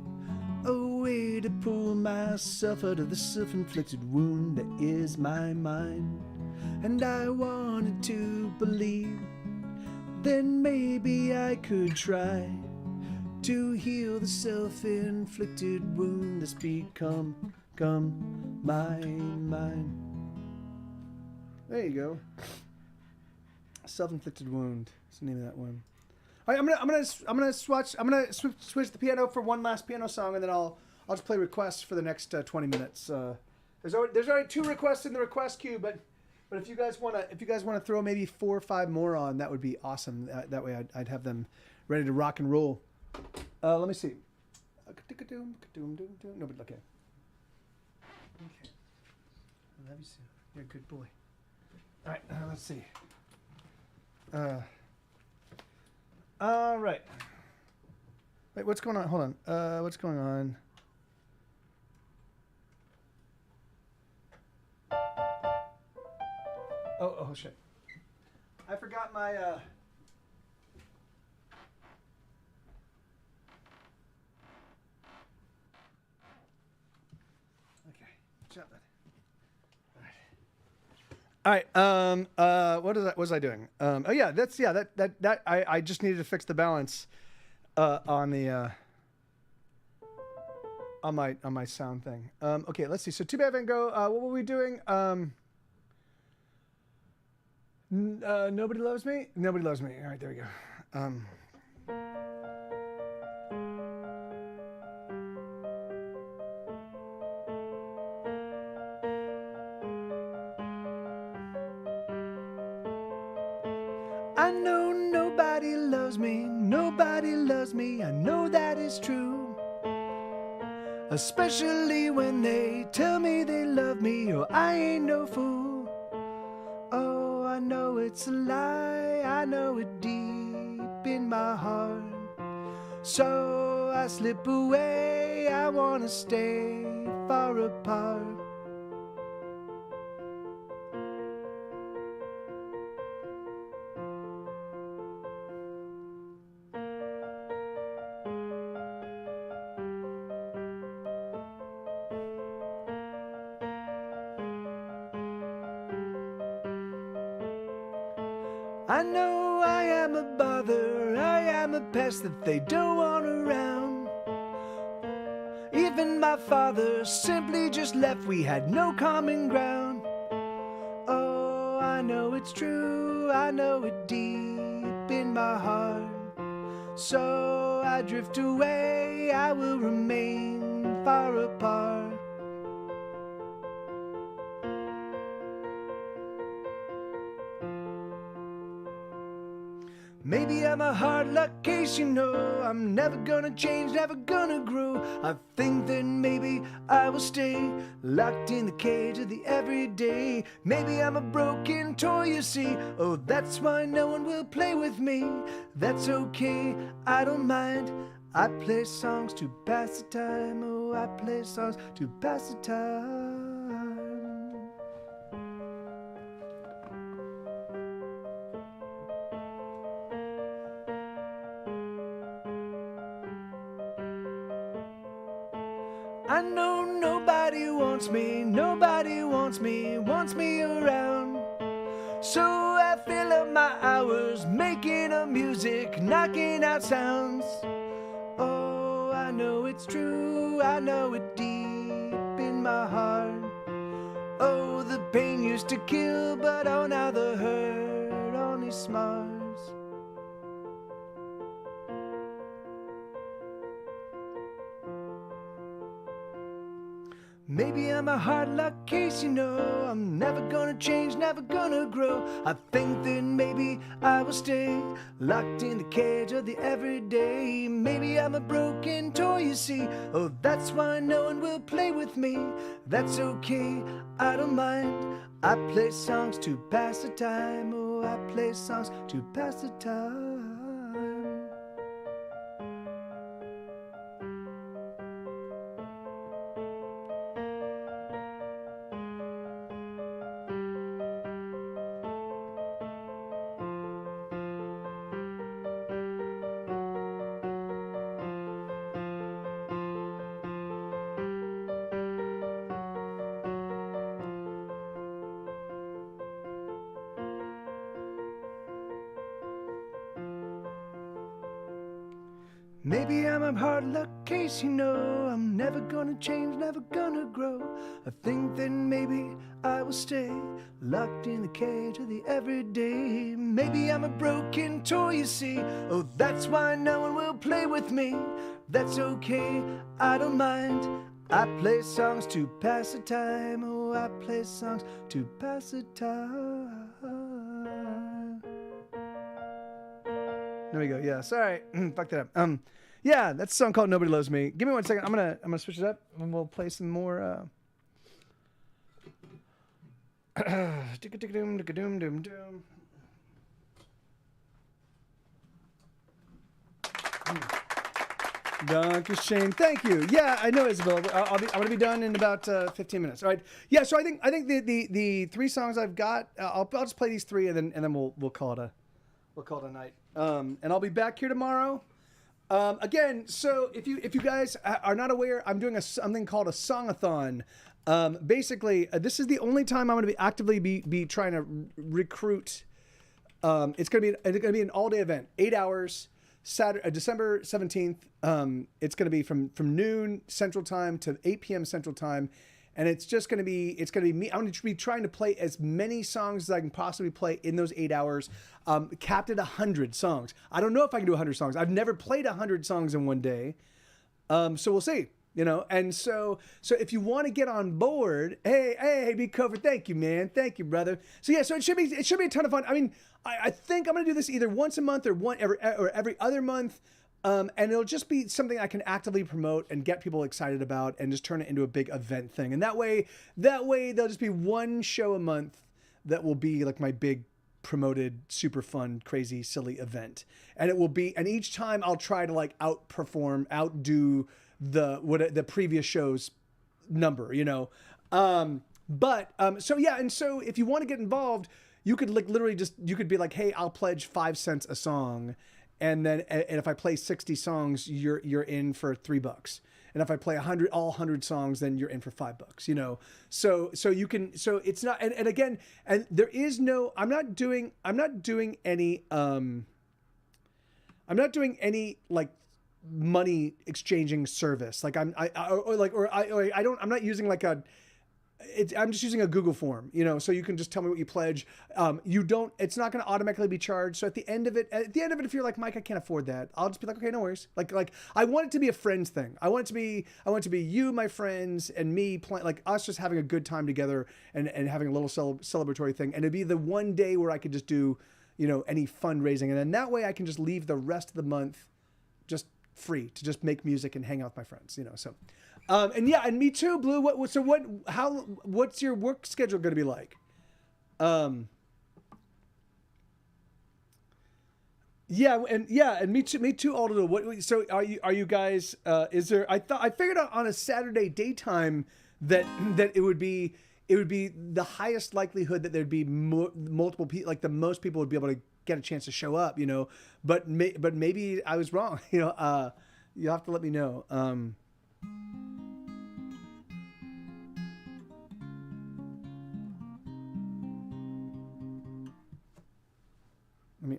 a way to pull myself out of the self-inflicted wound that is my mind. And I wanted to believe that maybe I could try to heal the self-inflicted wound that's become my mind. There you go. Self-inflicted wound. That's the name of that one. All right, I'm gonna switch the piano for one last piano song, and then I'll just play requests for the next 20 minutes. There's already 2 requests in the request queue, but if you guys wanna throw maybe 4 or 5 more on, that would be awesome. That way I'd have them ready to rock and roll. Let me see. Nobody. Okay. Okay. Let me see. You're a good boy. All right. Let's see. All right. Wait, what's going on? Hold on. What's going on? Oh shit. I forgot my Okay. Jump it. All right. What was I doing? Oh yeah, that I just needed to fix the balance on the on my sound thing. Okay, let's see. So Too Bad Van Gogh. What were we doing? Nobody Loves Me. Nobody Loves Me. All right, there we go. I know nobody loves me, I know that is true. Especially when they tell me they love me, or I ain't no fool. Oh, I know it's a lie, I know it deep in my heart. So I slip away, I wanna stay far apart. I know I am a bother, I am a pest that they don't want around. Even my father simply just left, we had no common ground. Oh, I know it's true, I know it deep in my heart. So I drift away, I will remain far apart. Maybe I'm a hard luck case, you know. I'm never gonna change, never gonna grow. I think that maybe I will stay locked in the cage of the everyday. Maybe I'm a broken toy, you see. Oh, that's why no one will play with me. That's okay, I don't mind. I play songs to pass the time. Oh, I play songs to pass the time. I know nobody wants me around. So I fill up my hours making up music, knocking out sounds. Oh, I know it's true, I know it deep in my heart. Oh, the pain used to kill, but oh, now the hurt only smars. Maybe I'm a hard luck case, you know. I'm never gonna change, never gonna grow. I think that maybe I will stay locked in the cage of the everyday. Maybe I'm a broken toy, you see. Oh, that's why no one will play with me. That's okay, I don't mind. I play songs to pass the time. Oh, I play songs to pass the time. Maybe I'm a hard luck case, you know. I'm never gonna change, never gonna grow. I think that maybe I will stay locked in the cage of the everyday. Maybe I'm a broken toy, you see. Oh, that's why no one will play with me. That's okay, I don't mind. I play songs to pass the time. Oh, I play songs to pass the time. There we go. Yeah, sorry. Fucked it up. Yeah, that's a song called Nobody Loves Me. Give me 1 second. I'm gonna switch it up and we'll play some more Donkey Shane, thank you. Yeah, I know, Isabel. I'm gonna be done in about 15 minutes. All right. Yeah. So I think the 3 songs I've got. I'll just play these 3 and then we'll call it a night. And I'll be back here tomorrow. Again, so if you guys are not aware, I'm doing something called a songathon. Basically, this is the only time I'm going to be actively be trying to recruit. It's going to be an all day event, 8 hours. Saturday, December 17th. It's going to be from noon Central Time to 8 p.m. Central Time. And it's going to be me. I'm going to be trying to play as many songs as I can possibly play in those 8 hours. Capped at 100 songs. I don't know if I can do 100 songs. I've never played 100 songs in one day. So we'll see, you know. And so if you want to get on board, hey, be covered. Thank you, man. Thank you, brother. So yeah, so it should be a ton of fun. I mean, I think I'm going to do this either once a month or every other month. And it'll just be something I can actively promote and get people excited about and just turn it into a big event thing. And that way there'll just be one show a month that will be like my big promoted, super fun, crazy, silly event. And and each time I'll try to like outdo the previous show's number, you know? So yeah. And so if you want to get involved, you could like literally you could be like, hey, I'll pledge 5 cents a song. And if I play 60 songs, you're in for $3. And if I play all 100 songs, then you're in for $5, you know? So it's not, and again, and there is no, I'm not doing any like money exchanging service. Like I'm not using like I'm just using a Google form, you know, so you can just tell me what you pledge. It's not going to automatically be charged. So at the end of it, if you're like, Mike, I can't afford that, I'll just be like, okay, no worries. Like I want it to be a friends thing. I want it to be you, my friends, and me playing, like us just having a good time together and having a little celebratory thing. And it'd be the one day where I could just do, any fundraising. And then that way I can just leave the rest of the month just free to just make music and hang out with my friends, so. And me too, Blue. What's your work schedule going to be like? And me too, Aldo. So are you guys, is there, I figured out on a Saturday daytime that it would be the highest likelihood that there'd be multiple people, like the most people would be able to get a chance to show up, but maybe I was wrong. You'll have to let me know. Let me.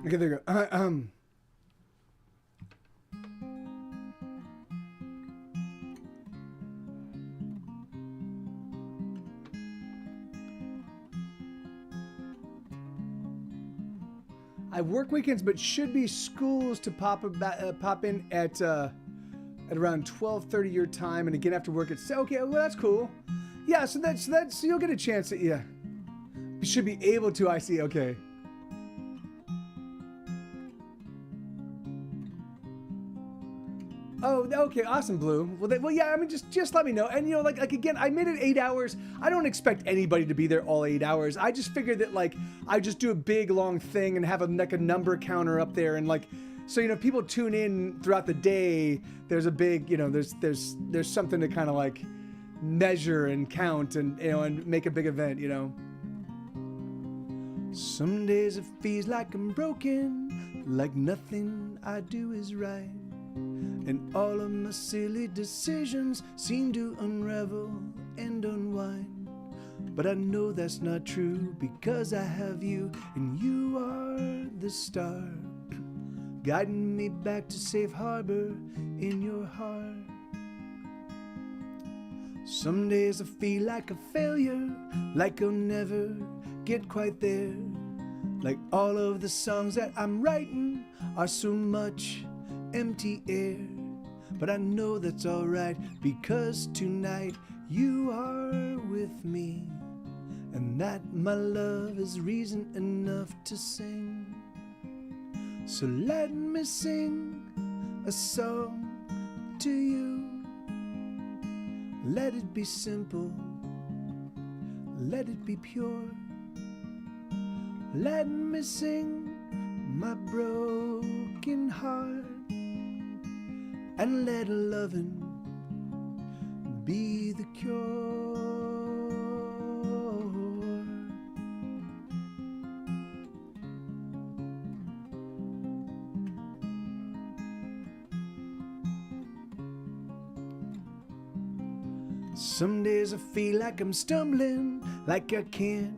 Okay, there you go. I work weekends, but should be schools to pop in at around 12:30 your time, and again after work. It's okay. Well, that's cool. Yeah, so that's you'll get a chance. You should be able to. I see. Okay. Oh, okay, awesome, Blue. Well, yeah. I mean, just let me know. And like again, I made it 8 hours. I don't expect anybody to be there all 8 hours. I just figured that I just do a big long thing and have a number counter up there, and so people tune in throughout the day. There's a big there's something to kind of measure and count and and make a big event. Some days it feels like I'm broken, like nothing I do is right. And all of my silly decisions seem to unravel and unwind. But I know that's not true because I have you, and you are the star guiding me back to safe harbor in your heart. Some days I feel like a failure, like I'll never get quite there. Like all of the songs that I'm writing are so much empty air. But I know that's alright because tonight you are with me, and that, my love, is reason enough to sing. So let me sing a song to you. Let it be simple, let it be pure. Let me sing my broken heart, and let loving be the cure. Some days I feel like I'm stumbling, like I can't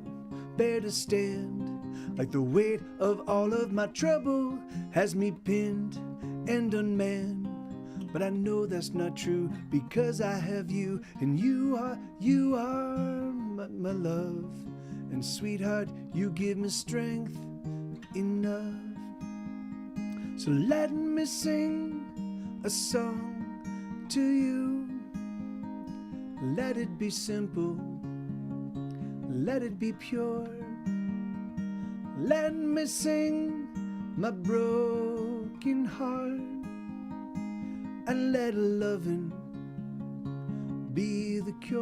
bear to stand, like the weight of all of my trouble has me pinned and unmanned. But I know that's not true because I have you, and you are my love. And sweetheart, you give me strength enough. So let me sing a song to you. Let it be simple, let it be pure. Let me sing my broken heart, and let loving be the cure.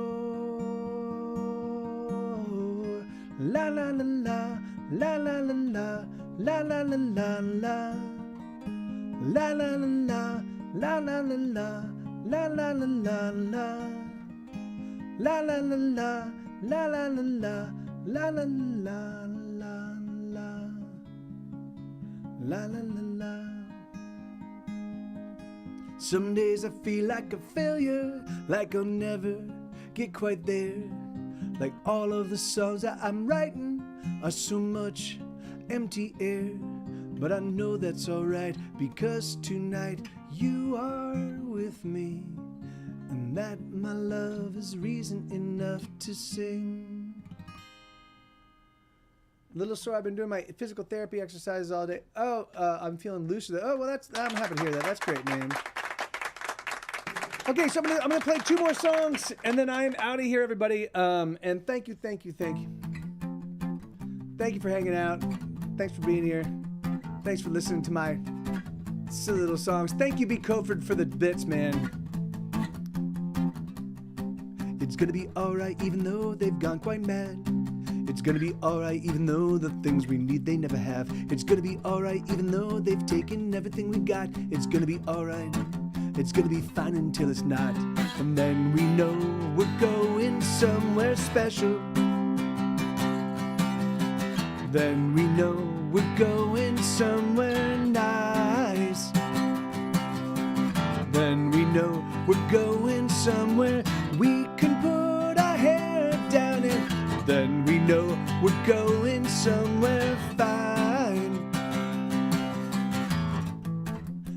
La la la la, la la la la, la la la la la, la la la la, la la la la, la la la la la, la la la la, la la la la, la la la la, la la la la. Some days I feel like a failure, like I'll never get quite there. Like all of the songs that I'm writing are so much empty air. But I know that's alright, because tonight you are with me, and that, my love, is reason enough to sing. Little sore, I've been doing my physical therapy exercises all day. Oh, I'm feeling loose. Oh, well, I'm happy to hear that. That's great, man. Okay, so I'm gonna play 2 more songs, and then I am out of here, everybody. And thank you. Thank you for hanging out. Thanks for being here. Thanks for listening to my silly little songs. Thank you, B. Coford, for the bits, man. It's gonna be alright, even though they've gone quite mad. It's gonna be alright, even though the things we need they never have. It's gonna be alright, even though they've taken everything we got. It's gonna be alright. It's gonna be fine until it's not. And then we know we're going somewhere special. Then we know we're going somewhere nice. Then we know we're going somewhere we can put our head down in. Then we know we're going somewhere fine.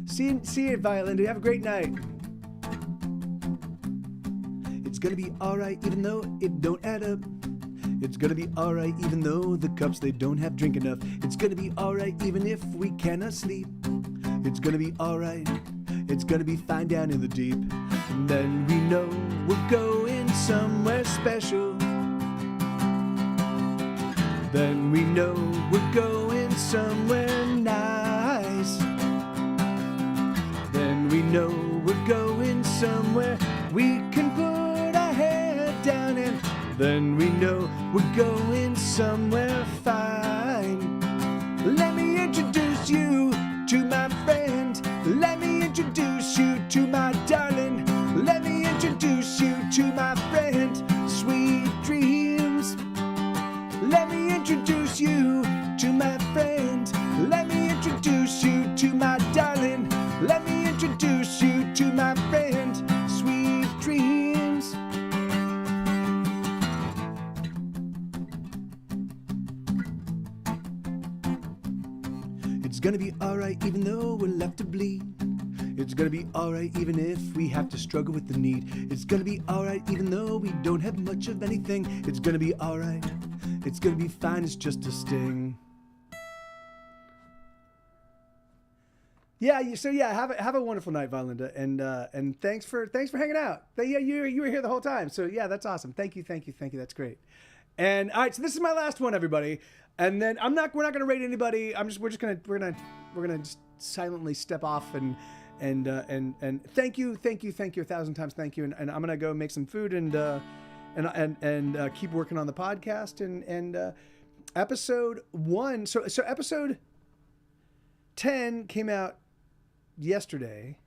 See you, Violin. Have a great night. It's gonna be alright, even though it don't add up. It's gonna be alright, even though the cups they don't have drink enough. It's gonna be alright, even if we cannot sleep. It's gonna be alright. It's gonna be fine down in the deep. And then we know we're going somewhere special. Then we know we're going somewhere nice. Then we know we're going somewhere we can put our head down in. Then we know we're going somewhere fine. Let me introduce you to my friend. Let me introduce you to my darling. Let me introduce you to my friend. Sweet dreams. Let me introduce you to my friend. Let me introduce you to my darling. Let me introduce you to my friend. Sweet dreams. It's gonna be alright, even though we're left to bleed. It's gonna be alright, even if we have to struggle with the need. It's gonna be alright, even though we don't have much of anything. It's gonna be alright. It's gonna be fine, it's just a sting. Yeah, so have a wonderful night, Valinda, and thanks for hanging out. Yeah, you were here the whole time, so yeah, that's awesome. Thank you, that's great. And all right, so this is my last one, everybody. And then we're not gonna rate anybody. We're gonna just silently step off and thank you 1,000 times, thank you. And I'm gonna go make some food and keep working on the podcast and episode 1. So episode 10 came out yesterday.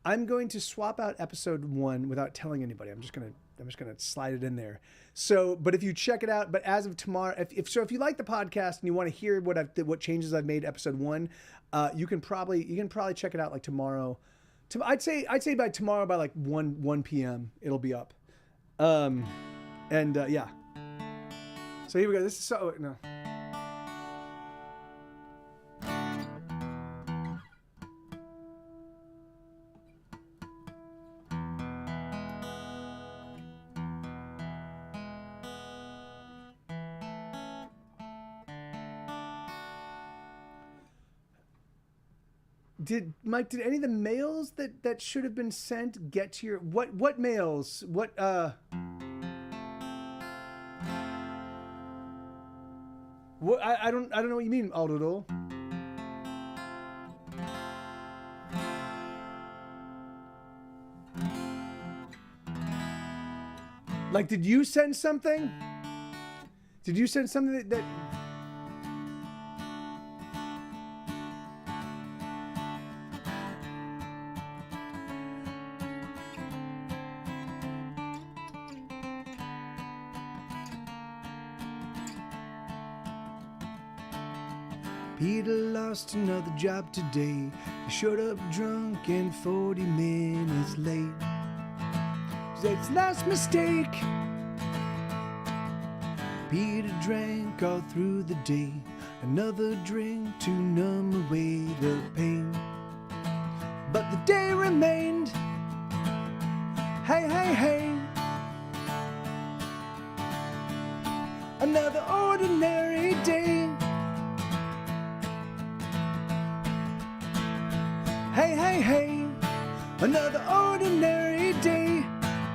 I'm going to swap out episode 1 without telling anybody. I'm just gonna slide it in there. So, but if you check it out, but as of tomorrow, if you like the podcast and you want to hear what changes I've made episode 1, you can probably check it out like tomorrow. I'd say by tomorrow by like 1 p.m. it'll be up. Yeah. So here we go. This is no. Did any of the mails that should have been sent get to your what mails? What I don't know what you mean, Aldodol. Like, did you send something? Did you send something that Peter lost another job today. He showed up drunk and 40 minutes late. It's last mistake. Peter drank all through the day, another drink to numb away the pain. But the day remained. Hey, hey, hey. Another ordinary day. Hey, hey, hey. Another ordinary day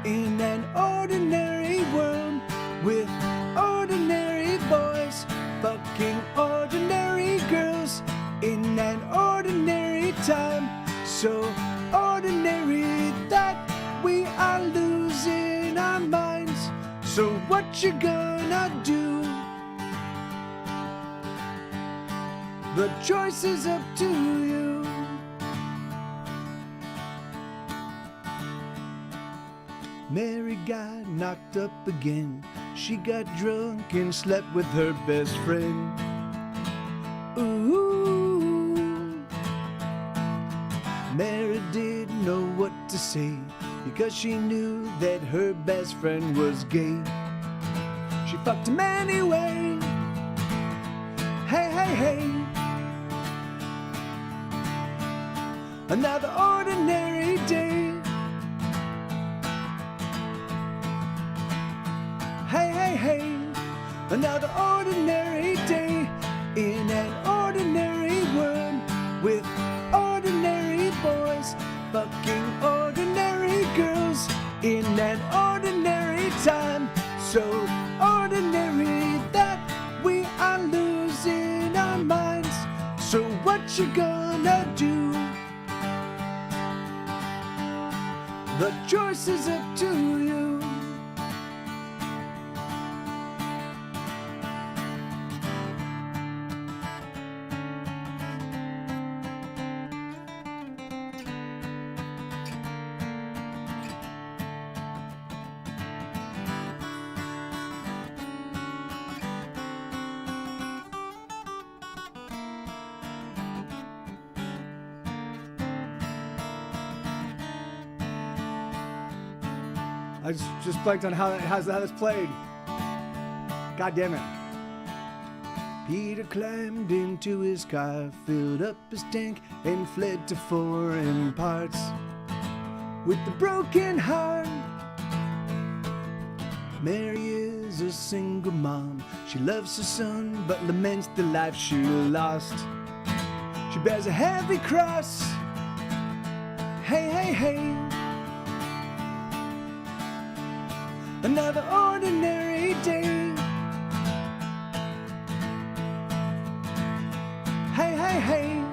in an ordinary world with ordinary boys fucking ordinary girls in an ordinary time. So ordinary that we are losing our minds. So what you gonna do? The choice is up to you. Mary got knocked up again. She got drunk and slept with her best friend. Ooh. Mary didn't know what to say because she knew that her best friend was gay. She fucked him anyway. Hey, hey, hey. Another ordinary day. Hey, hey, hey, another ordinary day in an ordinary world with ordinary boys fucking ordinary girls in an ordinary time. So ordinary that we are losing our minds. So what you gonna do? The choice is up to you. I just blanked on how that's played. God damn it. Peter climbed into his car, filled up his tank, and fled to foreign parts. With a broken heart, Mary is a single mom. She loves her son, but laments the life she lost. She bears a heavy cross. Hey, hey, hey. Another ordinary day. Hey, hey, hey.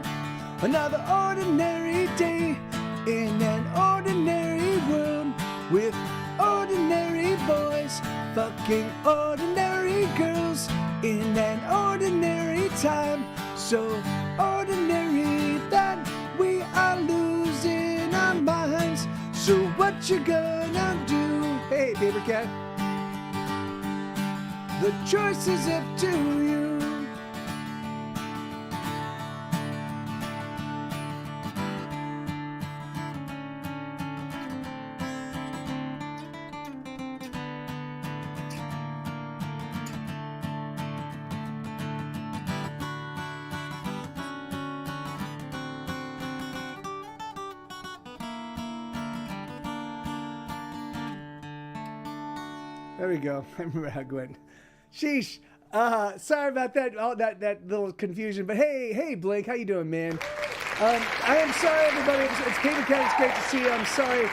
Another ordinary day in an ordinary world with ordinary boys fucking ordinary girls in an ordinary time. So ordinary that we are losing our minds. So what you gonna do? Hey, paper cat. The choice is up to you. There we go. I remember how it went. Sheesh. Sorry about that. Oh, that little confusion. But hey, Blake, how you doing, man? I am sorry, everybody. It's Paper Cat. It's great to see you. I'm sorry.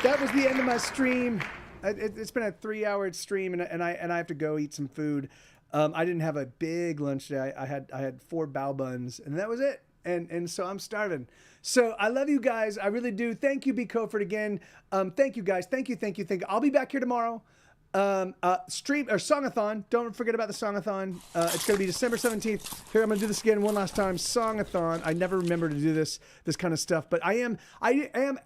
That was the end of my stream. It's been a 3-hour stream, and I have to go eat some food. I didn't have a big lunch today. I had 4 bao buns, and that was it. And so I'm starving. So I love you guys. I really do. Thank you, B. Coford, again. Thank you, guys. Thank you. I'll be back here tomorrow. Stream or songathon. Don't forget about the songathon. It's going to be December 17th. Here, I'm going to do this again one last time. Songathon. I never remember to do this kind of stuff, but I am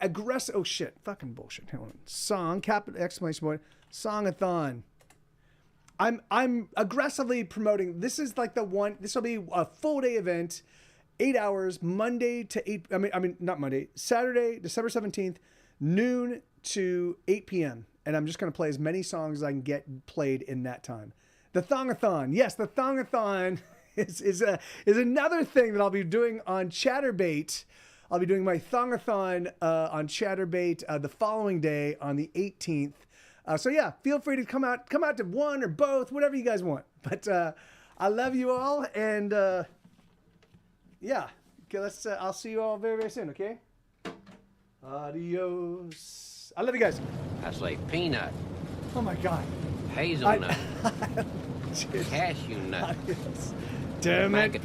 aggressive. Oh shit, fucking bullshit. Hold on. Song capital exclamation point. Songathon. I'm aggressively promoting. This is like the one. This will be a full day event, 8 hours, Monday to 8. I mean not Monday. Saturday, December 17th, noon to 8 p.m. And I'm just going to play as many songs as I can get played in that time. The Thongathon. Yes, the Thongathon is another thing that I'll be doing on Chatterbait. I'll be doing my Thongathon on Chatterbait the following day on the 18th. So yeah, feel free to come out to one or both, whatever you guys want. But I love you all, and yeah, okay, I'll see you all very, very soon. Okay. Adios. I love you guys. I say peanut, Oh my God. hazelnut, cashew nut. Damn it.